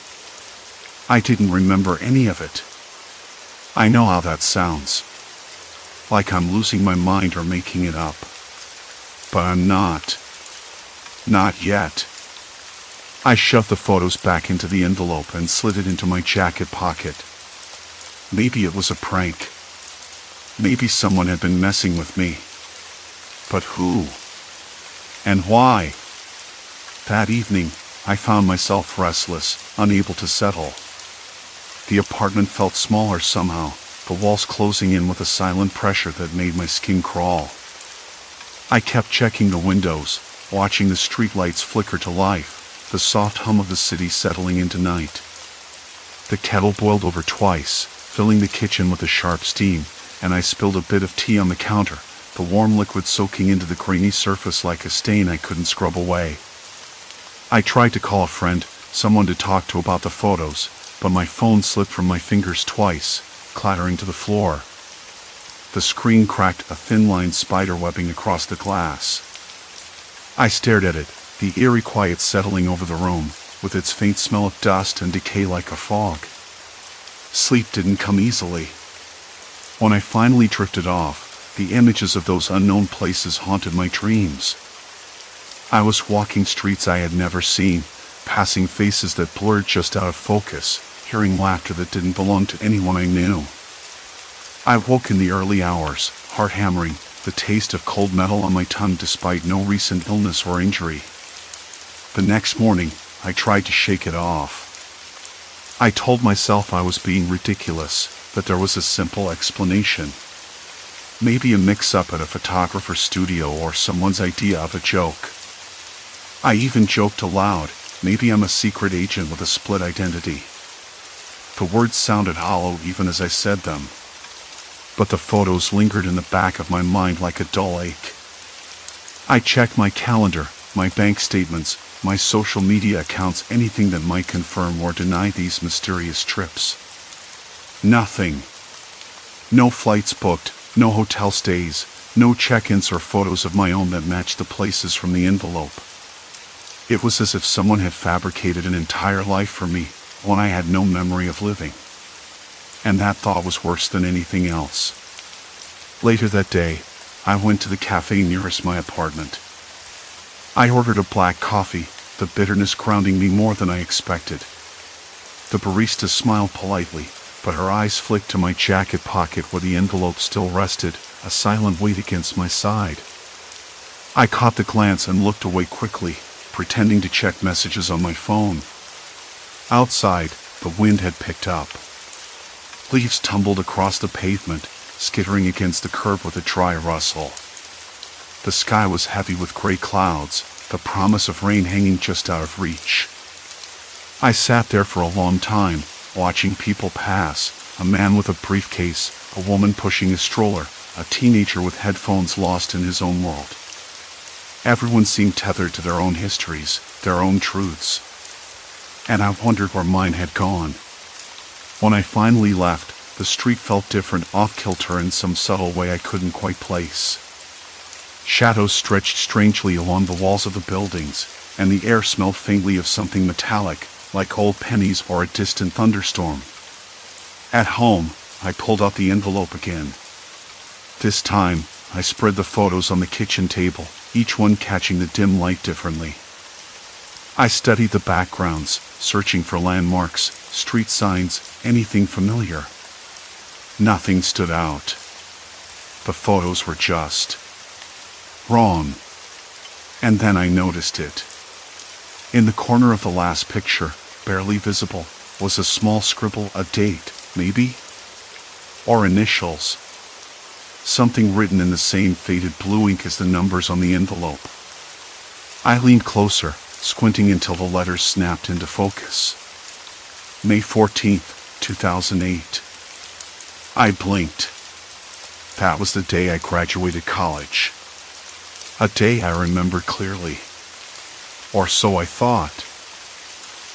I didn't remember any of it. I know how that sounds. Like I'm losing my mind or making it up. But I'm not. Not yet. I shoved the photos back into the envelope and slid it into my jacket pocket. Maybe it was a prank. Maybe someone had been messing with me. But who? And why? That evening, I found myself restless, unable to settle. The apartment felt smaller somehow, the walls closing in with a silent pressure that made my skin crawl. I kept checking the windows, watching the streetlights flicker to life, the soft hum of the city settling into night. The kettle boiled over twice, filling the kitchen with a sharp steam, and I spilled a bit of tea on the counter, the warm liquid soaking into the grainy surface like a stain I couldn't scrub away. I tried to call a friend, someone to talk to about the photos, but my phone slipped from my fingers twice, clattering to the floor. The screen cracked, a thin-line spider webbing across the glass. I stared at it, the eerie quiet settling over the room, with its faint smell of dust and decay like a fog. Sleep didn't come easily. When I finally drifted off, the images of those unknown places haunted my dreams. I was walking streets I had never seen, passing faces that blurred just out of focus, hearing laughter that didn't belong to anyone I knew. I woke in the early hours, heart hammering, the taste of cold metal on my tongue despite no recent illness or injury. The next morning, I tried to shake it off. I told myself I was being ridiculous, that there was a simple explanation. Maybe a mix-up at a photographer's studio or someone's idea of a joke. I even joked aloud, maybe I'm a secret agent with a split identity. The words sounded hollow even as I said them. But the photos lingered in the back of my mind like a dull ache. I checked my calendar, my bank statements, my social media accounts, anything that might confirm or deny these mysterious trips. Nothing. No flights booked, no hotel stays, no check-ins or photos of my own that matched the places from the envelope. It was as if someone had fabricated an entire life for me, one I had no memory of living. And that thought was worse than anything else. Later that day, I went to the cafe nearest my apartment. I ordered a black coffee, the bitterness grounding me more than I expected. The barista smiled politely, but her eyes flicked to my jacket pocket where the envelope still rested, a silent weight against my side. I caught the glance and looked away quickly, pretending to check messages on my phone. Outside, the wind had picked up. Leaves tumbled across the pavement, skittering against the curb with a dry rustle. The sky was heavy with gray clouds, the promise of rain hanging just out of reach. I sat there for a long time, watching people pass, a man with a briefcase, a woman pushing a stroller, a teenager with headphones lost in his own world. Everyone seemed tethered to their own histories, their own truths. And I wondered where mine had gone. When I finally left, the street felt different, off-kilter in some subtle way I couldn't quite place. Shadows stretched strangely along the walls of the buildings, and the air smelled faintly of something metallic, like old pennies or a distant thunderstorm. At home, I pulled out the envelope again. This time, I spread the photos on the kitchen table, each one catching the dim light differently. I studied the backgrounds, searching for landmarks, street signs, anything familiar. Nothing stood out. The photos were just wrong. And then I noticed it. In the corner of the last picture, barely visible, was a small scribble, a date, maybe? Or initials. Something written in the same faded blue ink as the numbers on the envelope. I leaned closer, squinting until the letters snapped into focus. May 14th, 2008. I blinked. That was the day I graduated college. A day I remembered clearly. Or so I thought.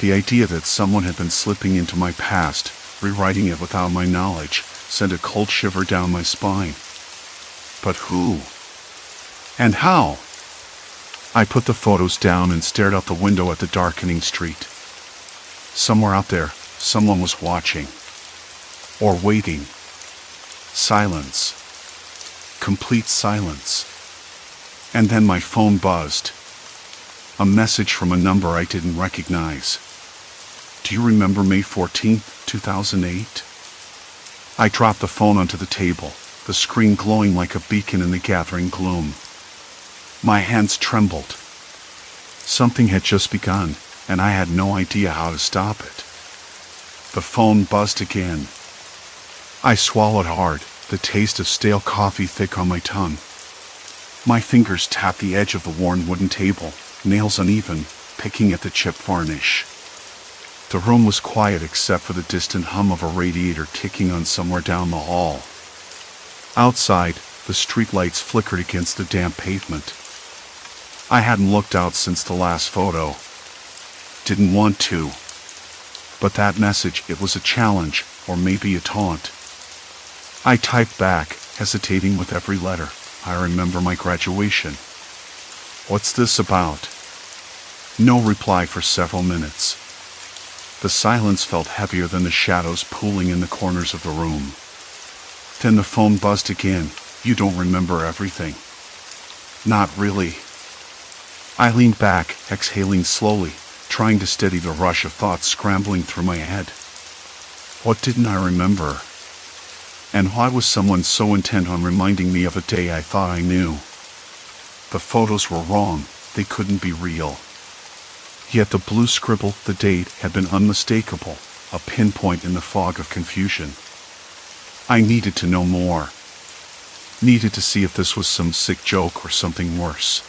The idea that someone had been slipping into my past, rewriting it without my knowledge, sent a cold shiver down my spine. But who? And how? I put the photos down and stared out the window at the darkening street. Somewhere out there, someone was watching. Or waiting. Silence. Complete silence. And then my phone buzzed. A message from a number I didn't recognize. Do you remember May 14th, 2008? I dropped the phone onto the table, the screen glowing like a beacon in the gathering gloom. My hands trembled. Something had just begun, and I had no idea how to stop it. The phone buzzed again. I swallowed hard, the taste of stale coffee thick on my tongue. My fingers tapped the edge of the worn wooden table, nails uneven, picking at the chipped varnish. The room was quiet except for the distant hum of a radiator ticking on somewhere down the hall. Outside, the streetlights flickered against the damp pavement. I hadn't looked out since the last photo. Didn't want to. But that message, it was a challenge, or maybe a taunt. I typed back, hesitating with every letter. I remember my graduation. What's this about? No reply for several minutes. The silence felt heavier than the shadows pooling in the corners of the room. Then the phone buzzed again. You don't remember everything. Not really. I leaned back, exhaling slowly, trying to steady the rush of thoughts scrambling through my head. What didn't I remember? And why was someone so intent on reminding me of a day I thought I knew? The photos were wrong. They couldn't be real. Yet the blue scribble, the date, had been unmistakable, a pinpoint in the fog of confusion. I needed to know more. Needed to see if this was some sick joke or something worse.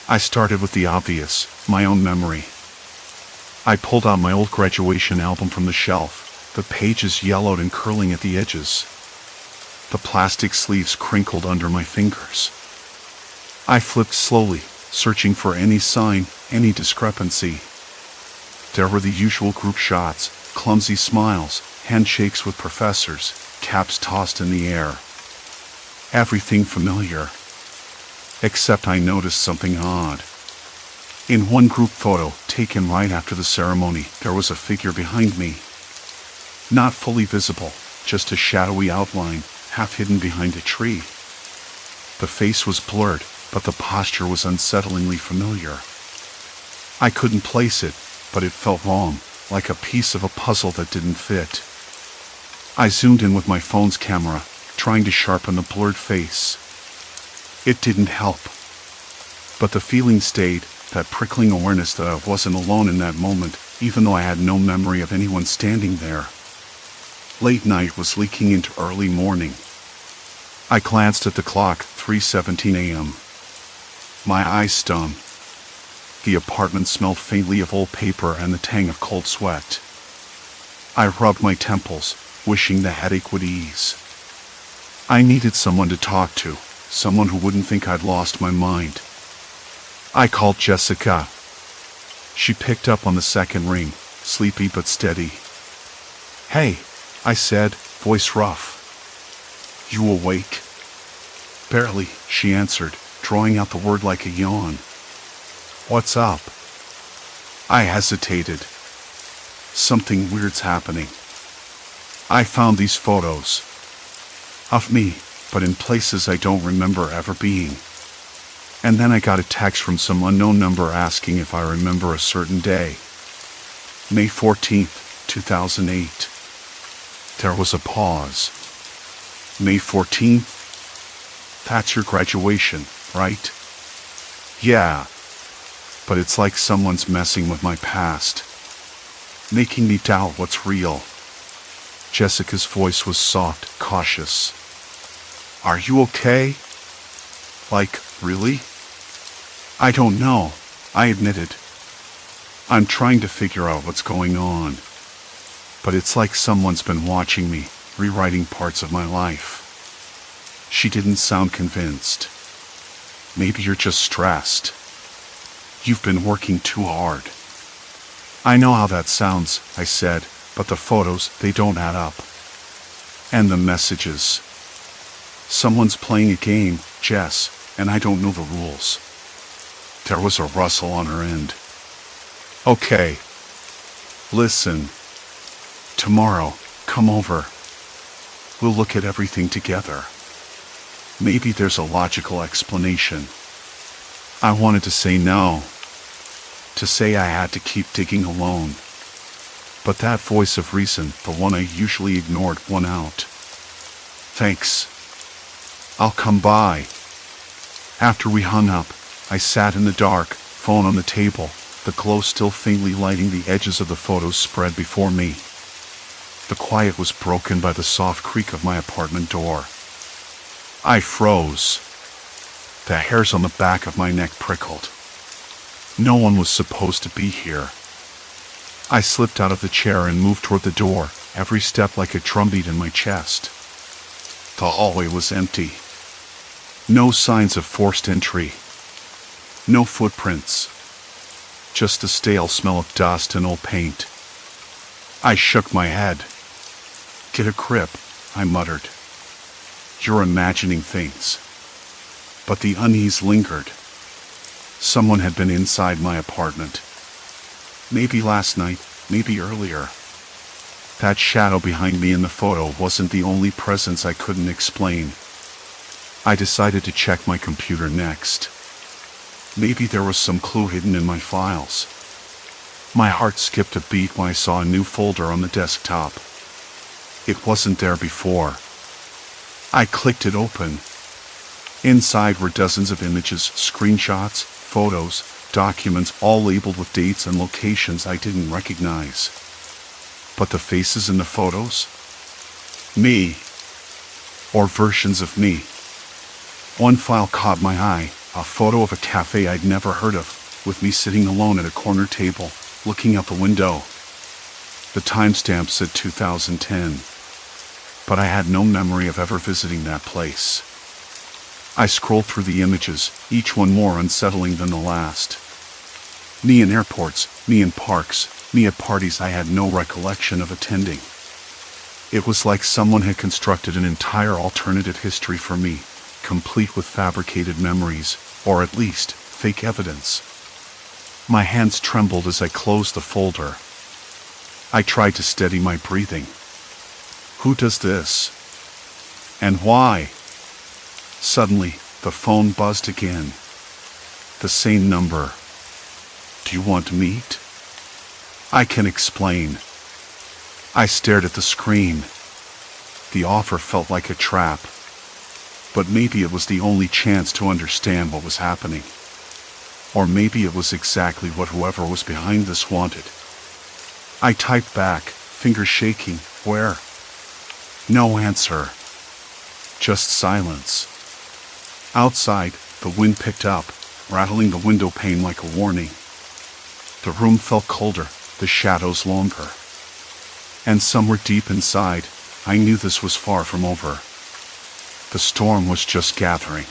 I started with the obvious, my own memory. I pulled out my old graduation album from the shelf, the pages yellowed and curling at the edges. The plastic sleeves crinkled under my fingers. I flipped slowly, searching for any sign, any discrepancy. There were the usual group shots, clumsy smiles, handshakes with professors, caps tossed in the air. Everything familiar. Except I noticed something odd. In one group photo, taken right after the ceremony, there was a figure behind me. Not fully visible, just a shadowy outline, half hidden behind a tree. The face was blurred, but the posture was unsettlingly familiar. I couldn't place it, but it felt wrong, like a piece of a puzzle that didn't fit. I zoomed in with my phone's camera, trying to sharpen the blurred face. It didn't help. But the feeling stayed, that prickling awareness that I wasn't alone in that moment, even though I had no memory of anyone standing there. Late night was leaking into early morning. I glanced at the clock, 3:17 a.m. My eyes stung. The apartment smelled faintly of old paper and the tang of cold sweat. I rubbed my temples, wishing the headache would ease. I needed someone to talk to, someone who wouldn't think I'd lost my mind. I called Jessica. She picked up on the second ring, sleepy but steady. "Hey," I said, voice rough. "You awake?" "Barely," she answered, drawing out the word like a yawn. "What's up?" I hesitated. Something weird's happening. I found these photos. Of me, but in places I don't remember ever being. And then I got a text from some unknown number asking if I remember a certain day. May 14th, 2008. There was a pause. May 14th? That's your graduation, right? Yeah. But it's like someone's messing with my past. making me doubt what's real. Jessica's voice was soft, cautious. Are you okay? Like, really? I don't know, I admitted. I'm trying to figure out what's going on. But it's like someone's been watching me, rewriting parts of my life. She didn't sound convinced. Maybe you're just stressed. You've been working too hard. I know how that sounds, I said, but the photos, they don't add up. And the messages. Someone's playing a game, Jess, and I don't know the rules. There was a rustle on her end. Okay. Listen. Tomorrow, come over. We'll look at everything together. Maybe there's a logical explanation. I wanted to say no. To say I had to keep digging alone. But that voice of reason, the one I usually ignored, won out. Thanks. I'll come by. After we hung up, I sat in the dark, phone on the table, the glow still faintly lighting the edges of the photos spread before me. The quiet was broken by the soft creak of my apartment door. I froze. The hairs on the back of my neck prickled. No one was supposed to be here. I slipped out of the chair and moved toward the door, every step like a drumbeat in my chest. The hallway was empty. No signs of forced entry. No footprints. Just the stale smell of dust and old paint. I shook my head. Get a grip, I muttered. You're imagining things. But the unease lingered. Someone had been inside my apartment. Maybe last night, maybe earlier. That shadow behind me in the photo wasn't the only presence I couldn't explain. I decided to check my computer next. Maybe there was some clue hidden in my files. My heart skipped a beat when I saw a new folder on the desktop. It wasn't there before. I clicked it open. Inside were dozens of images, screenshots, photos, documents, all labeled with dates and locations I didn't recognize. But the faces in the photos? Me. Or versions of me. One file caught my eye, a photo of a cafe I'd never heard of, with me sitting alone at a corner table, looking out the window. The timestamp said 2010. But I had no memory of ever visiting that place. I scrolled through the images, each one more unsettling than the last. Me in airports, me in parks, me at parties I had no recollection of attending. It was like someone had constructed an entire alternative history for me, complete with fabricated memories, or at least, fake evidence. My hands trembled as I closed the folder. I tried to steady my breathing. Who does this? And why? Suddenly, the phone buzzed again. The same number. Do you want to meet? I can explain. I stared at the screen. The offer felt like a trap. But maybe it was the only chance to understand what was happening. Or maybe it was exactly what whoever was behind this wanted. I typed back, fingers shaking, where? No answer. Just silence. Outside, the wind picked up, rattling the window pane like a warning. The room felt colder, the shadows longer. And somewhere deep inside, I knew this was far from over. The storm was just gathering.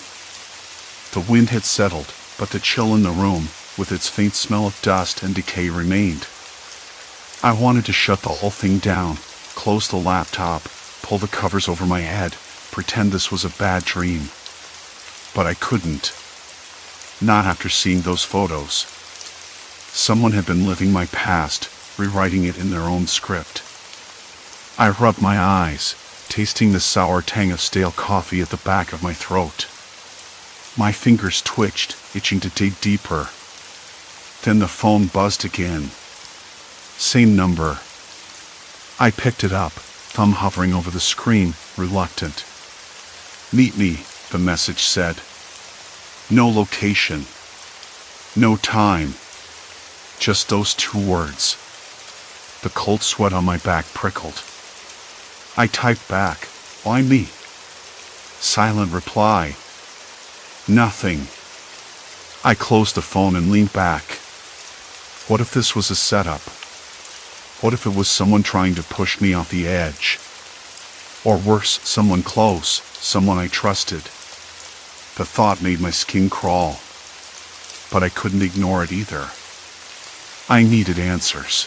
The wind had settled, but the chill in the room, with its faint smell of dust and decay, remained. I wanted to shut the whole thing down, close the laptop, pull the covers over my head, pretend this was a bad dream. But I couldn't. Not after seeing those photos. Someone had been living my past, rewriting it in their own script. I rubbed my eyes, tasting the sour tang of stale coffee at the back of my throat. My fingers twitched, itching to dig deeper. Then the phone buzzed again. Same number. I picked it up, thumb hovering over the screen, reluctant. Meet me, the message said. No location. No time. Just those two words. The cold sweat on my back prickled. I typed back, "Why me?" Silent reply. Nothing. I closed the phone and leaned back. What if this was a setup? What if it was someone trying to push me off the edge? Or worse, someone close, someone I trusted. The thought made my skin crawl. But I couldn't ignore it either. I needed answers.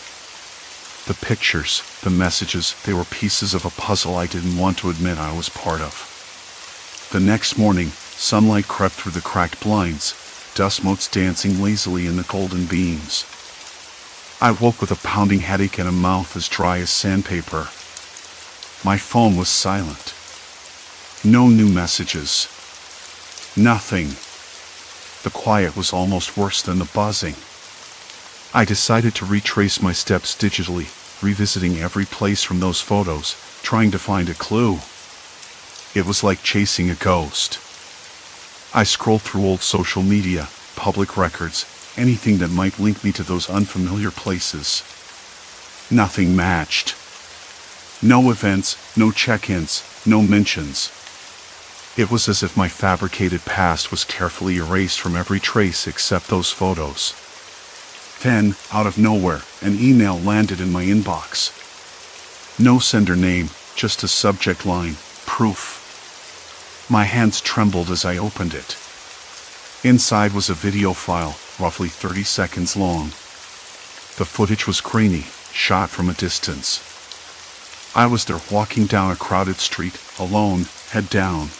The pictures, the messages, they were pieces of a puzzle I didn't want to admit I was part of. The next morning, sunlight crept through the cracked blinds, dust motes dancing lazily in the golden beams. I woke with a pounding headache and a mouth as dry as sandpaper. My phone was silent. No new messages. Nothing. The quiet was almost worse than the buzzing. I decided to retrace my steps digitally, revisiting every place from those photos, trying to find a clue. It was like chasing a ghost. I scrolled through old social media, public records, anything that might link me to those unfamiliar places. Nothing matched. No events, no check-ins, no mentions. It was as if my fabricated past was carefully erased from every trace except those photos. Then, out of nowhere, an email landed in my inbox. No sender name, just a subject line, proof. My hands trembled as I opened it. Inside was a video file, roughly 30 seconds long. The footage was grainy, shot from a distance. I was there walking down a crowded street, alone, head down.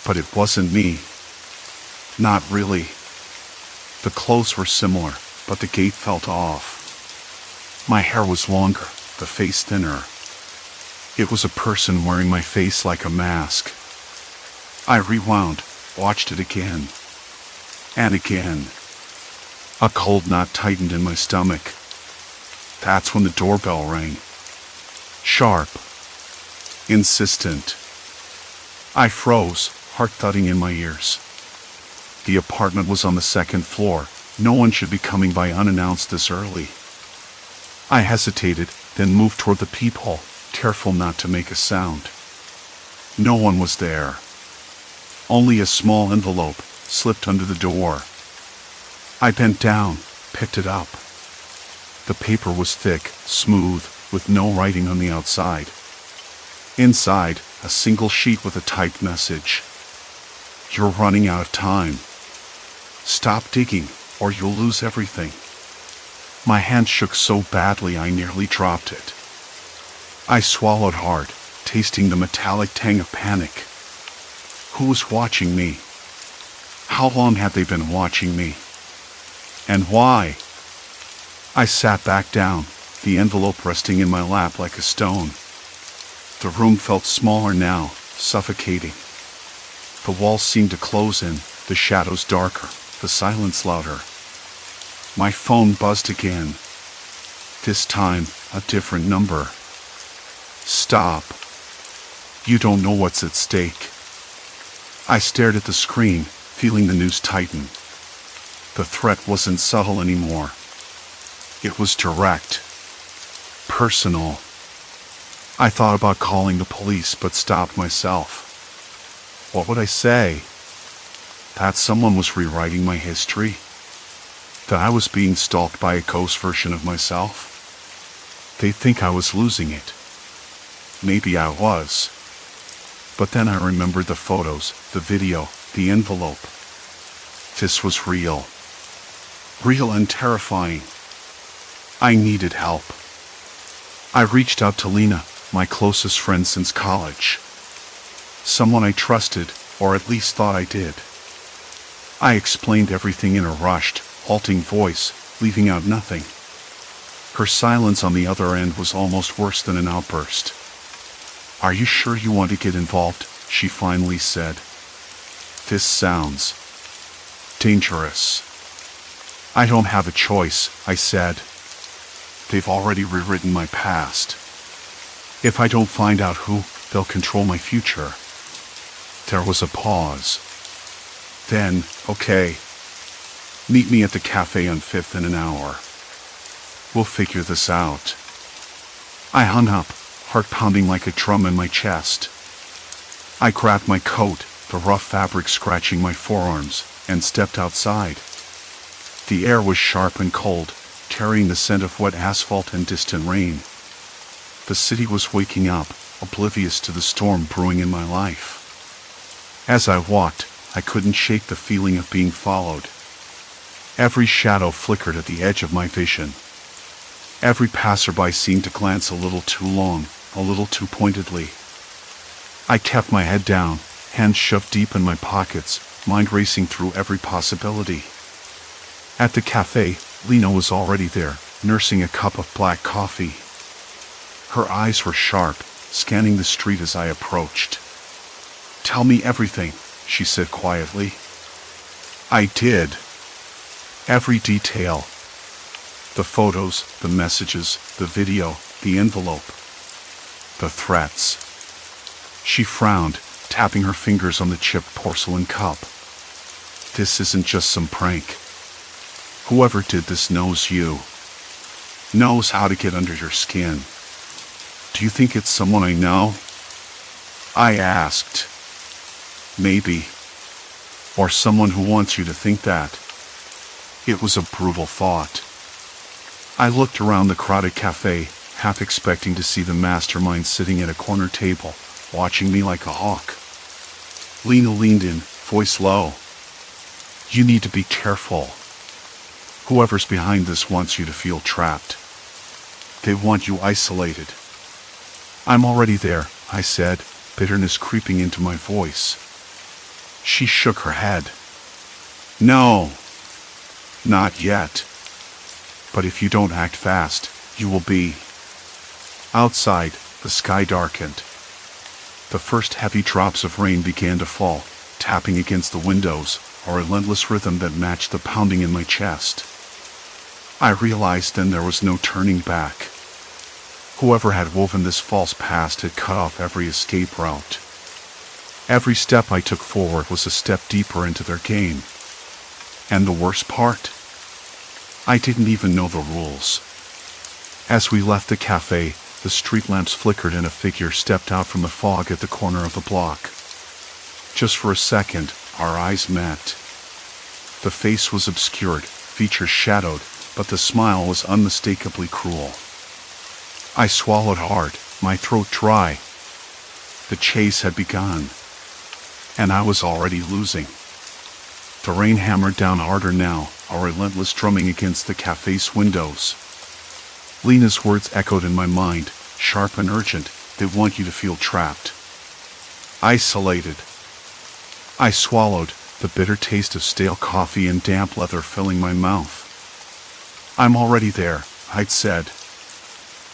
But it wasn't me. Not really. The clothes were similar, but the gait felt off. My hair was longer, the face thinner. It was a person wearing my face like a mask. I rewound, watched it again. And again. A cold knot tightened in my stomach. That's when the doorbell rang. Sharp. Insistent. I froze, heart thudding in my ears. The apartment was on the second floor. No one should be coming by unannounced this early. I hesitated, then moved toward the peephole, careful not to make a sound. No one was there. Only a small envelope slipped under the door. I bent down, picked it up. The paper was thick, smooth, with no writing on the outside. Inside, a single sheet with a typed message. You're running out of time. Stop digging, or you'll lose everything. My hand shook so badly I nearly dropped it. I swallowed hard, tasting the metallic tang of panic. Who was watching me? How long had they been watching me? And why? I sat back down, the envelope resting in my lap like a stone. The room felt smaller now, suffocating. The walls seemed to close in, the shadows darker, the silence louder. My phone buzzed again. This time, a different number. Stop. You don't know what's at stake. I stared at the screen, feeling the news tighten. The threat wasn't subtle anymore. It was direct. Personal. I thought about calling the police, but stopped myself. What would I say? That someone was rewriting my history? That I was being stalked by a ghost version of myself? They'd think I was losing it. Maybe I was. But then I remembered the photos, the video, the envelope. This was real. Real and terrifying. I needed help. I reached out to Lena, my closest friend since college. Someone I trusted, or at least thought I did. I explained everything in a rushed, halting voice, leaving out nothing. Her silence on the other end was almost worse than an outburst. Are you sure you want to get involved? She finally said. This sounds dangerous. I don't have a choice, I said. They've already rewritten my past. If I don't find out who, they'll control my future. There was a pause. Then, okay. Meet me at the cafe on 5th in an hour. We'll figure this out. I hung up, heart pounding like a drum in my chest. I grabbed my coat, the rough fabric scratching my forearms, and stepped outside. The air was sharp and cold, carrying the scent of wet asphalt and distant rain. The city was waking up, oblivious to the storm brewing in my life. As I walked, I couldn't shake the feeling of being followed. Every shadow flickered at the edge of my vision. Every passerby seemed to glance a little too long, a little too pointedly. I kept my head down, hands shoved deep in my pockets, mind racing through every possibility. At the cafe, Lena was already there, nursing a cup of black coffee. Her eyes were sharp, scanning the street as I approached. "Tell me everything," she said quietly. I did. Every detail. The photos, the messages, the video, the envelope. The threats. She frowned, tapping her fingers on the chipped porcelain cup. "This isn't just some prank. Whoever did this knows you. Knows how to get under your skin. Do you think it's someone I know?" I asked. "Maybe. Or someone who wants you to think that." It was a brutal thought. I looked around the crowded cafe, half expecting to see the mastermind sitting at a corner table, watching me like a hawk. Lena leaned in, voice low. "You need to be careful. Whoever's behind this wants you to feel trapped. They want you isolated." "I'm already there," I said, bitterness creeping into my voice. She shook her head. "No, not yet. But if you don't act fast, you will be." Outside, the sky darkened. The first heavy drops of rain began to fall, tapping against the windows, a relentless rhythm that matched the pounding in my chest. I realized then there was no turning back. Whoever had woven this false past had cut off every escape route. Every step I took forward was a step deeper into their game. And the worst part? I didn't even know the rules. As we left the cafe, the street lamps flickered and a figure stepped out from the fog at the corner of the block. Just for a second, our eyes met. The face was obscured, features shadowed, but the smile was unmistakably cruel. I swallowed hard, my throat dry. The chase had begun, and I was already losing. The rain hammered down harder now, a relentless drumming against the cafe's windows. Lena's words echoed in my mind, sharp and urgent. "They want you to feel trapped. Isolated." I swallowed, the bitter taste of stale coffee and damp leather filling my mouth. "I'm already there," I'd said.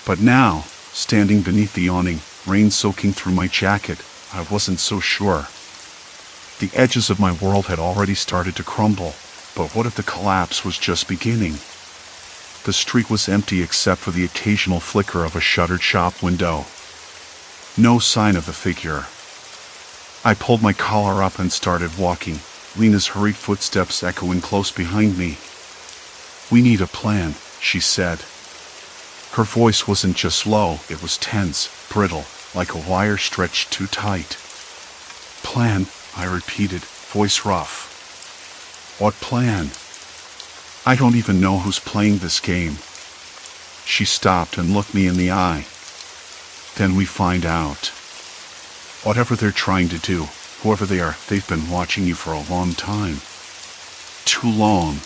But now, standing beneath the awning, rain soaking through my jacket, I wasn't so sure. The edges of my world had already started to crumble, but what if the collapse was just beginning? The street was empty except for the occasional flicker of a shuttered shop window. No sign of the figure. I pulled my collar up and started walking, Lena's hurried footsteps echoing close behind me. "We need a plan," she said. Her voice wasn't just low, it was tense, brittle, like a wire stretched too tight. "Plan," I repeated, voice rough. "What plan? I don't even know who's playing this game." She stopped and looked me in the eye. "Then we find out. Whatever they're trying to do, whoever they are, they've been watching you for a long time. Too long.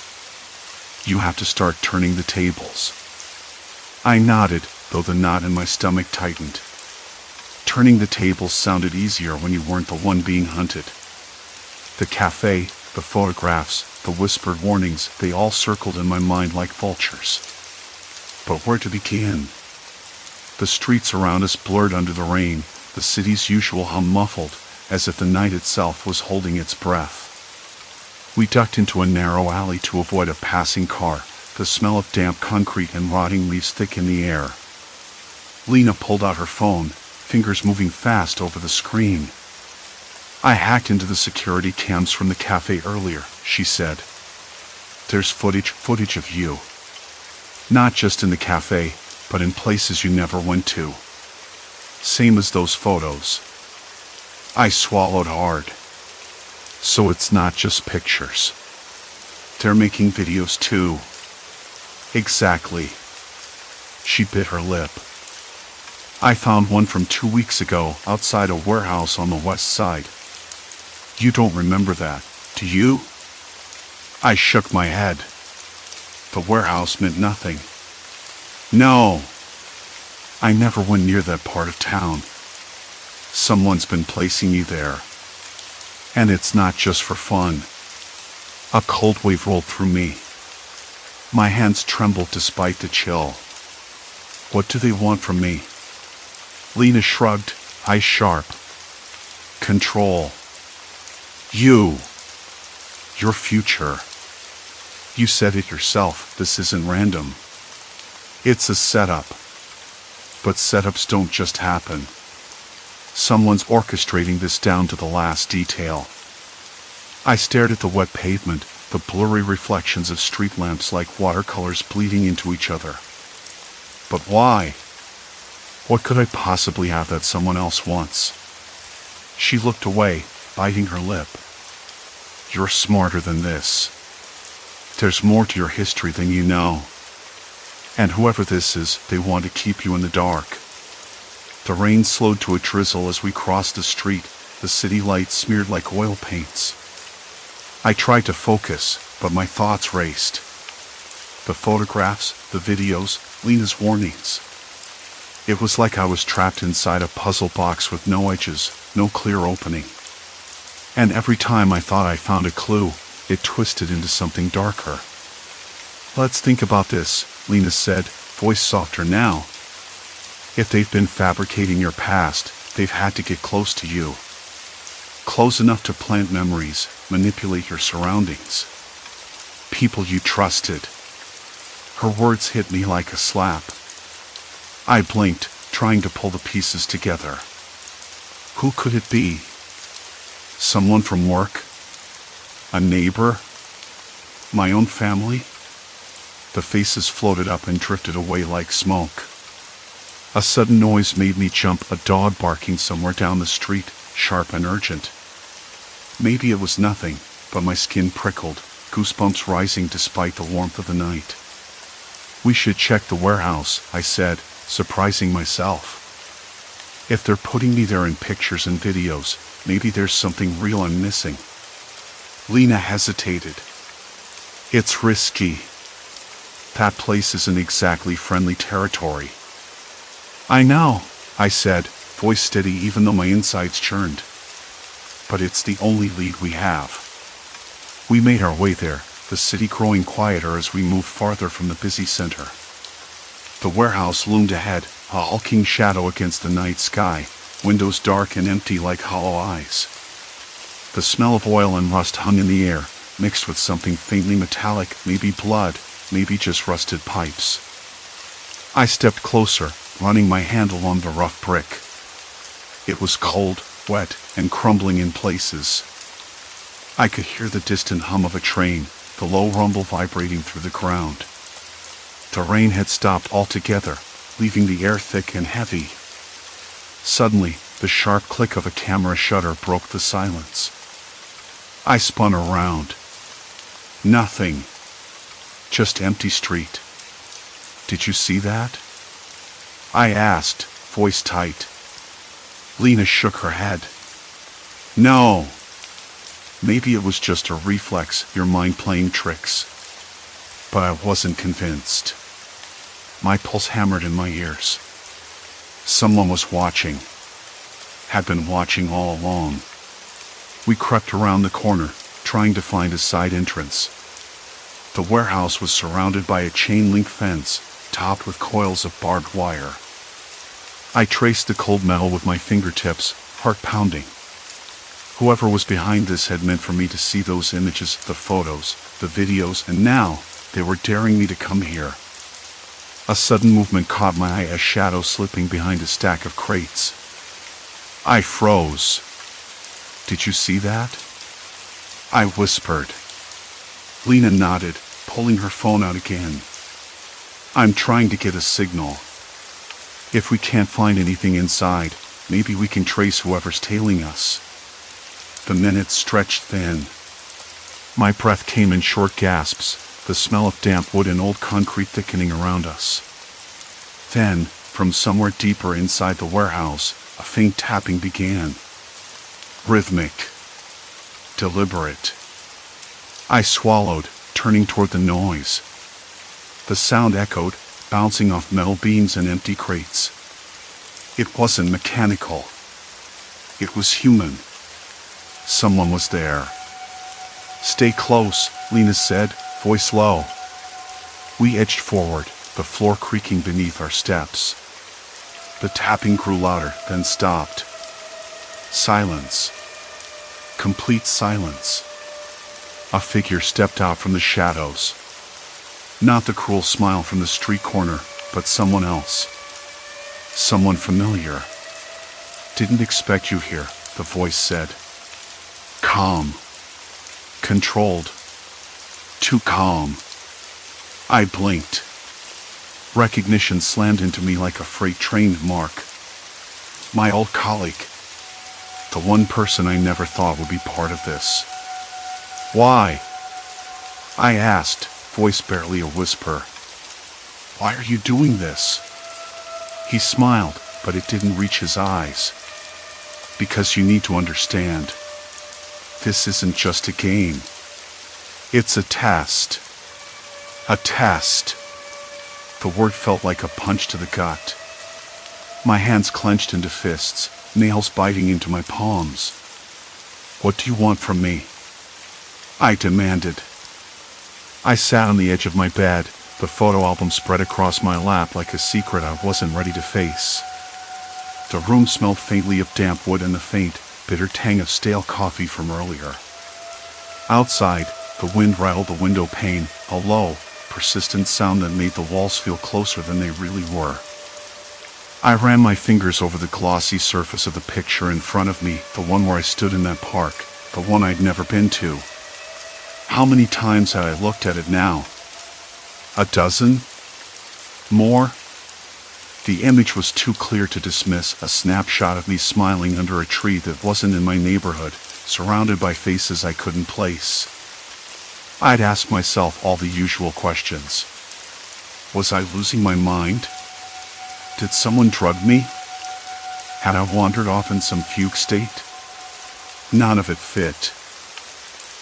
You have to start turning the tables." I nodded, though the knot in my stomach tightened. Turning the tables sounded easier when you weren't the one being hunted. The cafe, the photographs, the whispered warnings, they all circled in my mind like vultures. But where to begin? The streets around us blurred under the rain, the city's usual hum muffled, as if the night itself was holding its breath. We ducked into a narrow alley to avoid a passing car, the smell of damp concrete and rotting leaves thick in the air. Lena pulled out her phone, fingers moving fast over the screen. "I hacked into the security cams from the cafe earlier," she said. "There's footage of you. Not just in the cafe, but in places you never went to. Same as those photos. I swallowed hard. So it's not just pictures. They're making videos too. Exactly. She bit her lip. I found one from 2 weeks ago outside a warehouse on the west side. You don't remember that, do you? I shook my head. The warehouse meant nothing. No. I never went near that part of town. Someone's been placing me there. And it's not just for fun. A cold wave rolled through me. My hands trembled despite the chill. What do they want from me? Lena shrugged, eyes sharp. Control. You. Your future. You said it yourself, this isn't random. It's a setup. But setups don't just happen. Someone's orchestrating this down to the last detail. I stared at the wet pavement, the blurry reflections of street lamps like watercolors bleeding into each other. But why? What could I possibly have that someone else wants? She looked away, biting her lip. You're smarter than this. There's more to your history than you know. And whoever this is, they want to keep you in the dark. The rain slowed to a drizzle as we crossed the street, the city lights smeared like oil paints. I tried to focus, but my thoughts raced. The photographs, the videos, Lena's warnings. It was like I was trapped inside a puzzle box with no edges, no clear opening. And every time I thought I found a clue, it twisted into something darker. Let's think about this, Lena said, voice softer now. If they've been fabricating your past, they've had to get close to you. Close enough to plant memories, manipulate your surroundings. People you trusted. Her words hit me like a slap. I blinked, trying to pull the pieces together. Who could it be? Someone from work? A neighbor? My own family? The faces floated up and drifted away like smoke. A sudden noise made me jump, a dog barking somewhere down the street, sharp and urgent. Maybe it was nothing, but my skin prickled, goosebumps rising despite the warmth of the night. We should check the warehouse, I said, surprising myself. If they're putting me there in pictures and videos, maybe there's something real I'm missing. Lena hesitated. It's risky. That place isn't exactly friendly territory. I know, I said, voice steady even though my insides churned. But it's the only lead we have. We made our way there, the city growing quieter as we moved farther from the busy center. The warehouse loomed ahead, a hulking shadow against the night sky, windows dark and empty like hollow eyes. The smell of oil and rust hung in the air, mixed with something faintly metallic, maybe blood, maybe just rusted pipes. I stepped closer, running my hand along the rough brick. It was cold, wet, and crumbling in places. I could hear the distant hum of a train, the low rumble vibrating through the ground. The rain had stopped altogether, leaving the air thick and heavy. Suddenly, the sharp click of a camera shutter broke the silence. I spun around. Nothing. Just empty street. Did you see that? I asked, voice tight. Lena shook her head. No. Maybe it was just a reflex, your mind playing tricks. But I wasn't convinced. My pulse hammered in my ears. Someone was watching. Had been watching all along. We crept around the corner, trying to find a side entrance. The warehouse was surrounded by a chain-link fence, topped with coils of barbed wire. I traced the cold metal with my fingertips, heart pounding. Whoever was behind this had meant for me to see those images, the photos, the videos, and now they were daring me to come here. A sudden movement caught my eye, a shadow slipping behind a stack of crates. I froze. Did you see that? I whispered. Lena nodded, pulling her phone out again. I'm trying to get a signal. If we can't find anything inside, maybe we can trace whoever's tailing us. The minutes stretched thin. My breath came in short gasps, the smell of damp wood and old concrete thickening around us. Then, from somewhere deeper inside the warehouse, a faint tapping began. Rhythmic. Deliberate. I swallowed, turning toward the noise. The sound echoed, bouncing off metal beams and empty crates. It wasn't mechanical. It was human. Someone was there. Stay close, Lena said, voice low. We edged forward, the floor creaking beneath our steps. The tapping grew louder, then stopped. Silence. Complete silence. A figure stepped out from the shadows. Not the cruel smile from the street corner, but someone else. Someone familiar. Didn't expect you here, the voice said. Calm. Controlled. Too calm. I blinked. Recognition slammed into me like a freight train mark. My old colleague. The one person I never thought would be part of this. Why? I asked, voice barely a whisper. Why are you doing this? He smiled, but it didn't reach his eyes. Because you need to understand. This isn't just a game. It's a test. A test. The word felt like a punch to the gut. My hands clenched into fists, nails biting into my palms. What do you want from me? I demanded. I sat on the edge of my bed, the photo album spread across my lap like a secret I wasn't ready to face. The room smelled faintly of damp wood and the faint, bitter tang of stale coffee from earlier. Outside, the wind rattled the window pane, a low, persistent sound that made the walls feel closer than they really were. I ran my fingers over the glossy surface of the picture in front of me, the one where I stood in that park, the one I'd never been to. How many times had I looked at it now? A dozen? More? The image was too clear to dismiss, a snapshot of me smiling under a tree that wasn't in my neighborhood, surrounded by faces I couldn't place. I'd ask myself all the usual questions. Was I losing my mind? Did someone drug me? Had I wandered off in some fugue state? None of it fit.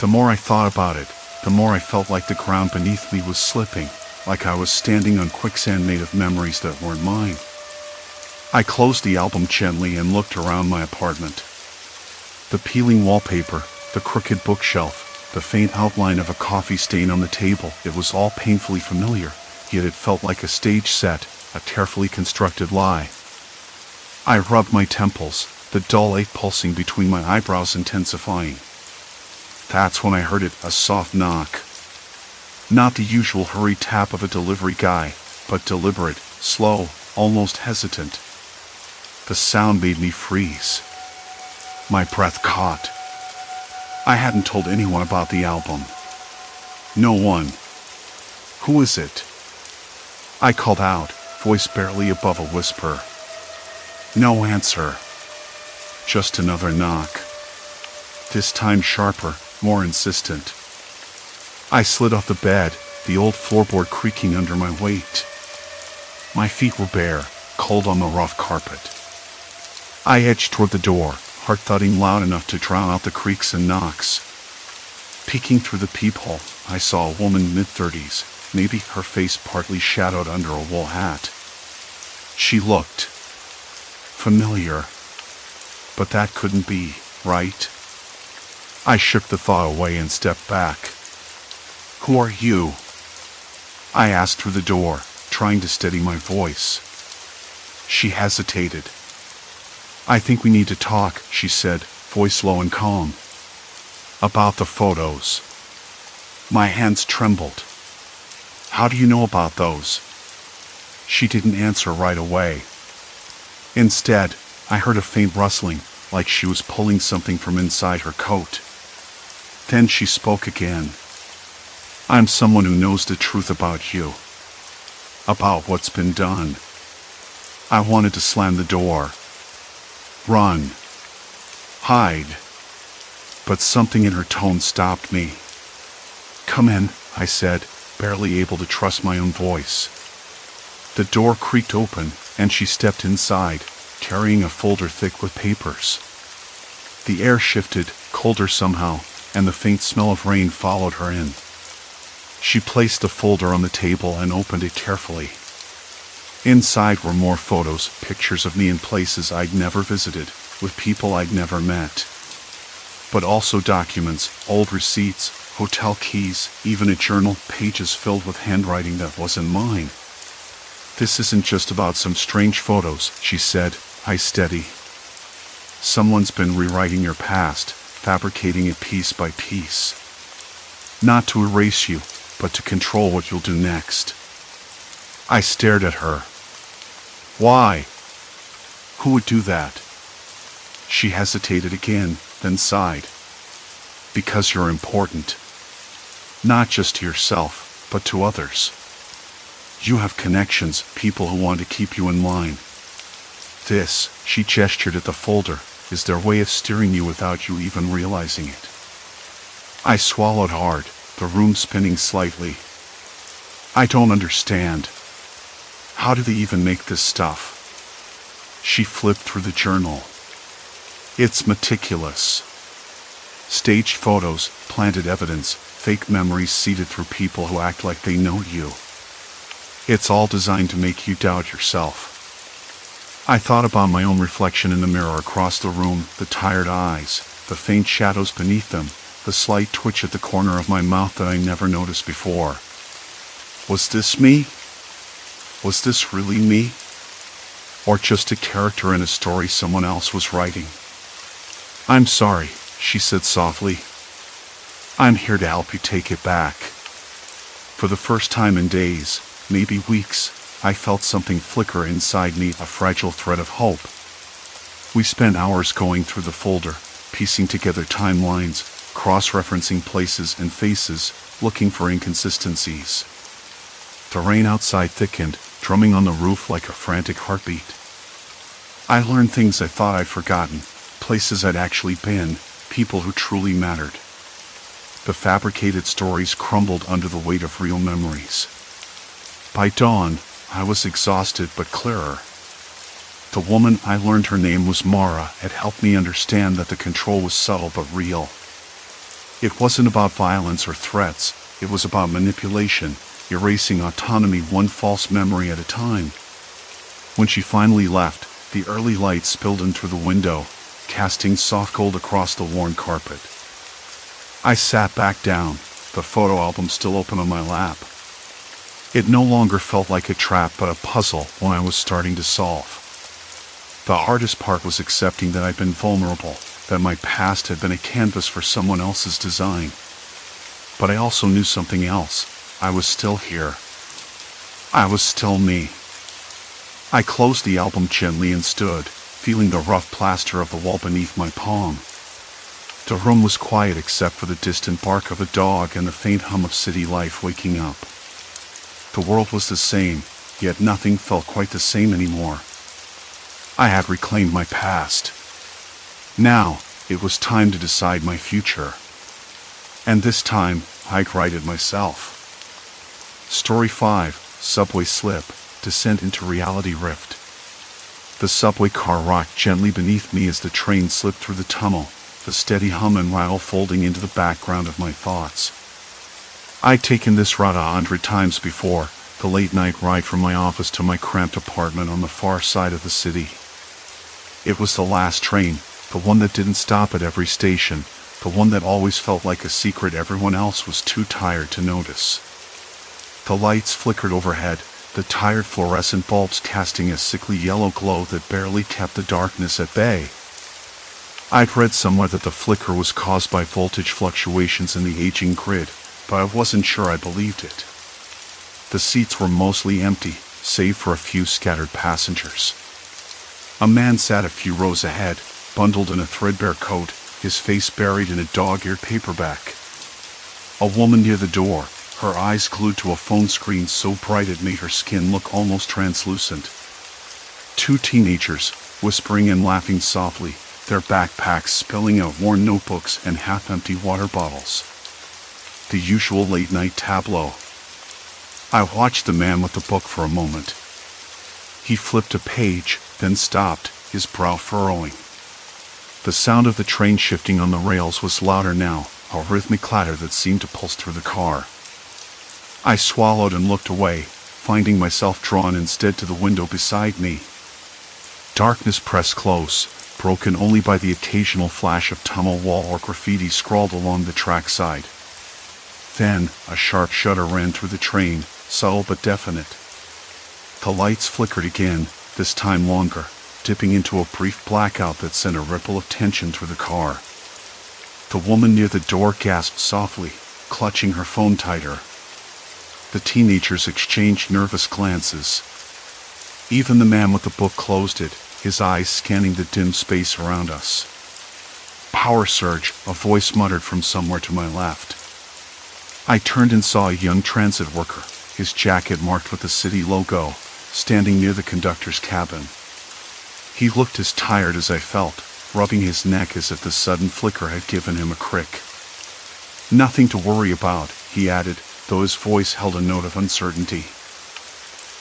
The more I thought about it, the more I felt like the ground beneath me was slipping, like I was standing on quicksand made of memories that weren't mine. I closed the album gently and looked around my apartment. The peeling wallpaper, the crooked bookshelf, the faint outline of a coffee stain on the table, it was all painfully familiar, yet it felt like a stage set, a carefully constructed lie. I rubbed my temples, the dull ache pulsing between my eyebrows intensifying. That's when I heard it, a soft knock. Not the usual hurried tap of a delivery guy, but deliberate, slow, almost hesitant. The sound made me freeze. My breath caught. I hadn't told anyone about the album. No one. Who is it? I called out, voice barely above a whisper. No answer. Just another knock. This time sharper, more insistent. I slid off the bed, the old floorboard creaking under my weight. My feet were bare, cold on the rough carpet. I edged toward the door, heart thudding loud enough to drown out the creaks and knocks. Peeking through the peephole, I saw a woman mid-30s, maybe her face partly shadowed under a wool hat. She looked familiar, but that couldn't be, right? I shook the thought away and stepped back. Who are you? I asked through the door, trying to steady my voice. She hesitated. I think we need to talk, she said, voice low and calm. About the photos. My hands trembled. How do you know about those? She didn't answer right away. Instead, I heard a faint rustling, like she was pulling something from inside her coat. Then she spoke again. I'm someone who knows the truth about you. About what's been done. I wanted to slam the door, run, hide, but something in her tone stopped me. "Come in," I said, barely able to trust my own voice. The door creaked open, and she stepped inside, carrying a folder thick with papers. The air shifted, colder somehow, and the faint smell of rain followed her in. She placed the folder on the table and opened it carefully. Inside were more photos, pictures of me in places I'd never visited, with people I'd never met. But also documents, old receipts, hotel keys, even a journal, pages filled with handwriting that wasn't mine. "This isn't just about some strange photos," she said, eyes steady. "Someone's been rewriting your past, fabricating it piece by piece. Not to erase you, but to control what you'll do next." I stared at her. "Why? Who would do that?" She hesitated again, then sighed. "Because you're important. Not just to yourself, but to others. You have connections, people who want to keep you in line. This," she gestured at the folder, "is their way of steering you without you even realizing it." I swallowed hard, the room spinning slightly. "I don't understand. How do they even make this stuff?" She flipped through the journal. "It's meticulous. Staged photos, planted evidence, fake memories seeded through people who act like they know you. It's all designed to make you doubt yourself." I thought about my own reflection in the mirror across the room, the tired eyes, the faint shadows beneath them, the slight twitch at the corner of my mouth that I never noticed before. Was this me? Was this really me? Or just a character in a story someone else was writing? "I'm sorry," she said softly. "I'm here to help you take it back." For the first time in days, maybe weeks, I felt something flicker inside me, a fragile thread of hope. We spent hours going through the folder, piecing together timelines, cross-referencing places and faces, looking for inconsistencies. The rain outside thickened, drumming on the roof like a frantic heartbeat. I learned things I thought I'd forgotten, places I'd actually been, people who truly mattered. The fabricated stories crumbled under the weight of real memories. By dawn, I was exhausted but clearer. The woman, I learned her name was Mara, had helped me understand that the control was subtle but real. It wasn't about violence or threats, it was about manipulation, erasing autonomy one false memory at a time. When she finally left, the early light spilled in through the window, casting soft gold across the worn carpet. I sat back down, the photo album still open on my lap. It no longer felt like a trap but a puzzle one I was starting to solve. The hardest part was accepting that I'd been vulnerable, that my past had been a canvas for someone else's design. But I also knew something else. I was still here. I was still me. I closed the album gently and stood, feeling the rough plaster of the wall beneath my palm. The room was quiet except for the distant bark of a dog and the faint hum of city life waking up. The world was the same, yet nothing felt quite the same anymore. I had reclaimed my past. Now, it was time to decide my future. And this time, I'd write it myself. Story 5, Subway Slip, Descent into Reality Rift. The subway car rocked gently beneath me as the train slipped through the tunnel, the steady hum and rattle folding into the background of my thoughts. I'd taken this route 100 times before, the late-night ride from my office to my cramped apartment on the far side of the city. It was the last train, the one that didn't stop at every station, the one that always felt like a secret everyone else was too tired to notice. The lights flickered overhead, the tired fluorescent bulbs casting a sickly yellow glow that barely kept the darkness at bay. I'd read somewhere that the flicker was caused by voltage fluctuations in the aging grid, but I wasn't sure I believed it. The seats were mostly empty, save for a few scattered passengers. A man sat a few rows ahead, bundled in a threadbare coat, his face buried in a dog-eared paperback. A woman near the door, her eyes glued to a phone screen so bright it made her skin look almost translucent. 2 Two teenagers, whispering and laughing softly, their backpacks spilling out worn notebooks and half-empty water bottles. The usual late-night tableau. I watched the man with the book for a moment. He flipped a page, then stopped, his brow furrowing. The sound of the train shifting on the rails was louder now, a rhythmic clatter that seemed to pulse through the car. I swallowed and looked away, finding myself drawn instead to the window beside me. Darkness pressed close, broken only by the occasional flash of tunnel wall or graffiti scrawled along the trackside. Then, a sharp shudder ran through the train, subtle but definite. The lights flickered again, this time longer, dipping into a brief blackout that sent a ripple of tension through the car. The woman near the door gasped softly, clutching her phone tighter. The teenagers exchanged nervous glances. Even the man with the book closed it, his eyes scanning the dim space around us. Power surge, a voice muttered from somewhere to my left. I turned and saw a young transit worker, his jacket marked with the city logo, standing near the conductor's cabin. He looked as tired as I felt, rubbing his neck as if the sudden flicker had given him a crick. Nothing to worry about, he added, though his voice held a note of uncertainty.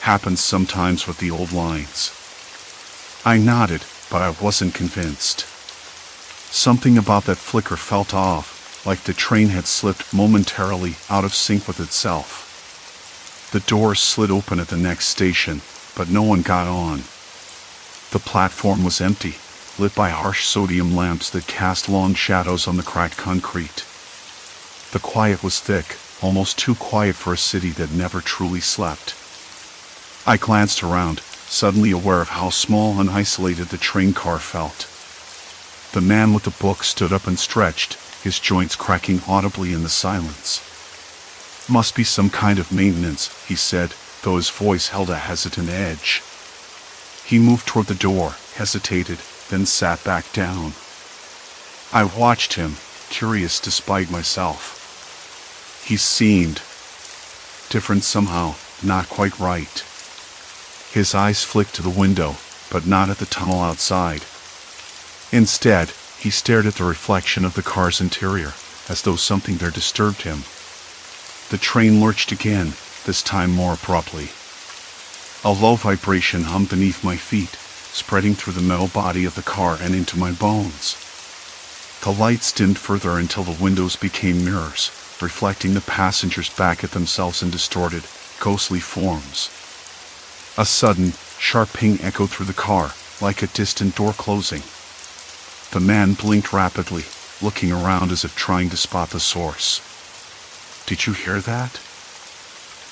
Happens sometimes with the old lines. I nodded, but I wasn't convinced. Something about that flicker felt off, like the train had slipped momentarily out of sync with itself. The doors slid open at the next station, but no one got on. The platform was empty, lit by harsh sodium lamps that cast long shadows on the cracked concrete. The quiet was thick, almost too quiet for a city that never truly slept. I glanced around, suddenly aware of how small and isolated the train car felt. The man with the book stood up and stretched, his joints cracking audibly in the silence. Must be some kind of maintenance, he said, though his voice held a hesitant edge. He moved toward the door, hesitated, then sat back down. I watched him, curious despite myself. He seemed different somehow, not quite right. His eyes flicked to the window, but not at the tunnel outside. Instead, he stared at the reflection of the car's interior, as though something there disturbed him. The train lurched again, this time more abruptly. A low vibration hummed beneath my feet, spreading through the metal body of the car and into my bones. The lights dimmed further until the windows became mirrors, reflecting the passengers back at themselves in distorted, ghostly forms. A sudden, sharp ping echoed through the car, like a distant door closing. The man blinked rapidly, looking around as if trying to spot the source. "Did you hear that?"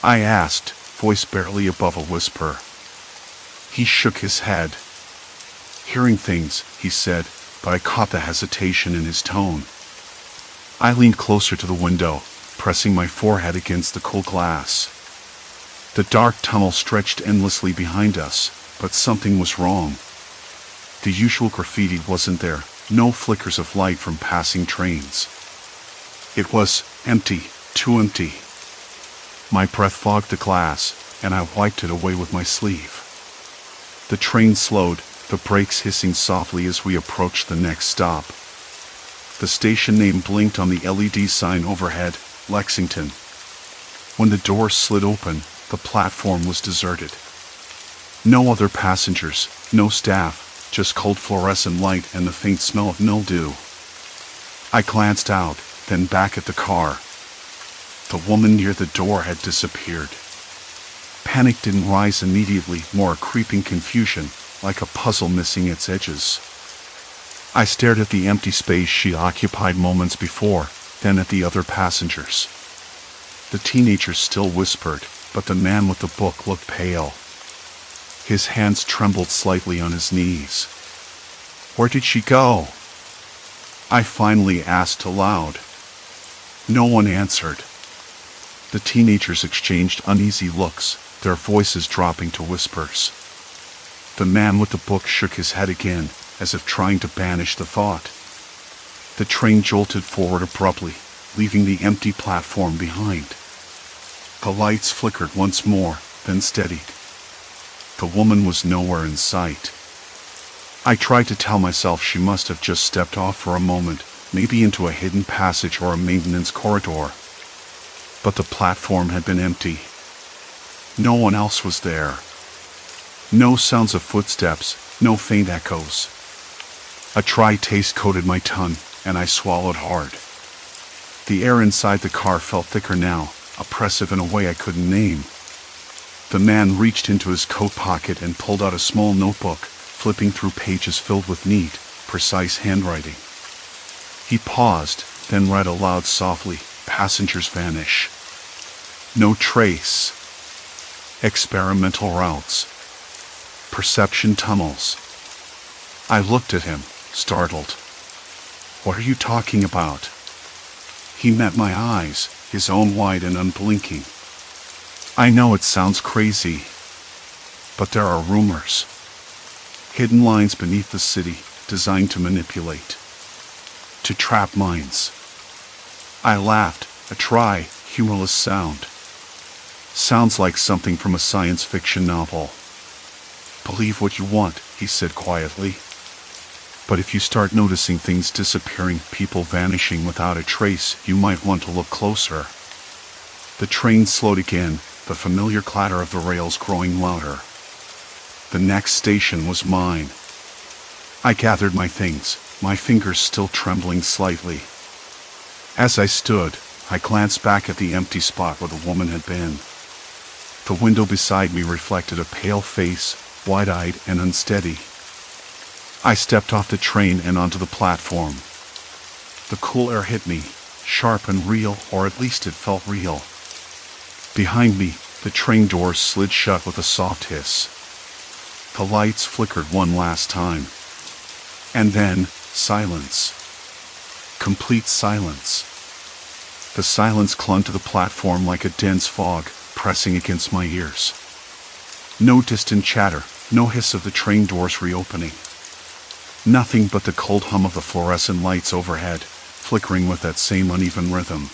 I asked, voice barely above a whisper. He shook his head. "Hearing things," he said, but I caught the hesitation in his tone. I leaned closer to the window, pressing my forehead against the cool glass. The dark tunnel stretched endlessly behind us, but something was wrong. The usual graffiti wasn't there, no flickers of light from passing trains. It was empty, too empty. My breath fogged the glass, and I wiped it away with my sleeve. The train slowed, the brakes hissing softly as we approached the next stop. The station name blinked on the LED sign overhead, Lexington. When the doors slid open, the platform was deserted. No other passengers, no staff, just cold fluorescent light and the faint smell of mildew. I glanced out, then back at the car. The woman near the door had disappeared. Panic didn't rise immediately, more a creeping confusion, like a puzzle missing its edges. I stared at the empty space she occupied moments before, then at the other passengers. The teenagers still whispered, but the man with the book looked pale. His hands trembled slightly on his knees. "Where did she go?" I finally asked aloud. No one answered. The teenagers exchanged uneasy looks, their voices dropping to whispers. The man with the book shook his head again, as if trying to banish the thought. The train jolted forward abruptly, leaving the empty platform behind. The lights flickered once more, then steadied. The woman was nowhere in sight. I tried to tell myself she must have just stepped off for a moment, maybe into a hidden passage or a maintenance corridor. But the platform had been empty. No one else was there. No sounds of footsteps, no faint echoes. A dry taste coated my tongue, and I swallowed hard. The air inside the car felt thicker now, oppressive in a way I couldn't name. The man reached into his coat pocket and pulled out a small notebook, flipping through pages filled with neat, precise handwriting. He paused, then read aloud softly, "Passengers vanish. No trace. Experimental routes. Perception tunnels." I looked at him, startled. "What are you talking about?" He met my eyes, his own wide and unblinking. "I know it sounds crazy, but there are rumors. Hidden lines beneath the city, designed to manipulate. To trap minds." I laughed, a dry, humorless sound. "Sounds like something from a science fiction novel." "Believe what you want," he said quietly. "But if you start noticing things disappearing, people vanishing without a trace, you might want to look closer." The train slowed again, the familiar clatter of the rails growing louder. The next station was mine. I gathered my things, my fingers still trembling slightly. As I stood, I glanced back at the empty spot where the woman had been. The window beside me reflected a pale face, wide-eyed and unsteady. I stepped off the train and onto the platform. The cool air hit me, sharp and real, or at least it felt real. Behind me, the train doors slid shut with a soft hiss. The lights flickered one last time. And then, silence. Complete silence. The silence clung to the platform like a dense fog, pressing against my ears. No distant chatter, no hiss of the train doors reopening. Nothing but the cold hum of the fluorescent lights overhead, flickering with that same uneven rhythm.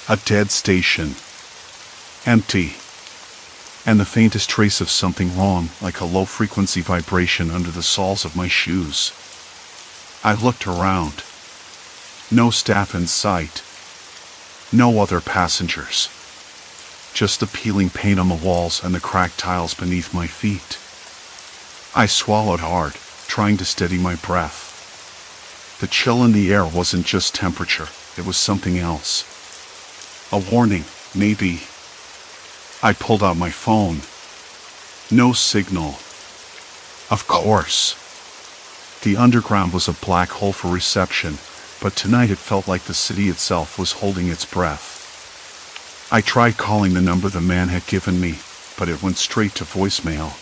A dead station. Empty. And the faintest trace of something wrong, like a low-frequency vibration under the soles of my shoes. I looked around. No staff in sight. No other passengers. Just the peeling paint on the walls and the cracked tiles beneath my feet. I swallowed hard, trying to steady my breath. The chill in the air wasn't just temperature, it was something else. A warning, maybe. I pulled out my phone. No signal. Of course. The underground was a black hole for reception, but tonight it felt like the city itself was holding its breath. I tried calling the number the man had given me, but it went straight to voicemail.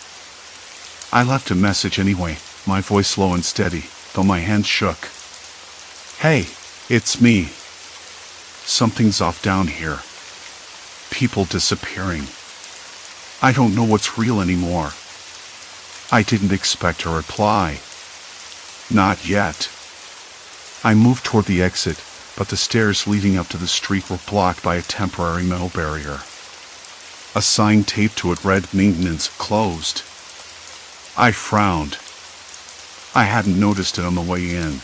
I left a message anyway, my voice low and steady, though my hands shook. "Hey, it's me. Something's off down here. People disappearing. I don't know what's real anymore." I didn't expect a reply. Not yet. I moved toward the exit, but the stairs leading up to the street were blocked by a temporary metal barrier. A sign taped to it read "Maintenance Closed." I frowned. I hadn't noticed it on the way in.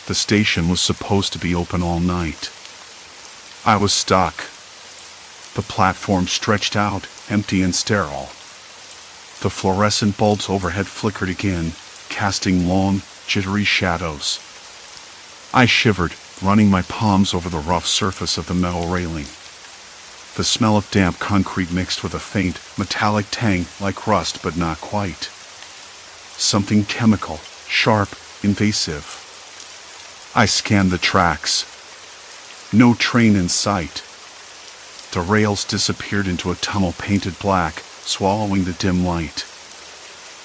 The station was supposed to be open all night. I was stuck. The platform stretched out, empty and sterile. The fluorescent bulbs overhead flickered again, casting long, jittery shadows. I shivered, running my palms over the rough surface of the metal railing. The smell of damp concrete mixed with a faint, metallic tang like rust but not quite. Something chemical, sharp, invasive. I scanned the tracks. No train in sight. The rails disappeared into a tunnel painted black, swallowing the dim light.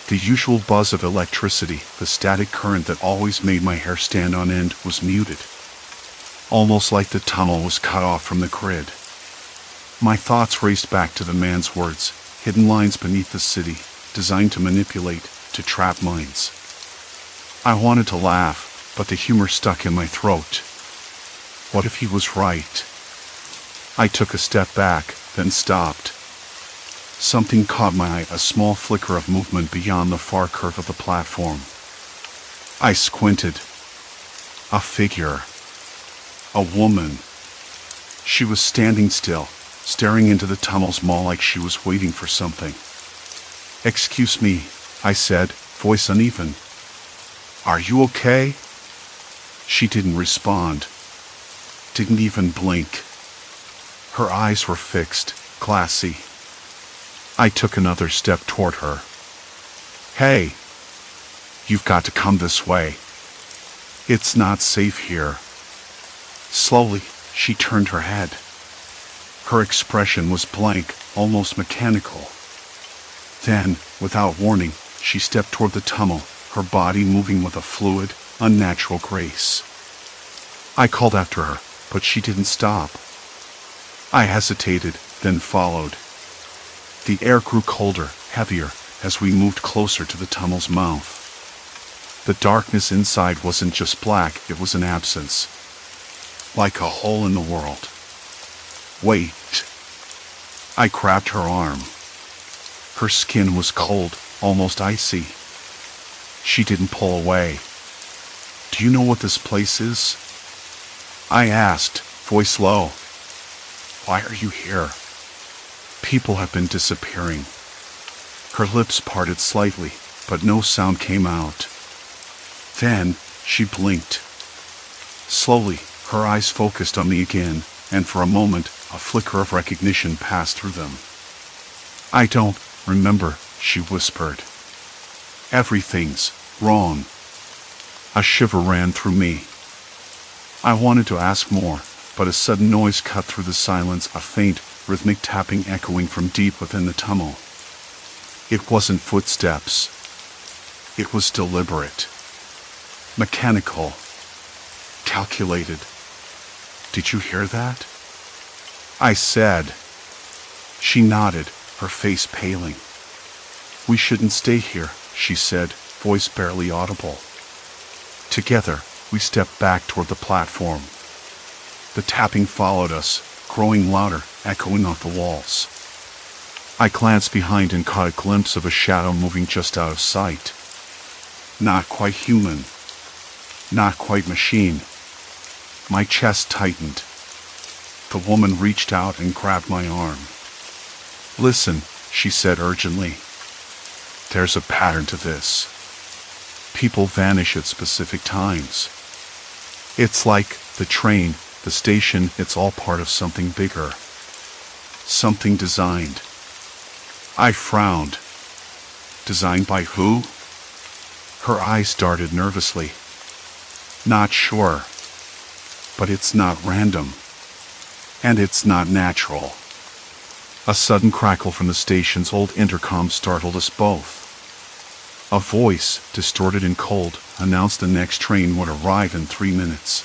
The usual buzz of electricity, the static current that always made my hair stand on end, was muted. Almost like the tunnel was cut off from the grid. My thoughts raced back to the man's words, hidden lines beneath the city, designed to manipulate, to trap minds. I wanted to laugh, but the humor stuck in my throat. What if he was right? I took a step back, then stopped. Something caught my eye, a small flicker of movement beyond the far curve of the platform. I squinted. A figure. A woman. She was standing still, staring into the tunnel's maw like she was waiting for something. "Excuse me," I said, voice uneven. "Are you okay?" She didn't respond. Didn't even blink. Her eyes were fixed, glassy. I took another step toward her. "Hey, you've got to come this way. It's not safe here." Slowly, she turned her head. Her expression was blank, almost mechanical. Then, without warning, she stepped toward the tunnel, her body moving with a fluid, unnatural grace. I called after her, but she didn't stop. I hesitated, then followed. The air grew colder, heavier, as we moved closer to the tunnel's mouth. The darkness inside wasn't just black, it was an absence. Like a hole in the world. "Wait." I grabbed her arm. Her skin was cold, almost icy. She didn't pull away. "Do you know what this place is?" I asked, voice low. "Why are you here?" "People have been disappearing." Her lips parted slightly, but no sound came out. Then she blinked. Slowly, her eyes focused on me again, and for a moment, a flicker of recognition passed through them. "I don't remember," she whispered. "Everything's wrong." A shiver ran through me. I wanted to ask more, but a sudden noise cut through the silence, a faint, rhythmic tapping echoing from deep within the tunnel. It wasn't footsteps. It was deliberate. Mechanical. Calculated. "Did you hear that?" I said. She nodded, her face paling. "We shouldn't stay here," she said, voice barely audible. Together, we stepped back toward the platform. The tapping followed us, growing louder, echoing off the walls. I glanced behind and caught a glimpse of a shadow moving just out of sight. Not quite human. Not quite machine. My chest tightened. The woman reached out and grabbed my arm. "Listen," she said urgently. "There's a pattern to this. People vanish at specific times. It's like the train, the station, it's all part of something bigger. Something designed." I frowned. "Designed by who?" Her eyes darted nervously. "Not sure. But it's not random. And it's not natural." A sudden crackle from the station's old intercom startled us both. A voice, distorted and cold, announced the next train would arrive in 3 minutes.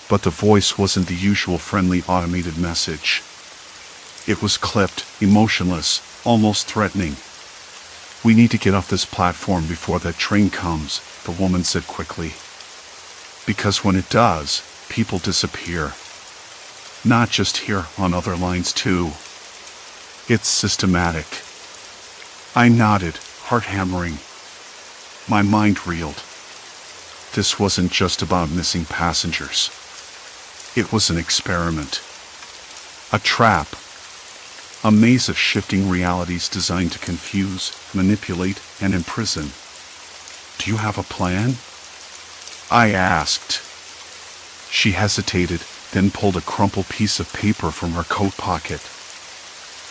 But the voice wasn't the usual friendly automated message. It was clipped, emotionless, almost threatening. "We need to get off this platform before that train comes," the woman said quickly. "Because when it does, people disappear. Not just here, on other lines too. It's systematic." I nodded, heart hammering. My mind reeled. This wasn't just about missing passengers. It was an experiment. A trap. A maze of shifting realities designed to confuse, manipulate, and imprison. "Do you have a plan?" I asked. She hesitated, then pulled a crumpled piece of paper from her coat pocket.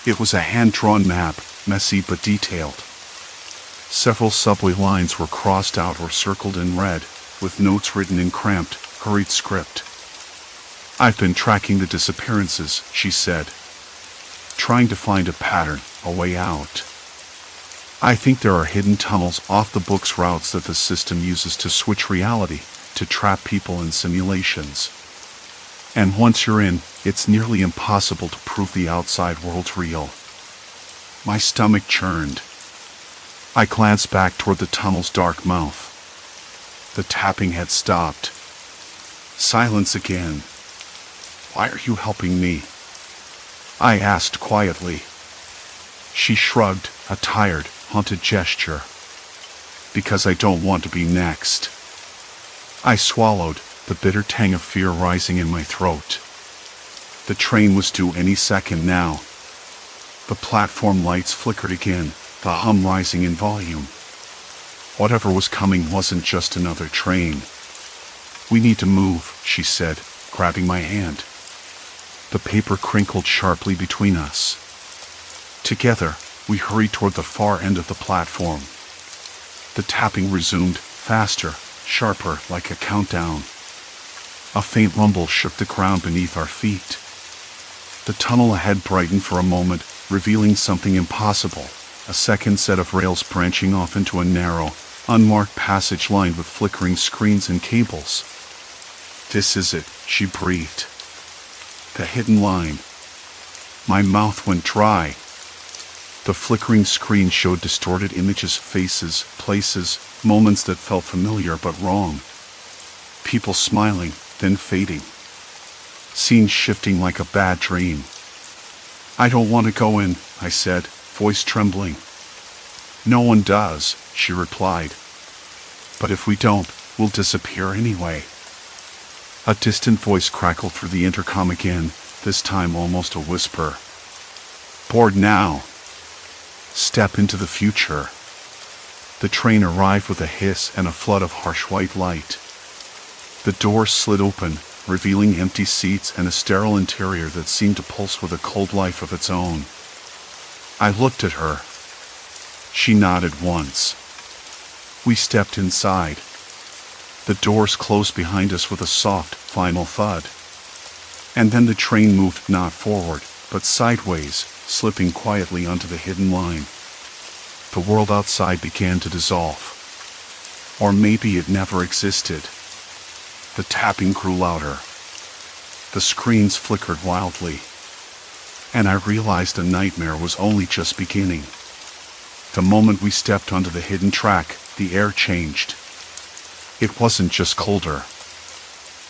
It was a hand-drawn map, messy but detailed. Several subway lines were crossed out or circled in red, with notes written in cramped, hurried script. "I've been tracking the disappearances," she said. "Trying to find a pattern, a way out. I think there are hidden tunnels off the book's routes that the system uses to switch reality, to trap people in simulations. And once you're in, it's nearly impossible to prove the outside world's real." My stomach churned. I glanced back toward the tunnel's dark mouth. The tapping had stopped. Silence again. "Why are you helping me?" I asked quietly. She shrugged, a tired, haunted gesture. Because I don't want to be next. I swallowed, the bitter tang of fear rising in my throat. The train was due any second now. The platform lights flickered again, the hum rising in volume. Whatever was coming wasn't just another train. We need to move, she said, grabbing my hand. The paper crinkled sharply between us. Together, we hurried toward the far end of the platform. The tapping resumed, faster, sharper, like a countdown. A faint rumble shook the ground beneath our feet. The tunnel ahead brightened for a moment, revealing something impossible, a second set of rails branching off into a narrow, unmarked passage lined with flickering screens and cables. This is it, she breathed. The hidden line. My mouth went dry. The flickering screen showed distorted images, faces, places, moments that felt familiar but wrong. People smiling, then fading. Scenes shifting like a bad dream. I don't want to go in, I said, voice trembling. No one does, she replied. But if we don't, we'll disappear anyway. A distant voice crackled through the intercom again, this time almost a whisper. Board now. Step into the future. The train arrived with a hiss and a flood of harsh white light. The doors slid open, revealing empty seats and a sterile interior that seemed to pulse with a cold life of its own. I looked at her. She nodded once. We stepped inside. The doors closed behind us with a soft, final thud. And then the train moved not forward, but sideways, slipping quietly onto the hidden line. The world outside began to dissolve. Or maybe it never existed. The tapping grew louder. The screens flickered wildly. And I realized the nightmare was only just beginning. The moment we stepped onto the hidden track, the air changed. It wasn't just colder.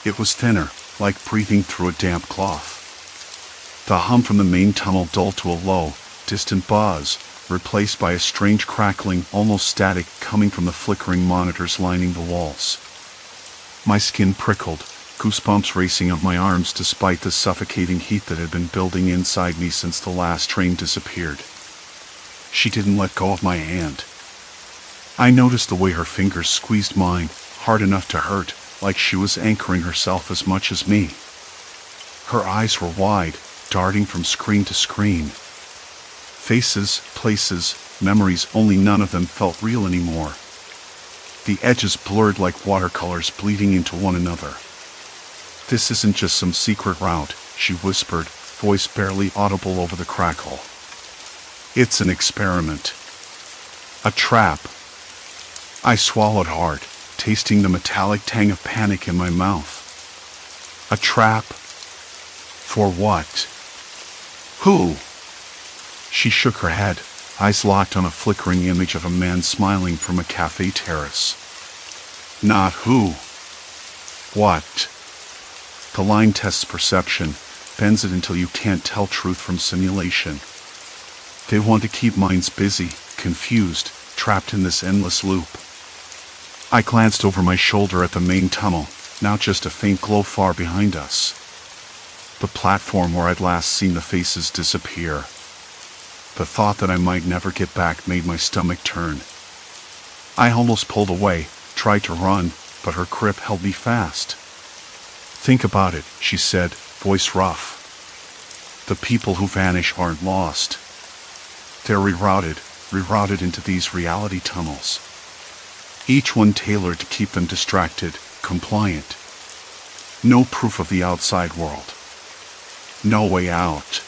It was thinner, like breathing through a damp cloth. The hum from the main tunnel dulled to a low, distant buzz, replaced by a strange crackling, almost static, coming from the flickering monitors lining the walls. My skin prickled, goosebumps racing up my arms despite the suffocating heat that had been building inside me since the last train disappeared. She didn't let go of my hand. I noticed the way her fingers squeezed mine, hard enough to hurt, like she was anchoring herself as much as me. Her eyes were wide, darting from screen to screen. Faces, places, memories, only none of them felt real anymore. The edges blurred like watercolors bleeding into one another. This isn't just some secret route, she whispered, voice barely audible over the crackle. It's an experiment. A trap. I swallowed hard, tasting the metallic tang of panic in my mouth. A trap? For what? Who? She shook her head, eyes locked on a flickering image of a man smiling from a cafe terrace. Not who. What? The line tests perception, bends it until you can't tell truth from simulation. They want to keep minds busy, confused, trapped in this endless loop. I glanced over my shoulder at the main tunnel, now just a faint glow far behind us. The platform where I'd last seen the faces disappear. The thought that I might never get back made my stomach turn. I almost pulled away, tried to run, but her grip held me fast. Think about it, she said, voice rough. The people who vanish aren't lost. They're rerouted into these reality tunnels. Each one tailored to keep them distracted, compliant. No proof of the outside world. No way out.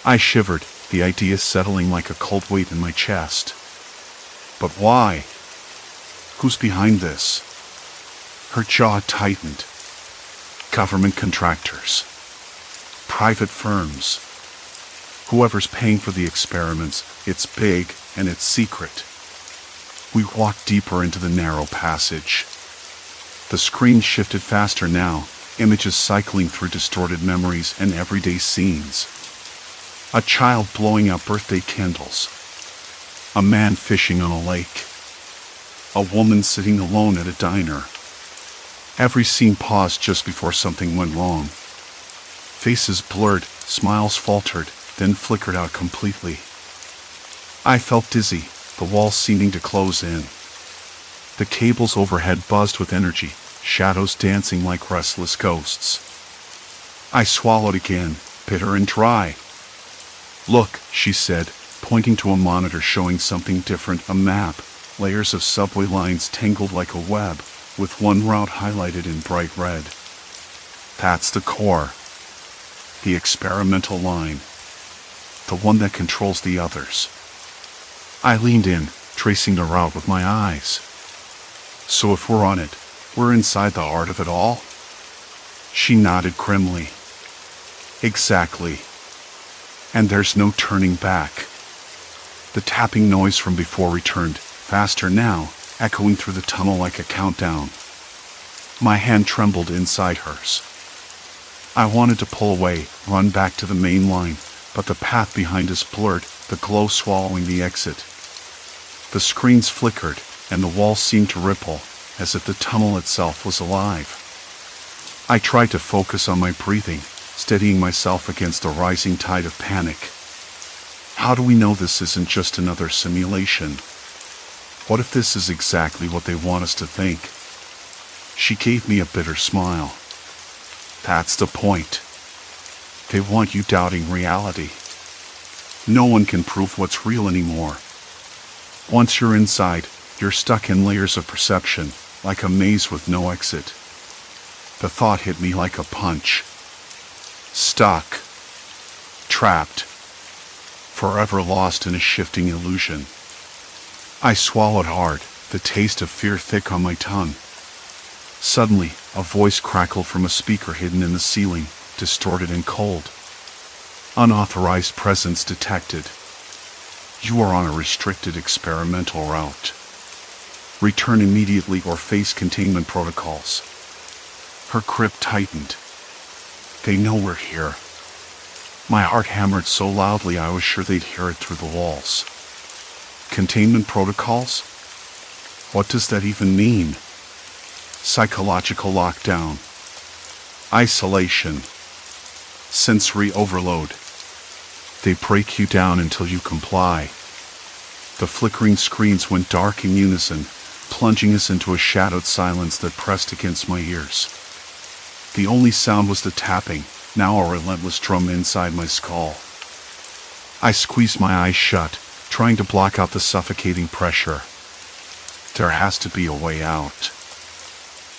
I shivered, the idea settling like a cold weight in my chest. But why? Who's behind this? Her jaw tightened. Government contractors. Private firms. Whoever's paying for the experiments, it's big and it's secret. We walked deeper into the narrow passage. The screen shifted faster now, images cycling through distorted memories and everyday scenes. A child blowing out birthday candles. A man fishing on a lake. A woman sitting alone at a diner. Every scene paused just before something went wrong. Faces blurred, smiles faltered, then flickered out completely. I felt dizzy, the walls seeming to close in. The cables overhead buzzed with energy, shadows dancing like restless ghosts. I swallowed again, bitter and dry. "Look," she said, pointing to a monitor showing something different, a map, layers of subway lines tangled like a web, with one route highlighted in bright red. "That's the core. The experimental line. The one that controls the others." I leaned in, tracing the route with my eyes. "So if we're on it, we're inside the heart of it all?" She nodded grimly. "Exactly. And there's no turning back." The tapping noise from before returned, faster now, echoing through the tunnel like a countdown. My hand trembled inside hers. I wanted to pull away, run back to the main line, but the path behind us blurred, the glow swallowing the exit. The screens flickered, and the walls seemed to ripple, as if the tunnel itself was alive. I tried to focus on my breathing, steadying myself against the rising tide of panic. How do we know this isn't just another simulation? What if this is exactly what they want us to think? She gave me a bitter smile. "That's the point. They want you doubting reality. No one can prove what's real anymore. Once you're inside, you're stuck in layers of perception, like a maze with no exit." The thought hit me like a punch. Stuck. Trapped. Forever lost in a shifting illusion. I swallowed hard, the taste of fear thick on my tongue. Suddenly, a voice crackled from a speaker hidden in the ceiling, distorted and cold. "Unauthorized presence detected. You are on a restricted experimental route. Return immediately or face containment protocols." Her grip tightened. "They know we're here." My heart hammered so loudly I was sure they'd hear it through the walls. Containment protocols? What does that even mean? Psychological lockdown. Isolation. Sensory overload. They break you down until you comply. The flickering screens went dark in unison, plunging us into a shadowed silence that pressed against my ears. The only sound was the tapping, now a relentless drum inside my skull. I squeezed my eyes shut, trying to block out the suffocating pressure. There has to be a way out.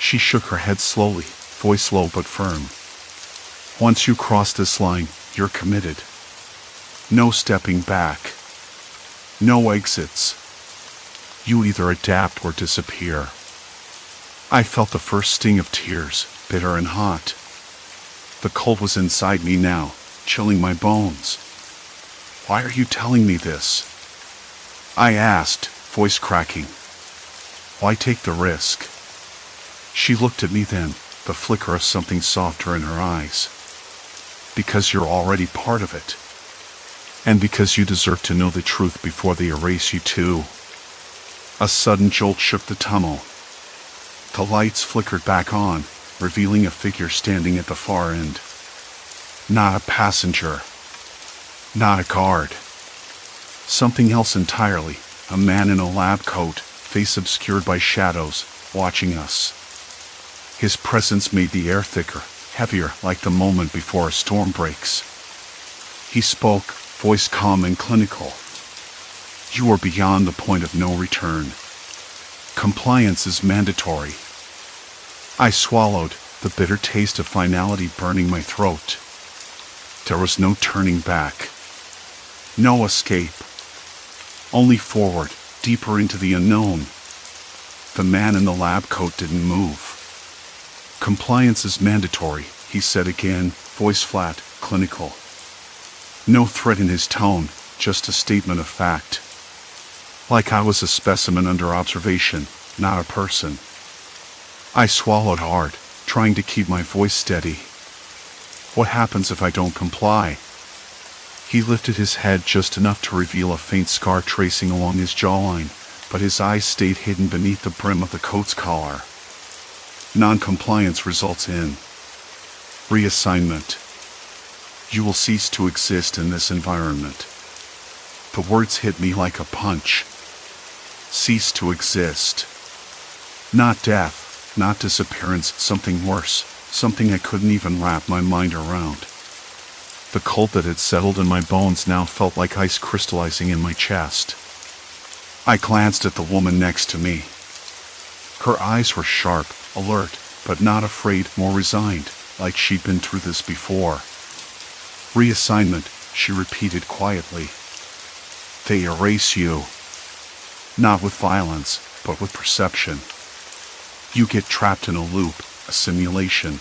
She shook her head slowly, voice low but firm. "Once you cross this line, you're committed. No stepping back. No exits. You either adapt or disappear." I felt the first sting of tears, bitter and hot. The cold was inside me now, chilling my bones. "Why are you telling me this?" I asked, voice cracking. "Why take the risk?" She looked at me then, the flicker of something softer in her eyes. "Because you're already part of it. And because you deserve to know the truth before they erase you too." A sudden jolt shook the tunnel. The lights flickered back on, revealing a figure standing at the far end. Not a passenger. Not a guard. Something else entirely, a man in a lab coat, face obscured by shadows, watching us. His presence made the air thicker, heavier, like the moment before a storm breaks. He spoke, voice calm and clinical. "You are beyond the point of no return. Compliance is mandatory." I swallowed, the bitter taste of finality burning my throat. There was no turning back. No escape. Only forward, deeper into the unknown. The man in the lab coat didn't move. "Compliance is mandatory," he said again, voice flat, clinical. No threat in his tone, just a statement of fact. Like I was a specimen under observation, not a person. I swallowed hard, trying to keep my voice steady. "What happens if I don't comply?" He lifted his head just enough to reveal a faint scar tracing along his jawline, but his eyes stayed hidden beneath the brim of the coat's collar. Non-compliance results in reassignment. You will cease to exist in this environment. The words hit me like a punch. Cease to exist. Not death, not disappearance, something worse, something I couldn't even wrap my mind around. The cold that had settled in my bones now felt like ice crystallizing in my chest. I glanced at the woman next to me. Her eyes were sharp, alert, but not afraid, more resigned, like she'd been through this before. Reassignment, she repeated quietly. They erase you. Not with violence, but with perception. You get trapped in a loop, a simulation.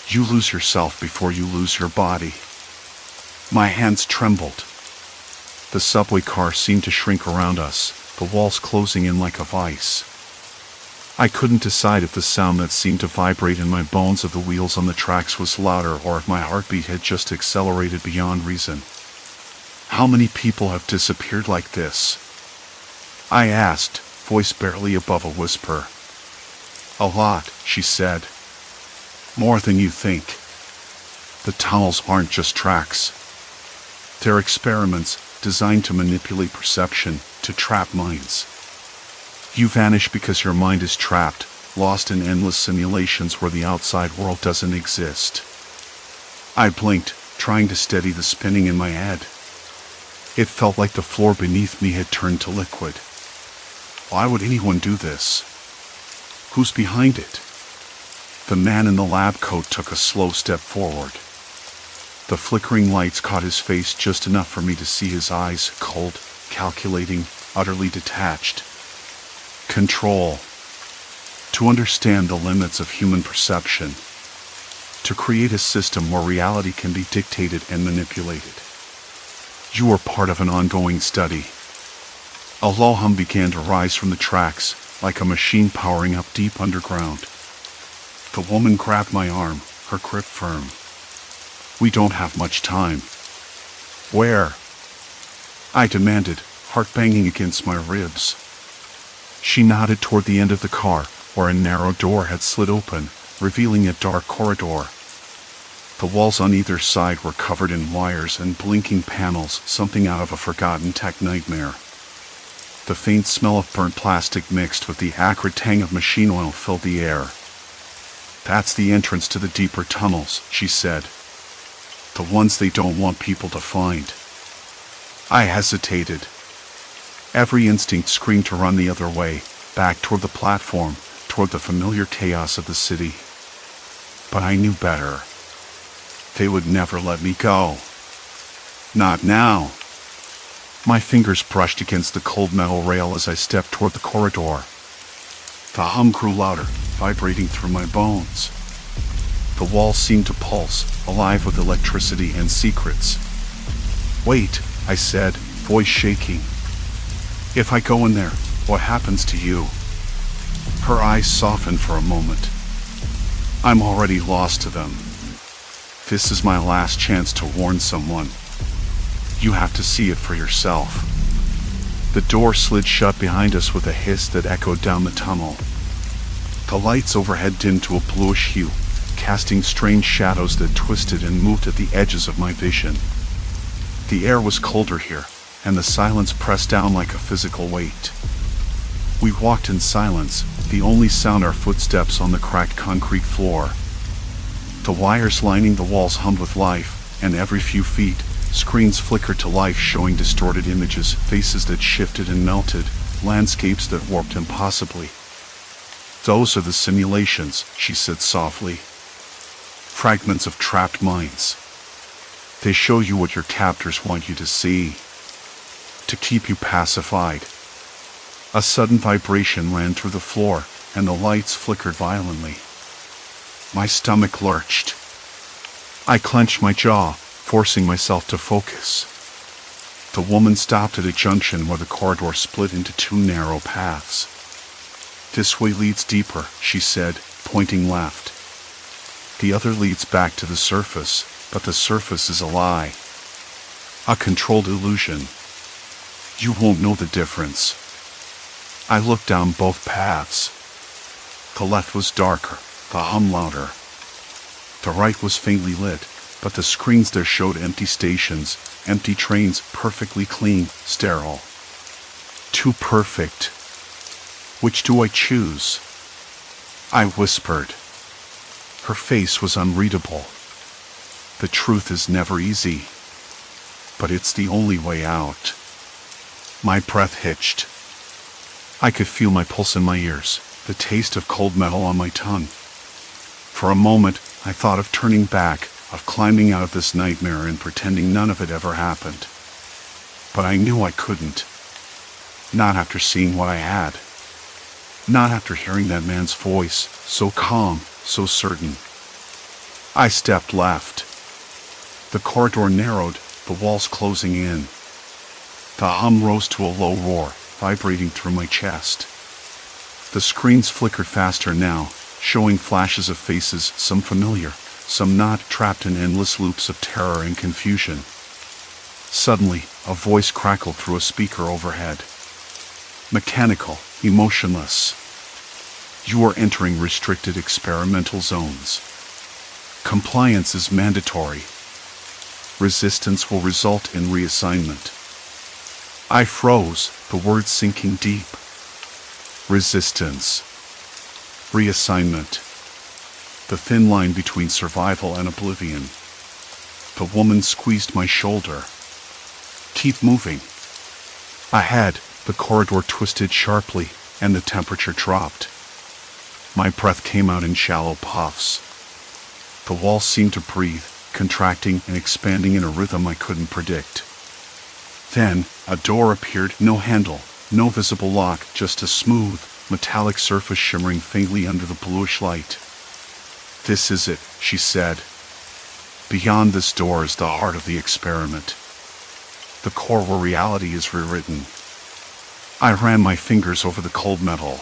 You lose yourself before you lose your body. My hands trembled. The subway car seemed to shrink around us, the walls closing in like a vice. I couldn't decide if the sound that seemed to vibrate in my bones of the wheels on the tracks was louder or if my heartbeat had just accelerated beyond reason. How many people have disappeared like this? I asked, voice barely above a whisper. A lot, she said. More than you think. The tunnels aren't just tracks. They're experiments designed to manipulate perception, to trap minds. You vanish because your mind is trapped, lost in endless simulations where the outside world doesn't exist. I blinked, trying to steady the spinning in my head. It felt like the floor beneath me had turned to liquid. Why would anyone do this? Who's behind it? The man in the lab coat took a slow step forward. The flickering lights caught his face just enough for me to see his eyes, cold, calculating, utterly detached. Control. To understand the limits of human perception. To create a system where reality can be dictated and manipulated. You are part of an ongoing study. A low hum began to rise from the tracks, like a machine powering up deep underground. The woman grabbed my arm, her grip firm. We don't have much time. Where? I demanded, heart banging against my ribs. She nodded toward the end of the car, where a narrow door had slid open, revealing a dark corridor. The walls on either side were covered in wires and blinking panels, something out of a forgotten tech nightmare. The faint smell of burnt plastic mixed with the acrid tang of machine oil filled the air. That's the entrance to the deeper tunnels, she said. The ones they don't want people to find. I hesitated. Every instinct screamed to run the other way, back toward the platform, toward the familiar chaos of the city. But I knew better. They would never let me go. Not now. My fingers brushed against the cold metal rail as I stepped toward the corridor. The hum grew louder, vibrating through my bones. The walls seemed to pulse, alive with electricity and secrets. Wait, I said, voice shaking. If I go in there, what happens to you? Her eyes softened for a moment. I'm already lost to them. This is my last chance to warn someone. You have to see it for yourself. The door slid shut behind us with a hiss that echoed down the tunnel. The lights overhead dimmed to a bluish hue, casting strange shadows that twisted and moved at the edges of my vision. The air was colder here, and the silence pressed down like a physical weight. We walked in silence, the only sound our footsteps on the cracked concrete floor. The wires lining the walls hummed with life, and every few feet, screens flickered to life showing distorted images, faces that shifted and melted, landscapes that warped impossibly. Those are the simulations, she said softly. Fragments of trapped minds. They show you what your captors want you to see. To keep you pacified. A sudden vibration ran through the floor, and the lights flickered violently. My stomach lurched. I clenched my jaw, forcing myself to focus. The woman stopped at a junction where the corridor split into two narrow paths. This way leads deeper, she said, pointing left. The other leads back to the surface, but the surface is a lie. A controlled illusion. You won't know the difference. I looked down both paths. The left was darker, the hum louder. The right was faintly lit, but the screens there showed empty stations, empty trains, perfectly clean, sterile. Too perfect. Which do I choose? I whispered. Her face was unreadable. The truth is never easy. But it's the only way out. My breath hitched. I could feel my pulse in my ears, the taste of cold metal on my tongue. For a moment, I thought of turning back, of climbing out of this nightmare and pretending none of it ever happened. But I knew I couldn't. Not after seeing what I had. Not after hearing that man's voice, so calm, so certain. I stepped left. The corridor narrowed, the walls closing in. The hum rose to a low roar, vibrating through my chest. The screens flickered faster now, showing flashes of faces, some familiar, some not, trapped in endless loops of terror and confusion. Suddenly, a voice crackled through a speaker overhead. Mechanical, emotionless. You are entering restricted experimental zones. Compliance is mandatory. Resistance will result in reassignment. I froze, the words sinking deep. Resistance. Reassignment. The thin line between survival and oblivion. The woman squeezed my shoulder. Keep moving. Ahead, the corridor twisted sharply, and the temperature dropped. My breath came out in shallow puffs. The walls seemed to breathe, contracting and expanding in a rhythm I couldn't predict. Then, a door appeared, no handle, no visible lock, just a smooth, metallic surface shimmering faintly under the bluish light. This is it, she said. Beyond this door is the heart of the experiment. The core where reality is rewritten. I ran my fingers over the cold metal.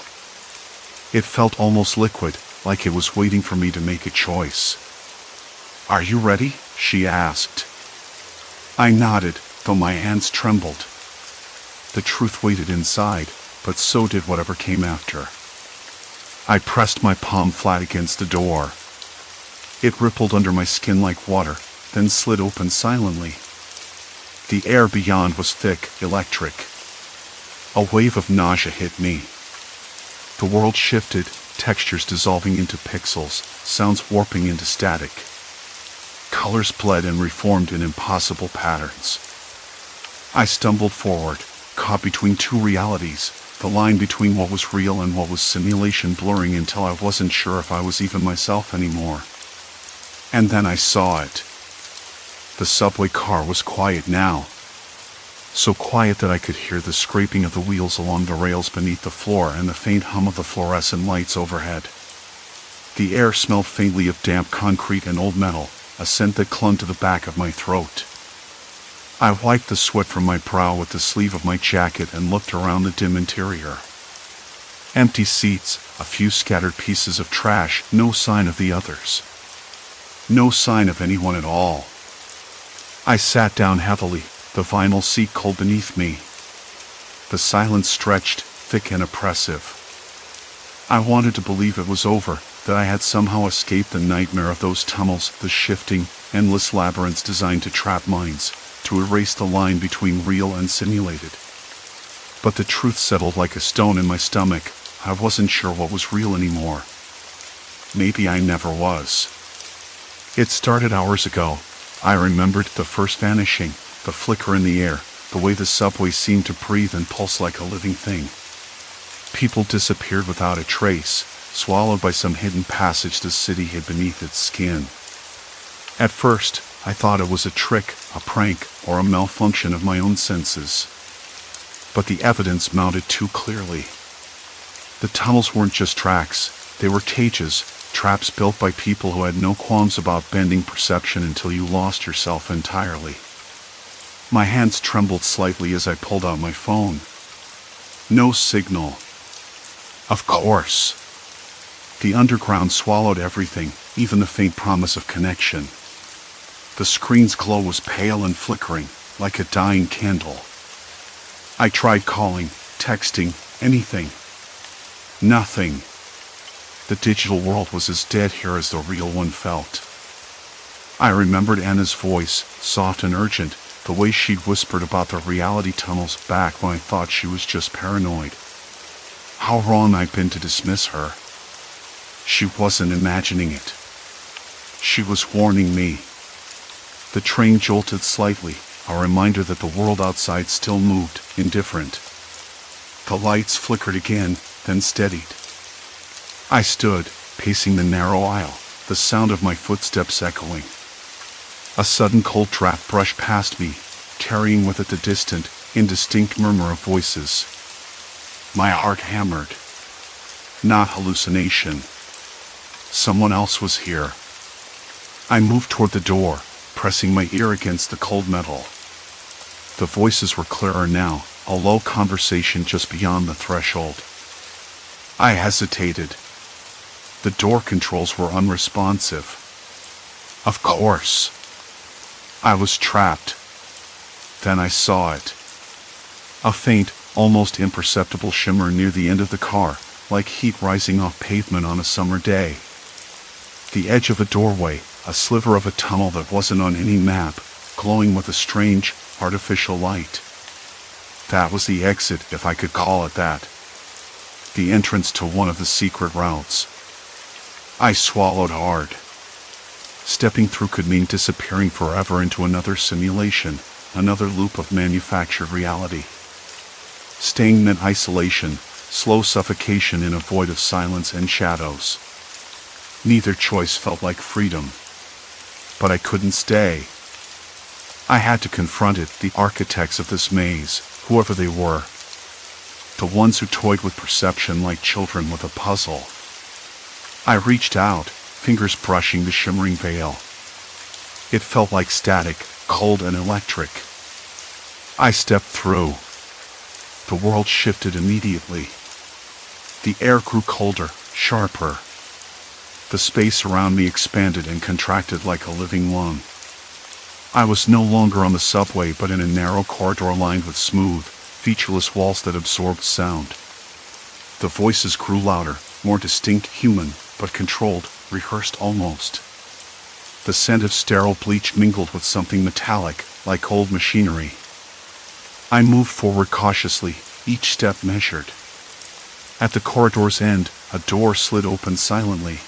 It felt almost liquid, like it was waiting for me to make a choice. Are you ready? She asked. I nodded, though my hands trembled. The truth waited inside, but so did whatever came after. I pressed my palm flat against the door. It rippled under my skin like water, then slid open silently. The air beyond was thick, electric. A wave of nausea hit me. The world shifted, textures dissolving into pixels, sounds warping into static. Colors bled and reformed in impossible patterns. I stumbled forward, caught between two realities, the line between what was real and what was simulation blurring until I wasn't sure if I was even myself anymore. And then I saw it. The subway car was quiet now. So quiet that I could hear the scraping of the wheels along the rails beneath the floor and the faint hum of the fluorescent lights overhead. The air smelled faintly of damp concrete and old metal, a scent that clung to the back of my throat. I wiped the sweat from my brow with the sleeve of my jacket and looked around the dim interior. Empty seats, a few scattered pieces of trash, no sign of the others. No sign of anyone at all. I sat down heavily, the vinyl seat cold beneath me. The silence stretched, thick and oppressive. I wanted to believe it was over, that I had somehow escaped the nightmare of those tunnels, the shifting, endless labyrinths designed to trap minds, to erase the line between real and simulated. But the truth settled like a stone in my stomach. I wasn't sure what was real anymore. Maybe I never was. It started hours ago. I remembered the first vanishing, the flicker in the air, the way the subway seemed to breathe and pulse like a living thing. People disappeared without a trace, swallowed by some hidden passage the city hid beneath its skin. At first, I thought it was a trick, a prank, or a malfunction of my own senses. But the evidence mounted too clearly. The tunnels weren't just tracks, they were cages, traps built by people who had no qualms about bending perception until you lost yourself entirely. My hands trembled slightly as I pulled out my phone. No signal. Of course. The underground swallowed everything, even the faint promise of connection. The screen's glow was pale and flickering, like a dying candle. I tried calling, texting, anything. Nothing. The digital world was as dead here as the real one felt. I remembered Anna's voice, soft and urgent, the way she'd whispered about the reality tunnels back when I thought she was just paranoid. How wrong I'd been to dismiss her. She wasn't imagining it. She was warning me. The train jolted slightly, a reminder that the world outside still moved, indifferent. The lights flickered again, then steadied. I stood, pacing the narrow aisle, the sound of my footsteps echoing. A sudden cold draft brushed past me, carrying with it the distant, indistinct murmur of voices. My heart hammered. Not hallucination. Someone else was here. I moved toward the door, pressing my ear against the cold metal. The voices were clearer now, a low conversation just beyond the threshold. I hesitated. The door controls were unresponsive. Of course. I was trapped. Then I saw it. A faint, almost imperceptible shimmer near the end of the car, like heat rising off pavement on a summer day. The edge of a doorway, a sliver of a tunnel that wasn't on any map, glowing with a strange, artificial light. That was the exit, if I could call it that. The entrance to one of the secret routes. I swallowed hard. Stepping through could mean disappearing forever into another simulation, another loop of manufactured reality. Staying in isolation, slow suffocation in a void of silence and shadows. Neither choice felt like freedom. But I couldn't stay. I had to confront it, the architects of this maze, whoever they were. The ones who toyed with perception like children with a puzzle. I reached out, fingers brushing the shimmering veil. It felt like static, cold and electric. I stepped through. The world shifted immediately. The air grew colder, sharper. The space around me expanded and contracted like a living lung. I was no longer on the subway but in a narrow corridor lined with smooth, featureless walls that absorbed sound. The voices grew louder, more distinct, human, but controlled, rehearsed almost. The scent of sterile bleach mingled with something metallic, like old machinery. I moved forward cautiously, each step measured. At the corridor's end, a door slid open silently.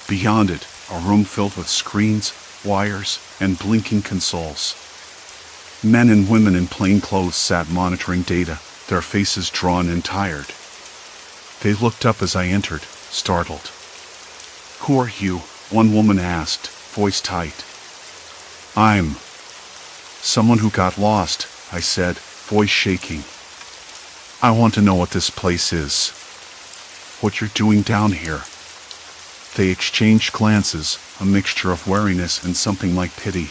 Beyond it, a room filled with screens, wires, and blinking consoles. Men and women in plain clothes sat monitoring data, their faces drawn and tired. They looked up as I entered, startled. "Who are you?" one woman asked, voice tight. "I'm someone who got lost," I said, voice shaking. "I want to know what this place is. What you're doing down here." They exchanged glances, a mixture of wariness and something like pity.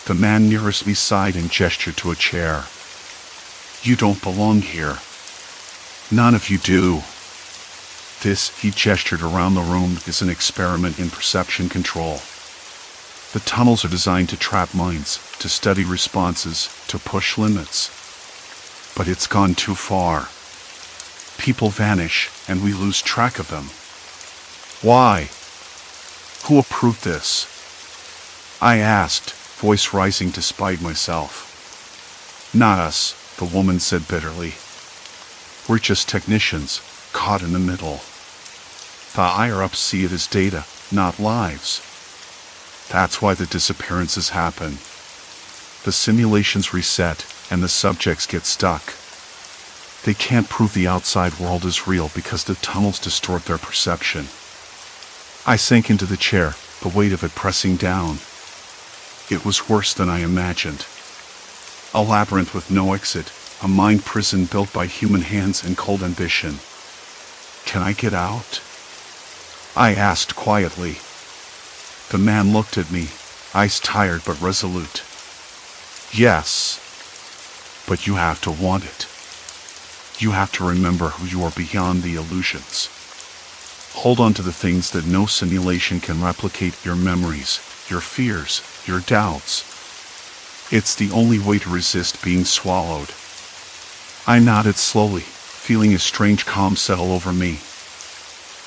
The man nearest me sighed and gestured to a chair. "You don't belong here. None of you do. This," he gestured around the room, "is an experiment in perception control. The tunnels are designed to trap minds, to study responses, to push limits. But it's gone too far. People vanish, and we lose track of them. Why? Who approved this?" I asked, voice rising despite myself. "Not us," the woman said bitterly. "We're just technicians, caught in the middle. The higher-ups see it as data, not lives. That's why the disappearances happen. The simulations reset, and the subjects get stuck. They can't prove the outside world is real because the tunnels distort their perception." I sank into the chair, the weight of it pressing down. It was worse than I imagined. A labyrinth with no exit, a mind prison built by human hands and cold ambition. "Can I get out?" I asked quietly. The man looked at me, eyes tired but resolute. "Yes. But you have to want it. You have to remember who you are beyond the illusions. Hold on to the things that no simulation can replicate, your memories, your fears, your doubts. It's the only way to resist being swallowed. I nodded slowly, feeling a strange calm settle over me.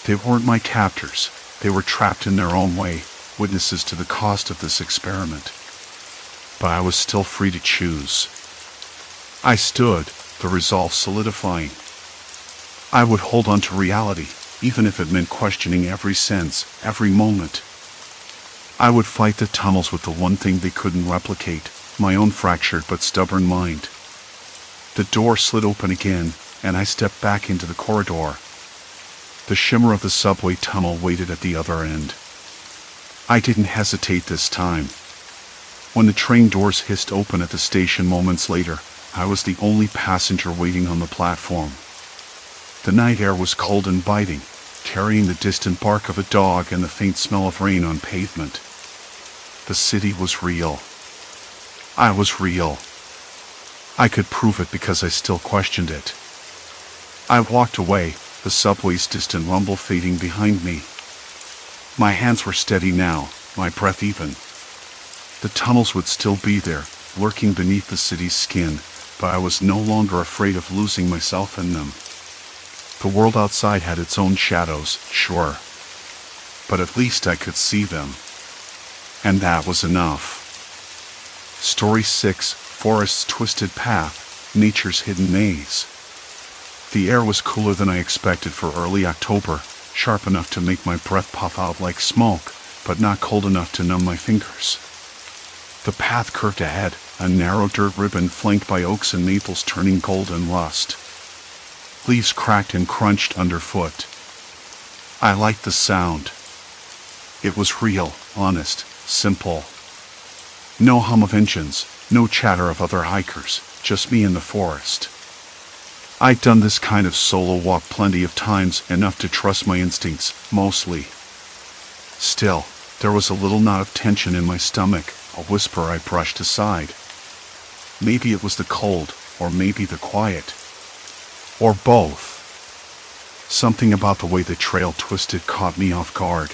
They weren't my captors. They were trapped in their own way, witnesses to the cost of this experiment. But I was still free to choose. I stood, the resolve solidifying. I would hold on to reality, even if it meant questioning every sense, every moment. I would fight the tunnels with the one thing they couldn't replicate, my own fractured but stubborn mind. The door slid open again, and I stepped back into the corridor. The shimmer of the subway tunnel waited at the other end. I didn't hesitate this time. When the train doors hissed open at the station moments later, I was the only passenger waiting on the platform. The night air was cold and biting, carrying the distant bark of a dog and the faint smell of rain on pavement. The city was real. I was real. I could prove it because I still questioned it. I walked away, the subway's distant rumble fading behind me. My hands were steady now, my breath even. The tunnels would still be there, lurking beneath the city's skin, but I was no longer afraid of losing myself in them. The world outside had its own shadows, sure, but at least I could see them. And that was enough. Story 6, Forest's Twisted Path, Nature's Hidden Maze. The air was cooler than I expected for early October, sharp enough to make my breath puff out like smoke, but not cold enough to numb my fingers. The path curved ahead, a narrow dirt ribbon flanked by oaks and maples turning golden rust. Leaves cracked and crunched underfoot. I liked the sound. It was real, honest, simple. No hum of engines, no chatter of other hikers, just me in the forest. I'd done this kind of solo walk plenty of times, enough to trust my instincts, mostly. Still, there was a little knot of tension in my stomach, a whisper I brushed aside. Maybe it was the cold, or maybe the quiet. Or both. Something about the way the trail twisted caught me off guard.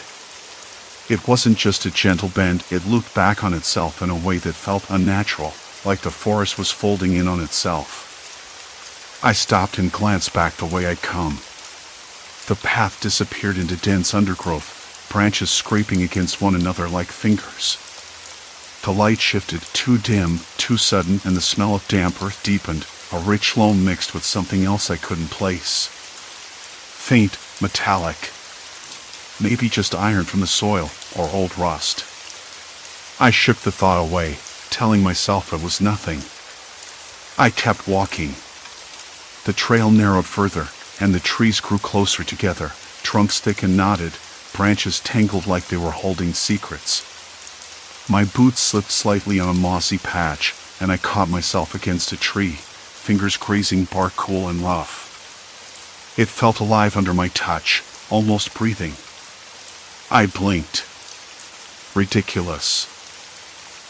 It wasn't just a gentle bend, it looped back on itself in a way that felt unnatural, like the forest was folding in on itself. I stopped and glanced back the way I'd come. The path disappeared into dense undergrowth, branches scraping against one another like fingers. The light shifted, too dim, too sudden, and the smell of damp earth deepened, a rich loam mixed with something else I couldn't place. Faint, metallic. Maybe just iron from the soil, or old rust. I shook the thought away, telling myself it was nothing. I kept walking. The trail narrowed further, and the trees grew closer together, trunks thick and knotted, branches tangled like they were holding secrets. My boots slipped slightly on a mossy patch, and I caught myself against a tree, fingers grazing bark cool and rough. It felt alive under my touch, almost breathing. I blinked. Ridiculous.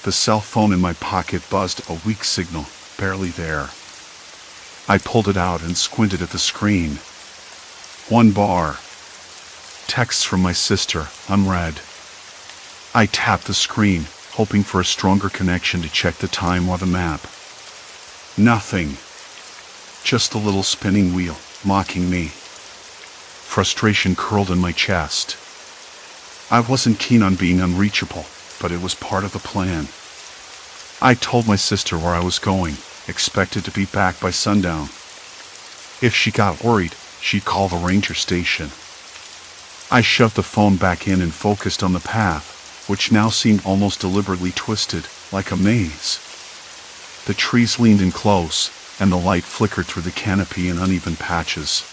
The cell phone in my pocket buzzed, a weak signal, barely there. I pulled it out and squinted at the screen. 1 bar. Texts from my sister, unread. I tapped the screen, hoping for a stronger connection to check the time or the map. Nothing. Just the little spinning wheel, mocking me. Frustration curled in my chest. I wasn't keen on being unreachable, but it was part of the plan. I told my sister where I was going, expected to be back by sundown. If she got worried, she'd call the ranger station. I shoved the phone back in and focused on the path, which now seemed almost deliberately twisted, like a maze. The trees leaned in close, and the light flickered through the canopy in uneven patches.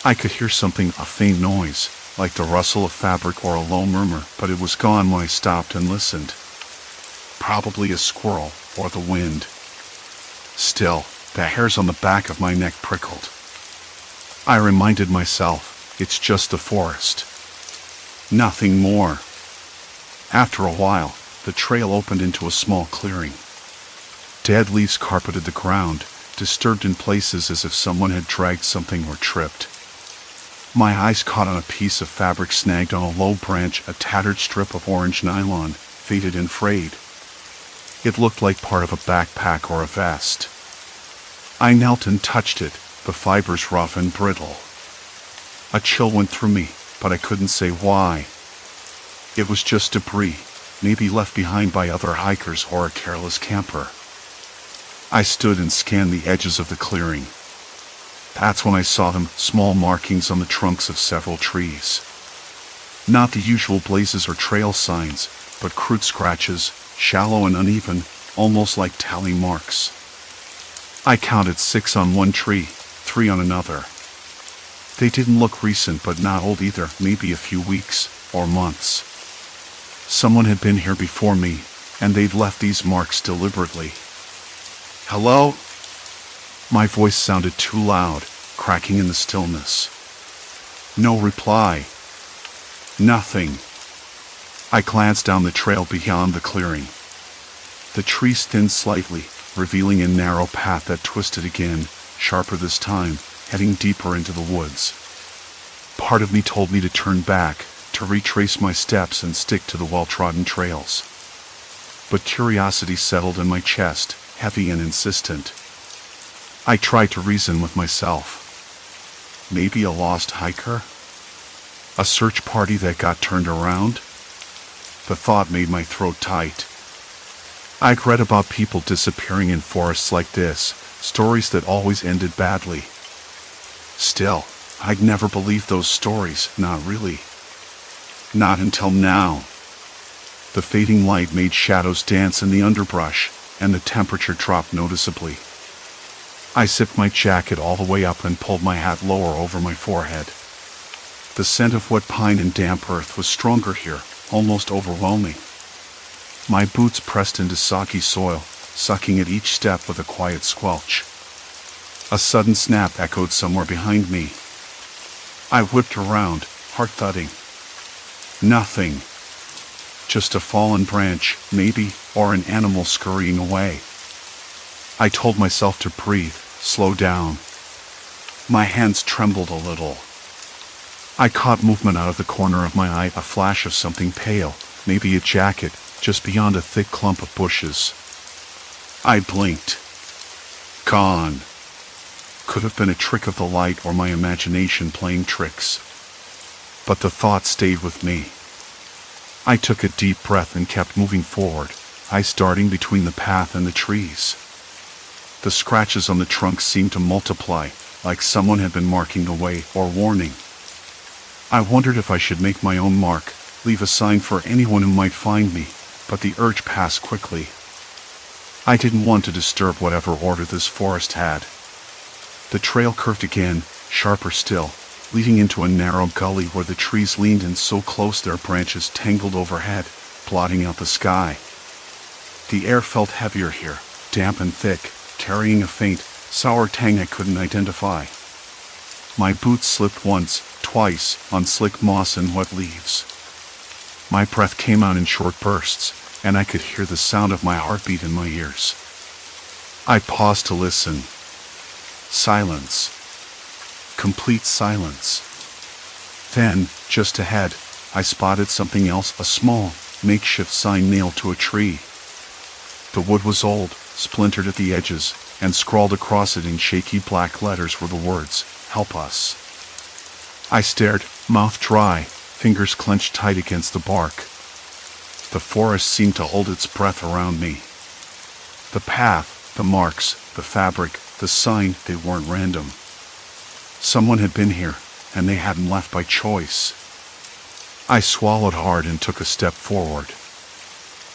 I could hear something, a faint noise, like the rustle of fabric or a low murmur, but it was gone when I stopped and listened. Probably a squirrel, or the wind. Still, the hairs on the back of my neck prickled. I reminded myself, it's just the forest. Nothing more. After a while, the trail opened into a small clearing. Dead leaves carpeted the ground, disturbed in places as if someone had dragged something or tripped. My eyes caught on a piece of fabric snagged on a low branch, a tattered strip of orange nylon, faded and frayed. It looked like part of a backpack or a vest. I knelt and touched it, the fibers rough and brittle. A chill went through me, but I couldn't say why. It was just debris, maybe left behind by other hikers or a careless camper. I stood and scanned the edges of the clearing. That's when I saw them, small markings on the trunks of several trees. Not the usual blazes or trail signs, but crude scratches, shallow and uneven, almost like tally marks. I counted 6 on one tree, 3 on another. They didn't look recent but not old either, maybe a few weeks or months. Someone had been here before me, and they'd left these marks deliberately. "Hello?" My voice sounded too loud, cracking in the stillness. No reply. Nothing. I glanced down the trail beyond the clearing. The trees thinned slightly, revealing a narrow path that twisted again, sharper this time, heading deeper into the woods. Part of me told me to turn back, to retrace my steps and stick to the well-trodden trails. But curiosity settled in my chest, heavy and insistent. I tried to reason with myself. Maybe a lost hiker? A search party that got turned around? The thought made my throat tight. I'd read about people disappearing in forests like this, stories that always ended badly. Still, I'd never believed those stories, not really. Not until now. The fading light made shadows dance in the underbrush, and the temperature dropped noticeably. I zipped my jacket all the way up and pulled my hat lower over my forehead. The scent of wet pine and damp earth was stronger here, almost overwhelming. My boots pressed into soggy soil, sucking at each step with a quiet squelch. A sudden snap echoed somewhere behind me. I whipped around, heart thudding. Nothing. Just a fallen branch, maybe, or an animal scurrying away. I told myself to breathe, slow down. My hands trembled a little. I caught movement out of the corner of my eye, a flash of something pale, maybe a jacket, just beyond a thick clump of bushes. I blinked. Gone. Could have been a trick of the light or my imagination playing tricks. But the thought stayed with me. I took a deep breath and kept moving forward, eyes darting between the path and the trees. The scratches on the trunk seemed to multiply, like someone had been marking the way or warning. I wondered if I should make my own mark, leave a sign for anyone who might find me, but the urge passed quickly. I didn't want to disturb whatever order this forest had. The trail curved again, sharper still, leading into a narrow gully where the trees leaned in so close their branches tangled overhead, blotting out the sky. The air felt heavier here, damp and thick, carrying a faint, sour tang I couldn't identify. My boots slipped once, twice, on slick moss and wet leaves. My breath came out in short bursts, and I could hear the sound of my heartbeat in my ears. I paused to listen. Silence. Complete silence. Then, just ahead, I spotted something else, a small, makeshift sign nailed to a tree. The wood was old, splintered at the edges, and scrawled across it in shaky black letters were the words, "Help us." I stared, mouth dry, fingers clenched tight against the bark. The forest seemed to hold its breath around me. The path, the marks, the fabric, the sign, they weren't random. Someone had been here, and they hadn't left by choice. I swallowed hard and took a step forward.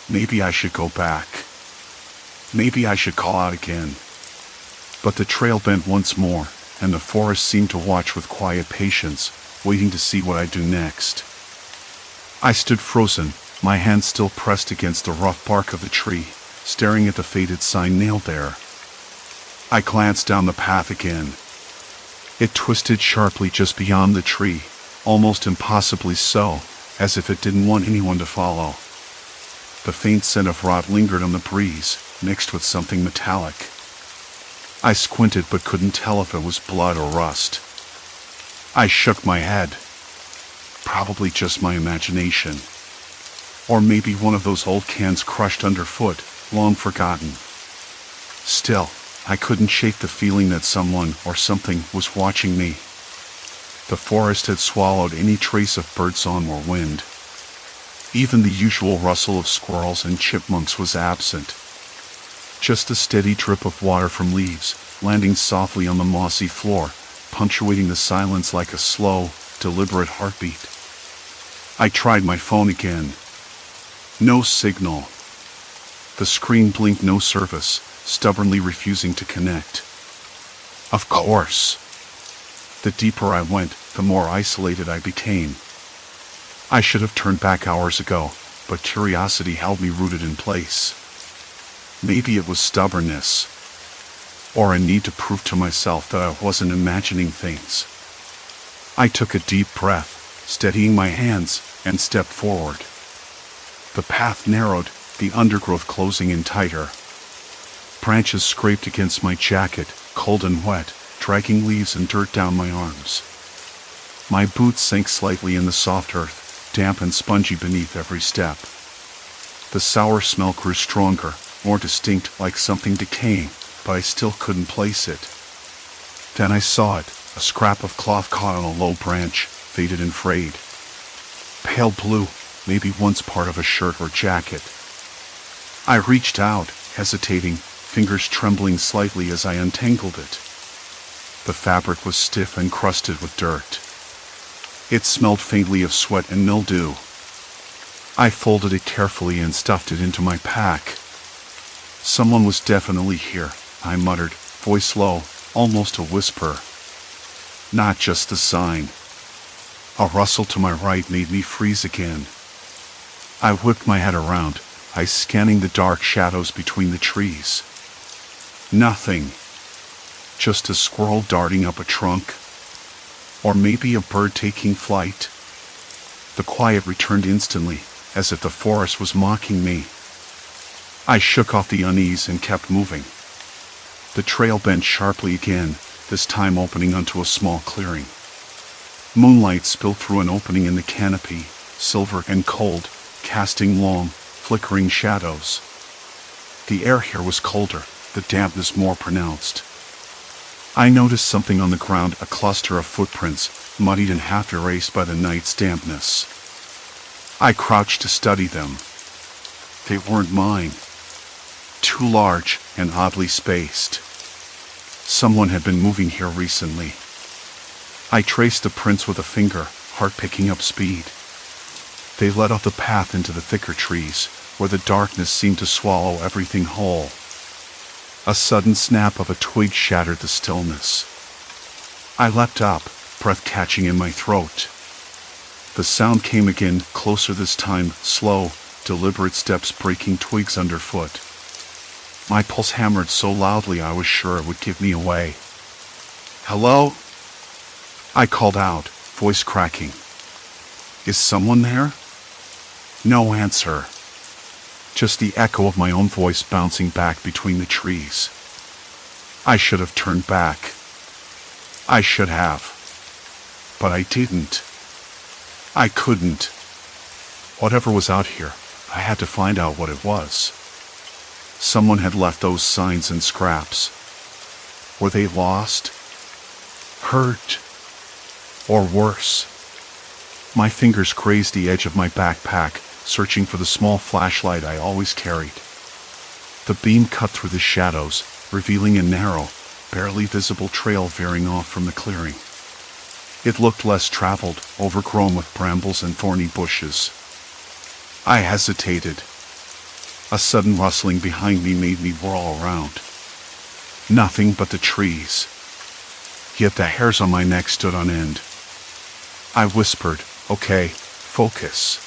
Maybe I should go back. Maybe I should call out again. But the trail bent once more, and the forest seemed to watch with quiet patience, waiting to see what I'd do next. I stood frozen, my hands still pressed against the rough bark of the tree, staring at the faded sign nailed there. I glanced down the path again. It twisted sharply just beyond the tree, almost impossibly so, as if it didn't want anyone to follow. The faint scent of rot lingered on the breeze, mixed with something metallic. I squinted but couldn't tell if it was blood or rust. I shook my head. Probably just my imagination. Or maybe one of those old cans crushed underfoot, long forgotten. Still, I couldn't shake the feeling that someone or something was watching me. The forest had swallowed any trace of birdsong or wind. Even the usual rustle of squirrels and chipmunks was absent. Just a steady drip of water from leaves, landing softly on the mossy floor, punctuating the silence like a slow, deliberate heartbeat. I tried my phone again. No signal. The screen blinked no service, stubbornly refusing to connect. Of course. The deeper I went, the more isolated I became. I should have turned back hours ago, but curiosity held me rooted in place. Maybe it was stubbornness, or a need to prove to myself that I wasn't imagining things. I took a deep breath, steadying my hands, and stepped forward. The path narrowed, the undergrowth closing in tighter. Branches scraped against my jacket, cold and wet, dragging leaves and dirt down my arms. My boots sank slightly in the soft earth, damp and spongy beneath every step. The sour smell grew stronger, more distinct, like something decaying, but I still couldn't place it. Then I saw it, a scrap of cloth caught on a low branch, faded and frayed. Pale blue, maybe once part of a shirt or jacket. I reached out, hesitating, fingers trembling slightly as I untangled it. The fabric was stiff and crusted with dirt. It smelled faintly of sweat and mildew. I folded it carefully and stuffed it into my pack. Someone was definitely here, I muttered, voice low, almost a whisper. Not just a sign. A rustle to my right made me freeze again. I whipped my head around, eyes scanning the dark shadows between the trees. Nothing. Just a squirrel darting up a trunk. Or maybe a bird taking flight. The quiet returned instantly, as if the forest was mocking me. I shook off the unease and kept moving. The trail bent sharply again, this time opening onto a small clearing. Moonlight spilled through an opening in the canopy, silver and cold, casting long, flickering shadows. The air here was colder, the dampness more pronounced. I noticed something on the ground, a cluster of footprints, muddied and half erased by the night's dampness. I crouched to study them. They weren't mine. Too large and oddly spaced. Someone had been moving here recently. I traced the prints with a finger, heart picking up speed. They led off the path into the thicker trees, where the darkness seemed to swallow everything whole. A sudden snap of a twig shattered the stillness. I leapt up, breath catching in my throat. The sound came again, closer this time, slow, deliberate steps breaking twigs underfoot. My pulse hammered so loudly I was sure it would give me away. Hello? I called out, voice cracking. Is someone there? No answer. Just the echo of my own voice bouncing back between the trees. I should have turned back. I should have. But I didn't. I couldn't. Whatever was out here, I had to find out what it was. Someone had left those signs and scraps. Were they lost? Hurt? Or worse? My fingers grazed the edge of my backpack, searching for the small flashlight I always carried. The beam cut through the shadows, revealing a narrow, barely visible trail veering off from the clearing. It looked less traveled, overgrown with brambles and thorny bushes. I hesitated. A sudden rustling behind me made me whirl around. Nothing but the trees. Yet the hairs on my neck stood on end. I whispered, "Okay, focus.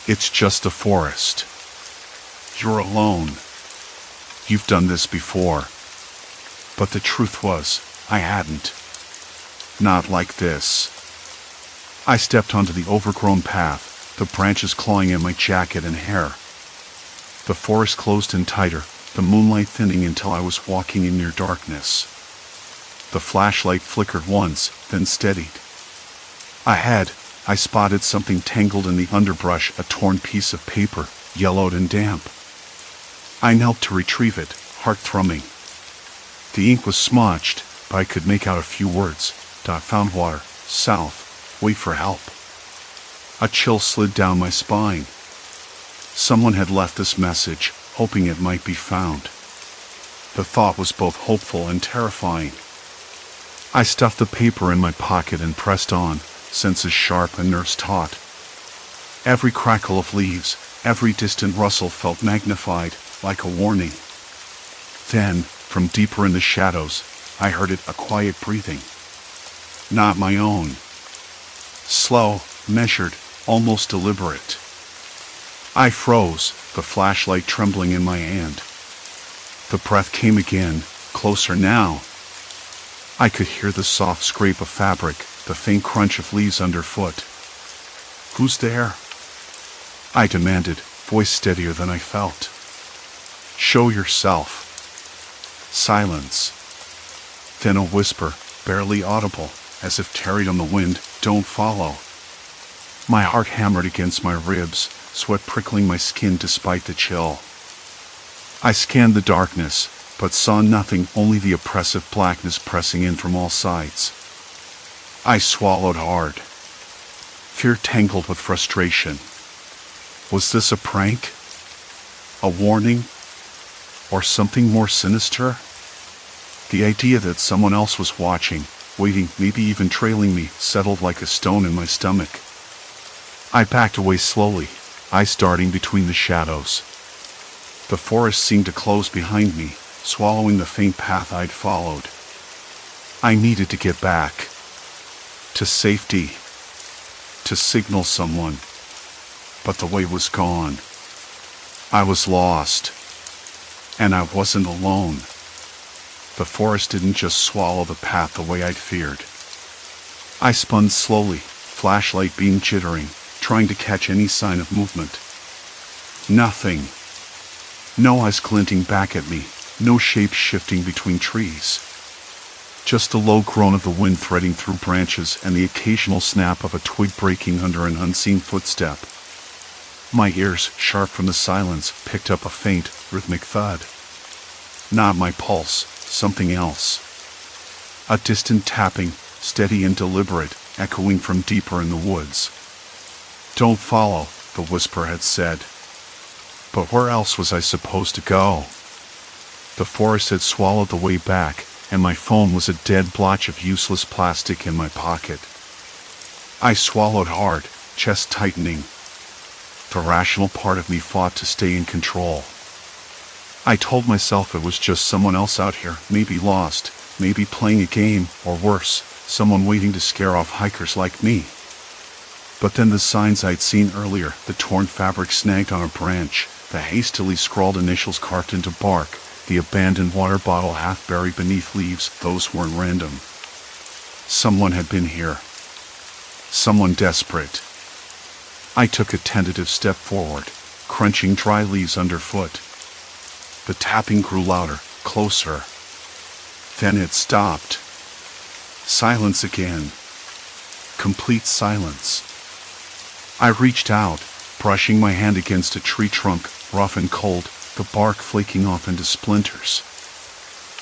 It's just a forest. You're alone. You've done this before." But the truth was, I hadn't. Not like this. I stepped onto the overgrown path, the branches clawing at my jacket and hair. The forest closed in tighter, the moonlight thinning until I was walking in near darkness. The flashlight flickered once, then steadied. Ahead, I spotted something tangled in the underbrush, a torn piece of paper, yellowed and damp. I knelt to retrieve it, heart thrumming. The ink was smudged, but I could make out a few words. Found water, south, wait for help. A chill slid down my spine. Someone had left this message, hoping it might be found. The thought was both hopeful and terrifying. I stuffed the paper in my pocket and pressed on, senses sharp and nerves taut. Every crackle of leaves, every distant rustle felt magnified, like a warning. Then, from deeper in the shadows, I heard it, a quiet breathing. Not my own. Slow, measured, almost deliberate. I froze, the flashlight trembling in my hand. The breath came again, closer now. I could hear the soft scrape of fabric, the faint crunch of leaves underfoot. Who's there? I demanded, voice steadier than I felt. Show yourself. Silence. Then a whisper, barely audible, as if tarried on the wind, don't follow. My heart hammered against my ribs, sweat prickling my skin despite the chill. I scanned the darkness, but saw nothing, only the oppressive blackness pressing in from all sides. I swallowed hard. Fear tangled with frustration. Was this a prank? A warning? Or something more sinister? The idea that someone else was watching, waiting, maybe even trailing me, settled like a stone in my stomach. I backed away slowly, eyes darting between the shadows. The forest seemed to close behind me, swallowing the faint path I'd followed. I needed to get back. To safety. To signal someone. But the way was gone. I was lost. And I wasn't alone. The forest didn't just swallow the path the way I'd feared. I spun slowly, flashlight beam jittering, trying to catch any sign of movement. Nothing. No eyes glinting back at me, no shape shifting between trees. Just the low groan of the wind threading through branches and the occasional snap of a twig breaking under an unseen footstep. My ears, sharp from the silence, picked up a faint, rhythmic thud. Not my pulse, something else. A distant tapping, steady and deliberate, echoing from deeper in the woods. Don't follow, the whisper had said. But where else was I supposed to go? The forest had swallowed the way back, and my phone was a dead blotch of useless plastic in my pocket. I swallowed hard, chest tightening. The rational part of me fought to stay in control. I told myself it was just someone else out here, maybe lost, maybe playing a game, or worse, someone waiting to scare off hikers like me. But then the signs I'd seen earlier, the torn fabric snagged on a branch, the hastily scrawled initials carved into bark, the abandoned water bottle half buried beneath leaves, those weren't random. Someone had been here. Someone desperate. I took a tentative step forward, crunching dry leaves underfoot. The tapping grew louder, closer. Then it stopped. Silence again. Complete silence. I reached out, brushing my hand against a tree trunk, rough and cold, the bark flaking off into splinters.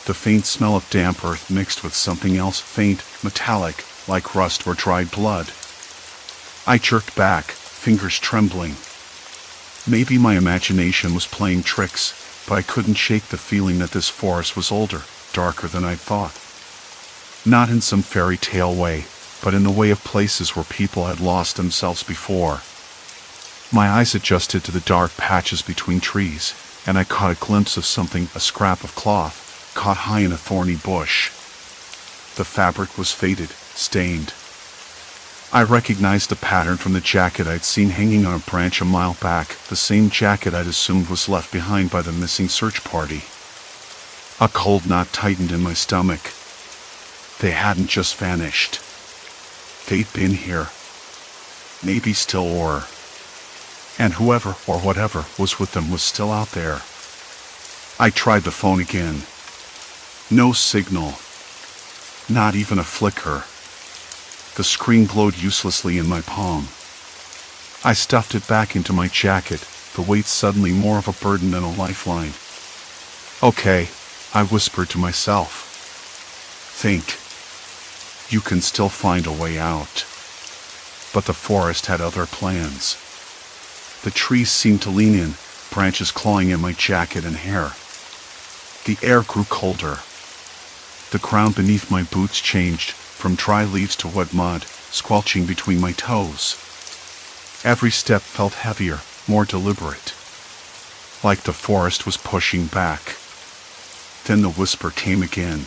The faint smell of damp earth mixed with something else, faint, metallic, like rust or dried blood. I jerked back, fingers trembling. Maybe my imagination was playing tricks, but I couldn't shake the feeling that this forest was older, darker than I'd thought. Not in some fairy tale way, but in the way of places where people had lost themselves before. My eyes adjusted to the dark patches between trees, and I caught a glimpse of something, a scrap of cloth, caught high in a thorny bush. The fabric was faded, stained. I recognized the pattern from the jacket I'd seen hanging on a branch a mile back, the same jacket I'd assumed was left behind by the missing search party. A cold knot tightened in my stomach. They hadn't just vanished. They'd been here. Maybe still were. And whoever or whatever was with them was still out there. I tried the phone again. No signal. Not even a flicker. The screen glowed uselessly in my palm. I stuffed it back into my jacket, the weight suddenly more of a burden than a lifeline, Okay, I whispered to myself. Think. You can still find a way out. But the forest had other plans. The trees seemed to lean in, branches clawing at my jacket and hair. The air grew colder. The ground beneath my boots changed, from dry leaves to wet mud, squelching between my toes. Every step felt heavier, more deliberate. Like the forest was pushing back. Then the whisper came again.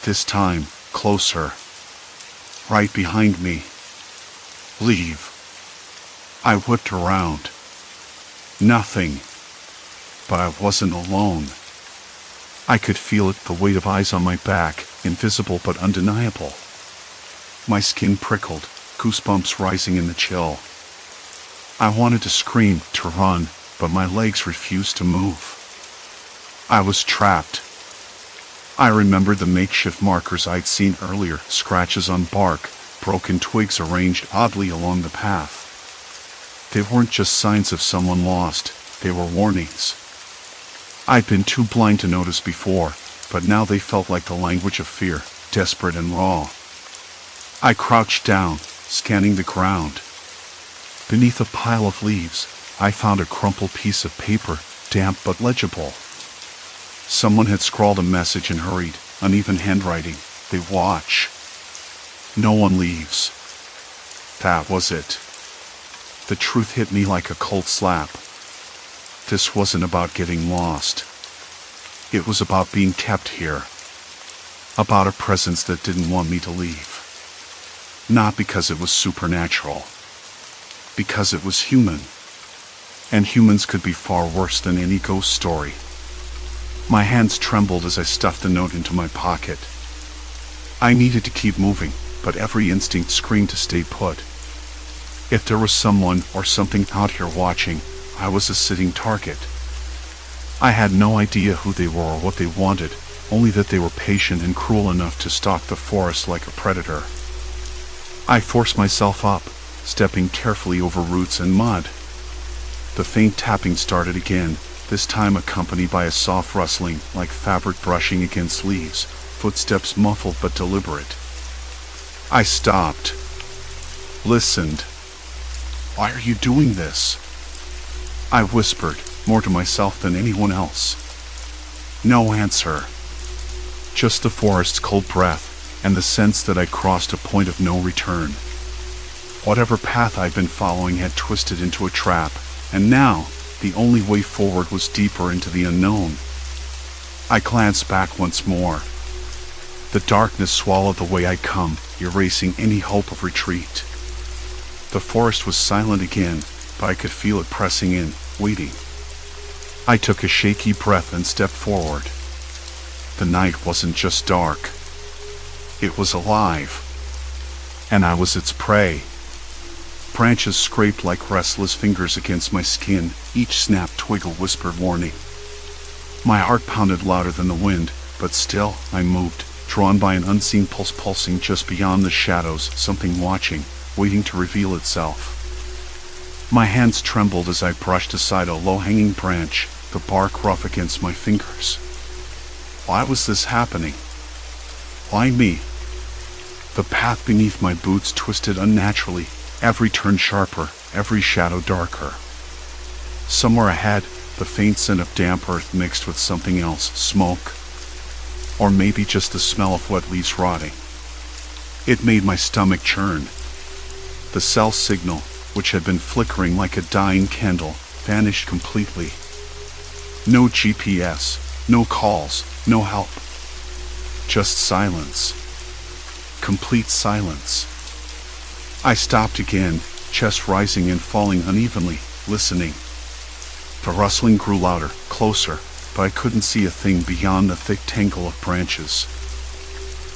This time, closer. Right behind me. Leave. I whipped around. Nothing. But I wasn't alone. I could feel it, the weight of eyes on my back, invisible but undeniable. My skin prickled, goosebumps rising in the chill. I wanted to scream, to run, but my legs refused to move. I was trapped. I remembered the makeshift markers I'd seen earlier, scratches on bark, broken twigs arranged oddly along the path. They weren't just signs of someone lost, they were warnings. I'd been too blind to notice before, but now they felt like the language of fear, desperate and raw. I crouched down, scanning the ground. Beneath a pile of leaves, I found a crumpled piece of paper, damp but legible. Someone had scrawled a message in hurried, uneven handwriting. They watch. No one leaves. That was it. The truth hit me like a cold slap. This wasn't about getting lost. It was about being kept here. About a presence that didn't want me to leave. Not because it was supernatural. Because it was human. And humans could be far worse than any ghost story. My hands trembled as I stuffed the note into my pocket. I needed to keep moving, but every instinct screamed to stay put. If there was someone or something out here watching, I was a sitting target. I had no idea who they were or what they wanted, only that they were patient and cruel enough to stalk the forest like a predator. I forced myself up, stepping carefully over roots and mud. The faint tapping started again, this time accompanied by a soft rustling, like fabric brushing against leaves, footsteps muffled but deliberate. I stopped. Listened. Why are you doing this? I whispered, more to myself than anyone else. No answer. Just the forest's cold breath, and the sense that I'd crossed a point of no return. Whatever path I'd been following had twisted into a trap, and now, the only way forward was deeper into the unknown. I glanced back once more. The darkness swallowed the way I'd come, erasing any hope of retreat. The forest was silent again, but I could feel it pressing in, waiting. I took a shaky breath and stepped forward. The night wasn't just dark. It was alive. And I was its prey. Branches scraped like restless fingers against my skin, each snapped twig a whispered warning. My heart pounded louder than the wind, but still I moved, drawn by an unseen pulse pulsing just beyond the shadows, something watching, waiting to reveal itself. My hands trembled as I brushed aside a low-hanging branch, the bark rough against my fingers. Why was this happening? Why me? The path beneath my boots twisted unnaturally, every turn sharper, every shadow darker. Somewhere ahead, the faint scent of damp earth mixed with something else, smoke. Or maybe just the smell of wet leaves rotting. It made my stomach churn. The cell signal, which had been flickering like a dying candle, vanished completely. No GPS, no calls, no help. Just silence. Complete silence. I stopped again, chest rising and falling unevenly, listening. The rustling grew louder, closer, but I couldn't see a thing beyond the thick tangle of branches.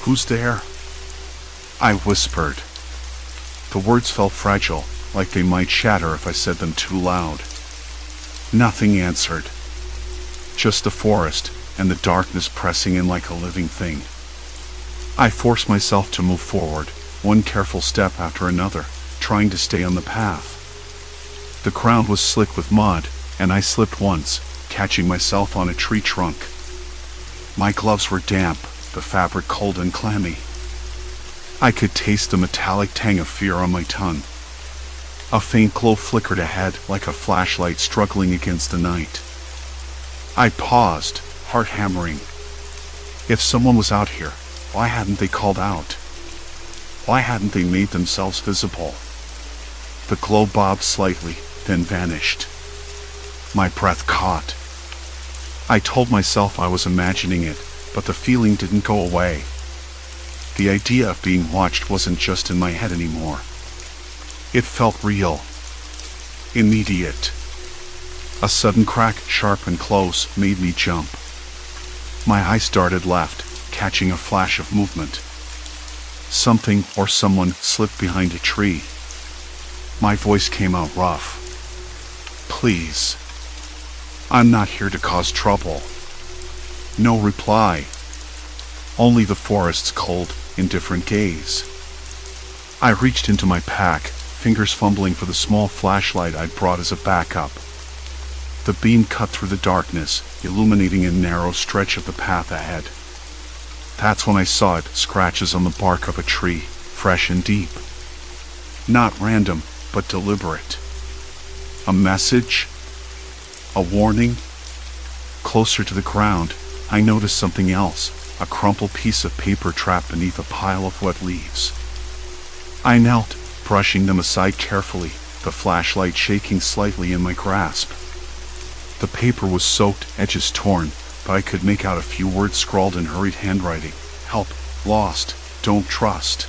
Who's there? I whispered. The words felt fragile, like they might shatter if I said them too loud. Nothing answered. Just the forest, and the darkness pressing in like a living thing. I forced myself to move forward, one careful step after another, trying to stay on the path. The ground was slick with mud, and I slipped once, catching myself on a tree trunk. My gloves were damp, the fabric cold and clammy. I could taste the metallic tang of fear on my tongue. A faint glow flickered ahead like a flashlight struggling against the night. I paused, heart hammering. If someone was out here, why hadn't they called out? Why hadn't they made themselves visible? The glow bobbed slightly, then vanished. My breath caught. I told myself I was imagining it, but the feeling didn't go away. The idea of being watched wasn't just in my head anymore. It felt real. Immediate. A sudden crack, sharp and close, made me jump. My eyes darted left, catching a flash of movement. Something or someone slipped behind a tree. My voice came out rough. Please. I'm not here to cause trouble. No reply. Only the forest's cold, indifferent gaze. I reached into my pack, fingers fumbling for the small flashlight I'd brought as a backup. The beam cut through the darkness, illuminating a narrow stretch of the path ahead. That's when I saw it, scratches on the bark of a tree, fresh and deep. Not random, but deliberate. A message? A warning? Closer to the ground, I noticed something else, a crumpled piece of paper trapped beneath a pile of wet leaves. I knelt, brushing them aside carefully, the flashlight shaking slightly in my grasp. The paper was soaked, edges torn, but I could make out a few words scrawled in hurried handwriting. Help, lost, don't trust.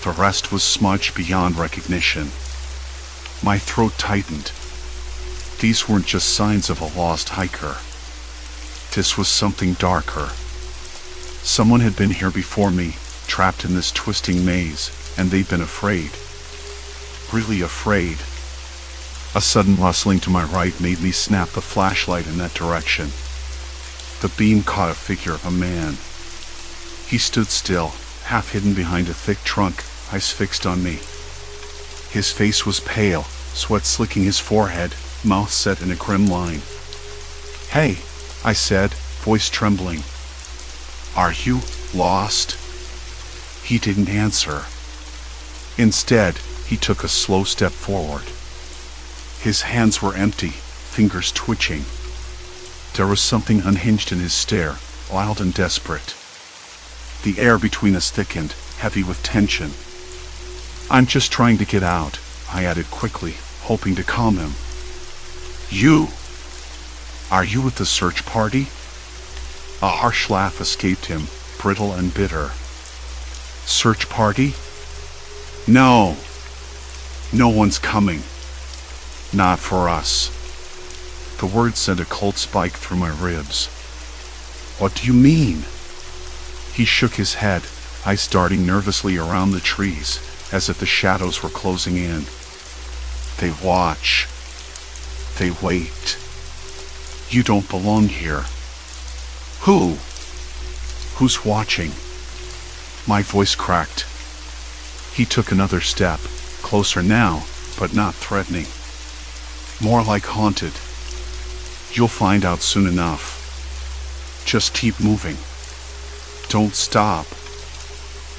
The rest was smudged beyond recognition. My throat tightened. These weren't just signs of a lost hiker. This was something darker. Someone had been here before me, trapped in this twisting maze, and they'd been afraid. Really afraid. A sudden rustling to my right made me snap the flashlight in that direction. The beam caught a figure, a man. He stood still, half hidden behind a thick trunk, eyes fixed on me. His face was pale, sweat slicking his forehead, mouth set in a grim line. "Hey," I said, voice trembling. "Are you lost?" He didn't answer. Instead, he took a slow step forward. His hands were empty, fingers twitching. There was something unhinged in his stare, wild and desperate. The air between us thickened, heavy with tension. "I'm just trying to get out," I added quickly, hoping to calm him. "You? Are you with the search party?" A harsh laugh escaped him, brittle and bitter. "Search party? No. No one's coming. Not for us." The words sent a cold spike through my ribs. "What do you mean?" He shook his head, eyes darting nervously around the trees, as if the shadows were closing in. "They watch. They wait. You don't belong here." "Who? Who's watching?" My voice cracked. He took another step, closer now, but not threatening. More like haunted. "You'll find out soon enough. Just keep moving. Don't stop."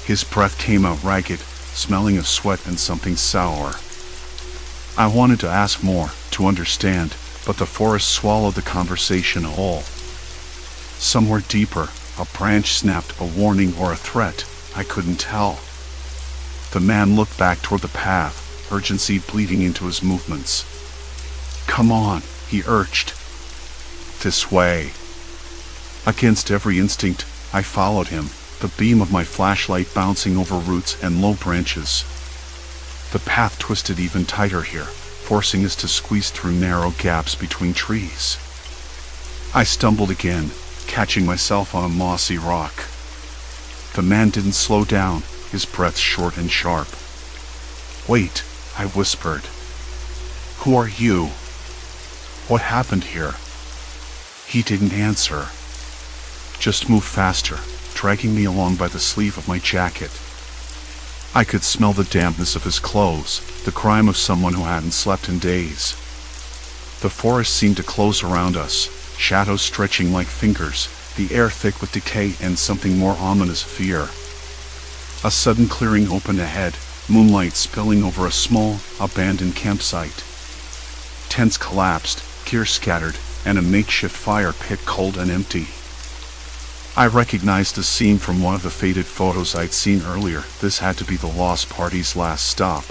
His breath came out ragged, smelling of sweat and something sour. I wanted to ask more, to understand, but the forest swallowed the conversation whole. Somewhere deeper, a branch snapped, a warning or a threat. I couldn't tell. The man looked back toward the path, urgency bleeding into his movements. "Come on," he urged. "This way." Against every instinct, I followed him, the beam of my flashlight bouncing over roots and low branches. The path twisted even tighter here, forcing us to squeeze through narrow gaps between trees. I stumbled again, catching myself on a mossy rock. The man didn't slow down, his breath short and sharp. "Wait," I whispered. "Who are you? What happened here?" He didn't answer. Just moved faster, dragging me along by the sleeve of my jacket. I could smell the dampness of his clothes, the grime of someone who hadn't slept in days. The forest seemed to close around us, shadows stretching like fingers, the air thick with decay and something more ominous, fear. A sudden clearing opened ahead, moonlight spilling over a small, abandoned campsite. Tents collapsed, gear scattered, and a makeshift fire pit cold and empty. I recognized the scene from one of the faded photos I'd seen earlier. This had to be the lost party's last stop.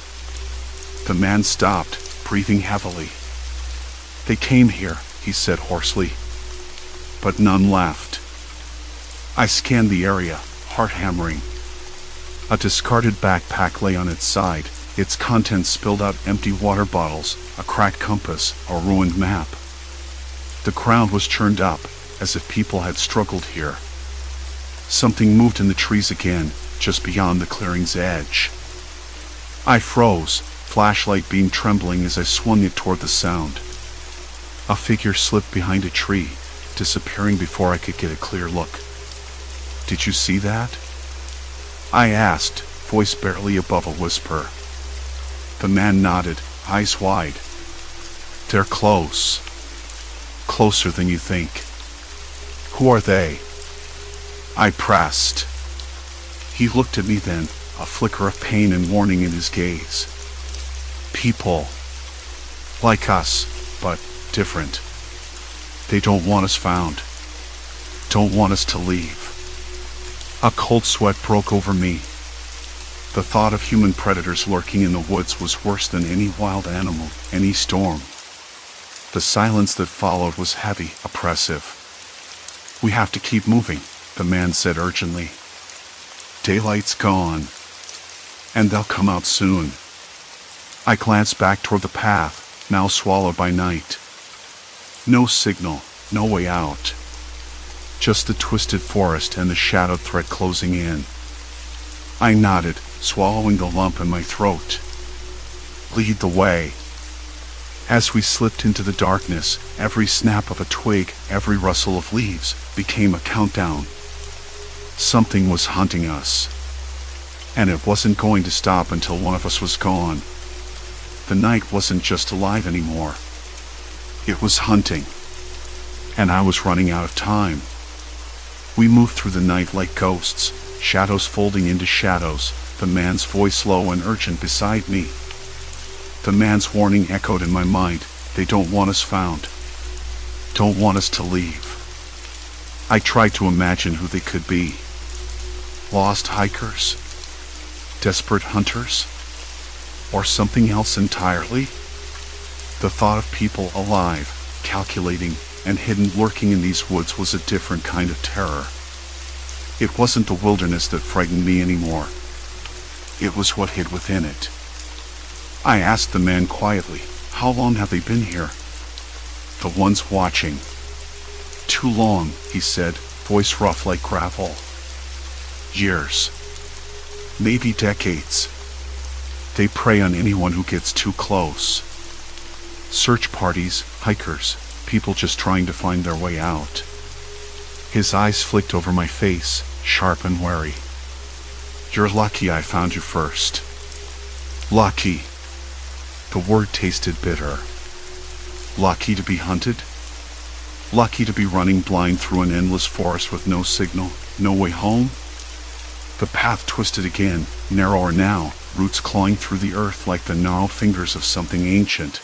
The man stopped, breathing heavily. "They came here," he said hoarsely. "But none left." I scanned the area, heart hammering. A discarded backpack lay on its side, its contents spilled out: empty water bottles, a cracked compass, a ruined map. The ground was churned up, as if people had struggled here. Something moved in the trees again, just beyond the clearing's edge. I froze, flashlight beam trembling as I swung it toward the sound. A figure slipped behind a tree, disappearing before I could get a clear look. "Did you see that?" I asked, voice barely above a whisper. The man nodded, eyes wide. "They're close. Closer than you think." "Who are they?" I pressed. He looked at me then, a flicker of pain and warning in his gaze. "People. Like us, but different. They don't want us found. Don't want us to leave." A cold sweat broke over me. The thought of human predators lurking in the woods was worse than any wild animal, any storm. The silence that followed was heavy, oppressive. "We have to keep moving," the man said urgently. "Daylight's gone, and they'll come out soon." I glanced back toward the path, now swallowed by night. No signal, no way out. Just the twisted forest and the shadowed threat closing in. I nodded, swallowing the lump in my throat. "Lead the way." As we slipped into the darkness, every snap of a twig, every rustle of leaves, became a countdown. Something was hunting us. And it wasn't going to stop until one of us was gone. The night wasn't just alive anymore. It was hunting. And I was running out of time. We moved through the night like ghosts, shadows folding into shadows, the man's voice low and urgent beside me. The man's warning echoed in my mind: "They don't want us found. Don't want us to leave." I tried to imagine who they could be. Lost hikers? Desperate hunters? Or something else entirely? The thought of people alive, calculating, and hidden, lurking in these woods was a different kind of terror. It wasn't the wilderness that frightened me anymore. It was what hid within it. I asked the man quietly, "How long have they been here?" "The ones watching." "Too long," he said, voice rough like gravel. "Years. Maybe decades. They prey on anyone who gets too close. Search parties, hikers, people just trying to find their way out." His eyes flicked over my face, sharp and wary. "You're lucky I found you first." Lucky. The word tasted bitter. Lucky to be hunted? Lucky to be running blind through an endless forest with no signal, no way home? The path twisted again, narrower now, roots clawing through the earth like the gnarled fingers of something ancient.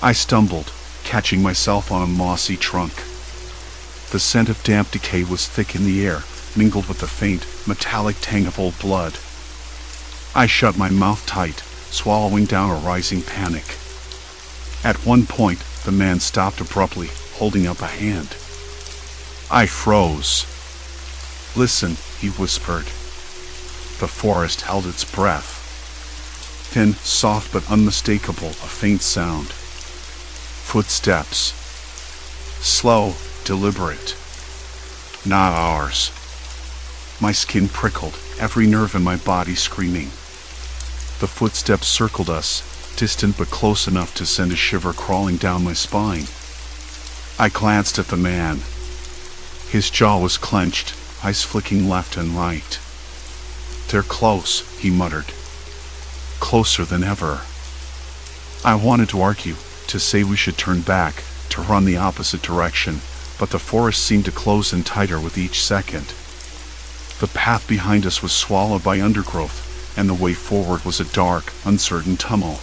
I stumbled, catching myself on a mossy trunk. The scent of damp decay was thick in the air, mingled with the faint, metallic tang of old blood. I shut my mouth tight, swallowing down a rising panic. At one point, the man stopped abruptly, holding up a hand. I froze. "Listen," he whispered. The forest held its breath. Thin, soft but unmistakable, a faint sound. Footsteps. Slow, deliberate. Not ours. My skin prickled, every nerve in my body screaming. The footsteps circled us, distant but close enough to send a shiver crawling down my spine. I glanced at the man. His jaw was clenched, eyes flicking left and right. "They're close," he muttered. "Closer than ever." I wanted to argue, to say we should turn back, to run the opposite direction, but the forest seemed to close in tighter with each second. The path behind us was swallowed by undergrowth, and the way forward was a dark, uncertain tunnel.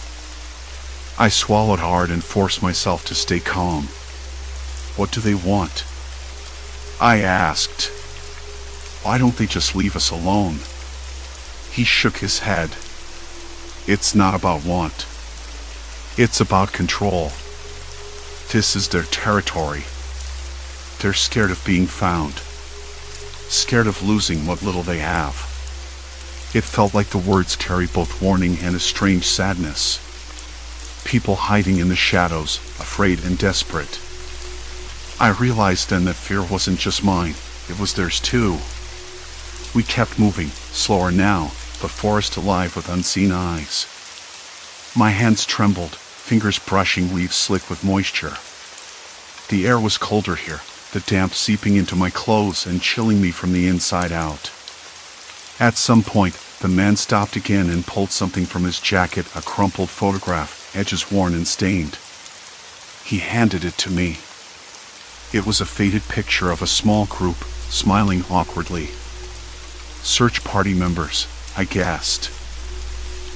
I swallowed hard and forced myself to stay calm. What do they want? I asked. Why don't they just leave us alone? He shook his head. It's not about want. It's about control. This is their territory. They're scared of being found. Scared of losing what little they have. It felt like the words carried both warning and a strange sadness. People hiding in the shadows, afraid and desperate. I realized then that fear wasn't just mine, it was theirs too. We kept moving, slower now, the forest alive with unseen eyes. My hands trembled, fingers brushing leaves slick with moisture. The air was colder here, the damp seeping into my clothes and chilling me from the inside out. At some point, the man stopped again and pulled something from his jacket, a crumpled photograph, edges worn and stained. He handed it to me. It was a faded picture of a small group, smiling awkwardly. Search party members, I guessed.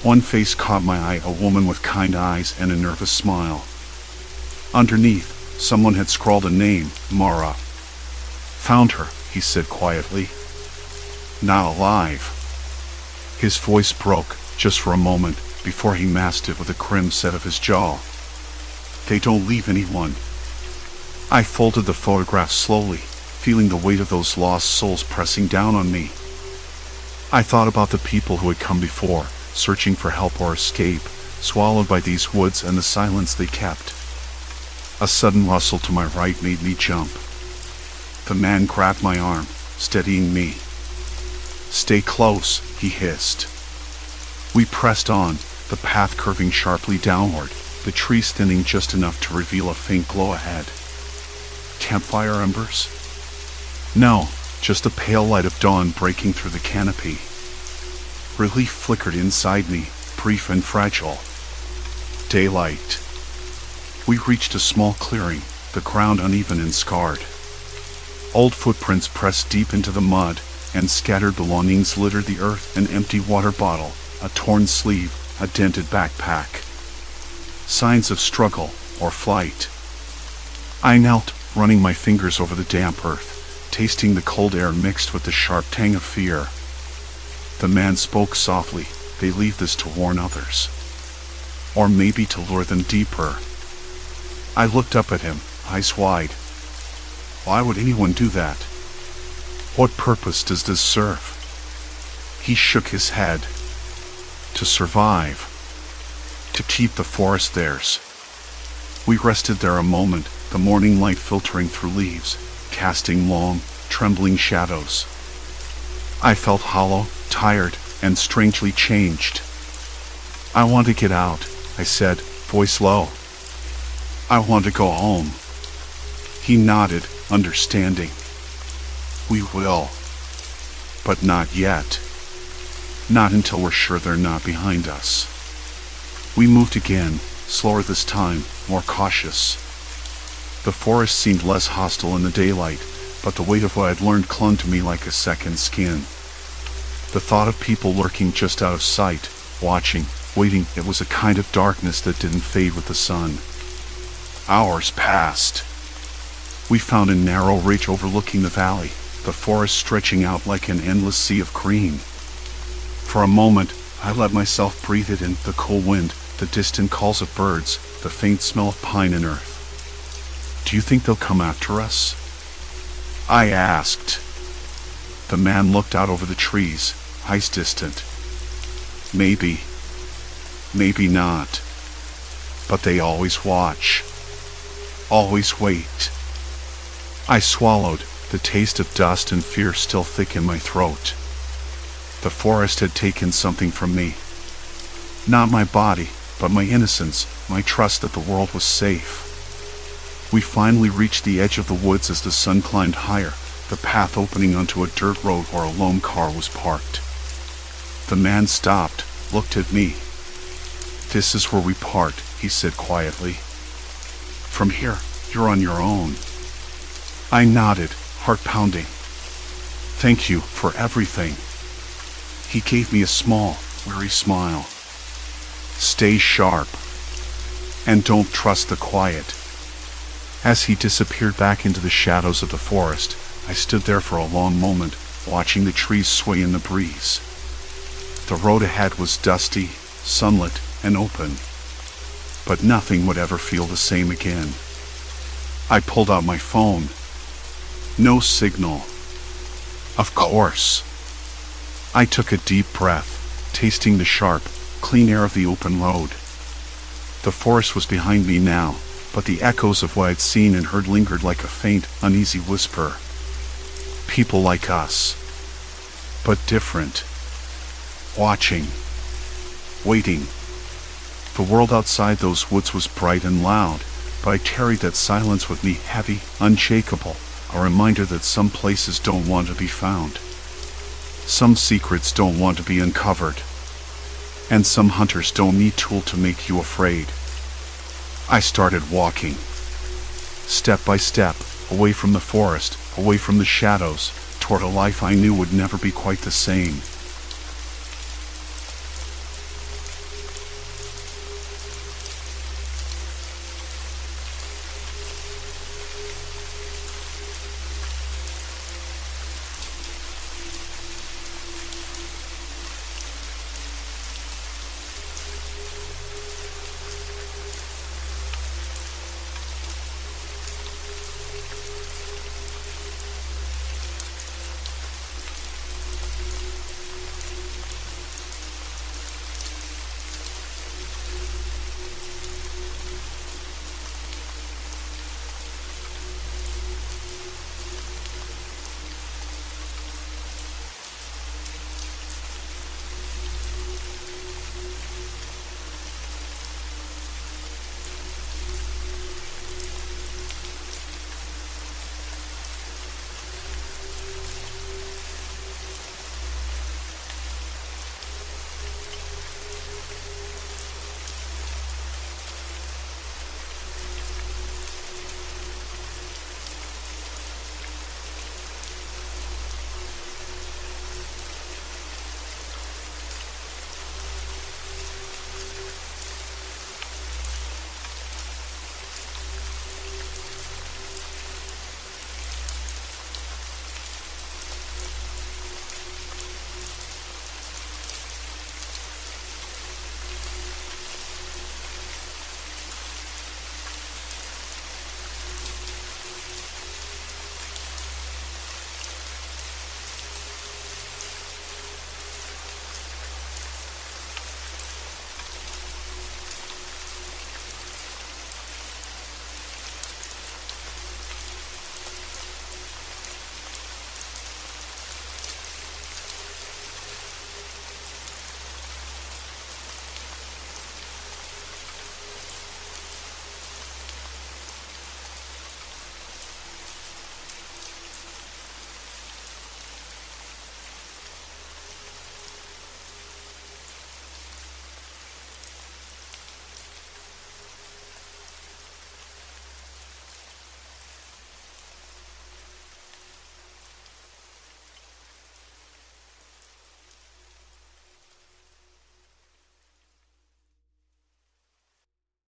One face caught my eye, a woman with kind eyes and a nervous smile. Underneath, someone had scrawled a name, Mara. Found her, he said quietly. Not alive. His voice broke, just for a moment, before he masked it with a grim set of his jaw. They don't leave anyone. I folded the photograph slowly, feeling the weight of those lost souls pressing down on me. I thought about the people who had come before, searching for help or escape, swallowed by these woods and the silence they kept. A sudden rustle to my right made me jump. The man grabbed my arm, steadying me. Stay close, he hissed. We pressed on, the path curving sharply downward, the trees thinning just enough to reveal a faint glow ahead. Campfire embers? No, just the pale light of dawn breaking through the canopy. Relief flickered inside me, brief and fragile. Daylight. We reached a small clearing, the ground uneven and scarred. Old footprints pressed deep into the mud, and scattered belongings littered the earth, an empty water bottle, a torn sleeve, a dented backpack. Signs of struggle or flight. I knelt, running my fingers over the damp earth, tasting the cold air mixed with the sharp tang of fear. The man spoke softly. They leave this to warn others. Or maybe to lure them deeper. I looked up at him, eyes wide. Why would anyone do that? What purpose does this serve? He shook his head. To survive. To keep the forest theirs. We rested there a moment, the morning light filtering through leaves, casting long, trembling shadows. I felt hollow, tired, and strangely changed. I want to get out, I said, voice low. I want to go home. He nodded, understanding. We will. But not yet. Not until we're sure they're not behind us. We moved again, slower this time, more cautious. The forest seemed less hostile in the daylight, but the weight of what I'd learned clung to me like a second skin. The thought of people lurking just out of sight, watching, waiting, it was a kind of darkness that didn't fade with the sun. Hours passed. We found a narrow ridge overlooking the valley, the forest stretching out like an endless sea of green. For a moment, I let myself breathe it in, the cool wind, the distant calls of birds, the faint smell of pine and earth. Do you think they'll come after us? I asked. The man looked out over the trees, eyes distant. Maybe. Maybe not. But they always watch. Always wait. I swallowed, the taste of dust and fear still thick in my throat. The forest had taken something from me. Not my body, but my innocence, my trust that the world was safe. We finally reached the edge of the woods as the sun climbed higher, the path opening onto a dirt road where a lone car was parked. The man stopped, looked at me. This is where we part, he said quietly. From here, you're on your own." I nodded, heart pounding. "Thank you for everything." He gave me a small, weary smile. "Stay sharp. And don't trust the quiet." As he disappeared back into the shadows of the forest, I stood there for a long moment, watching the trees sway in the breeze. The road ahead was dusty, sunlit, and open. But nothing would ever feel the same again. I pulled out my phone. No signal. Of course. I took a deep breath, tasting the sharp, clean air of the open road. The forest was behind me now, but the echoes of what I'd seen and heard lingered like a faint, uneasy whisper. People like us. But different. Watching. Waiting. The world outside those woods was bright and loud, but I carried that silence with me, heavy, unshakable, a reminder that some places don't want to be found. Some secrets don't want to be uncovered. And some hunters don't need tools to make you afraid. I started walking. Step by step, away from the forest, away from the shadows, toward a life I knew would never be quite the same.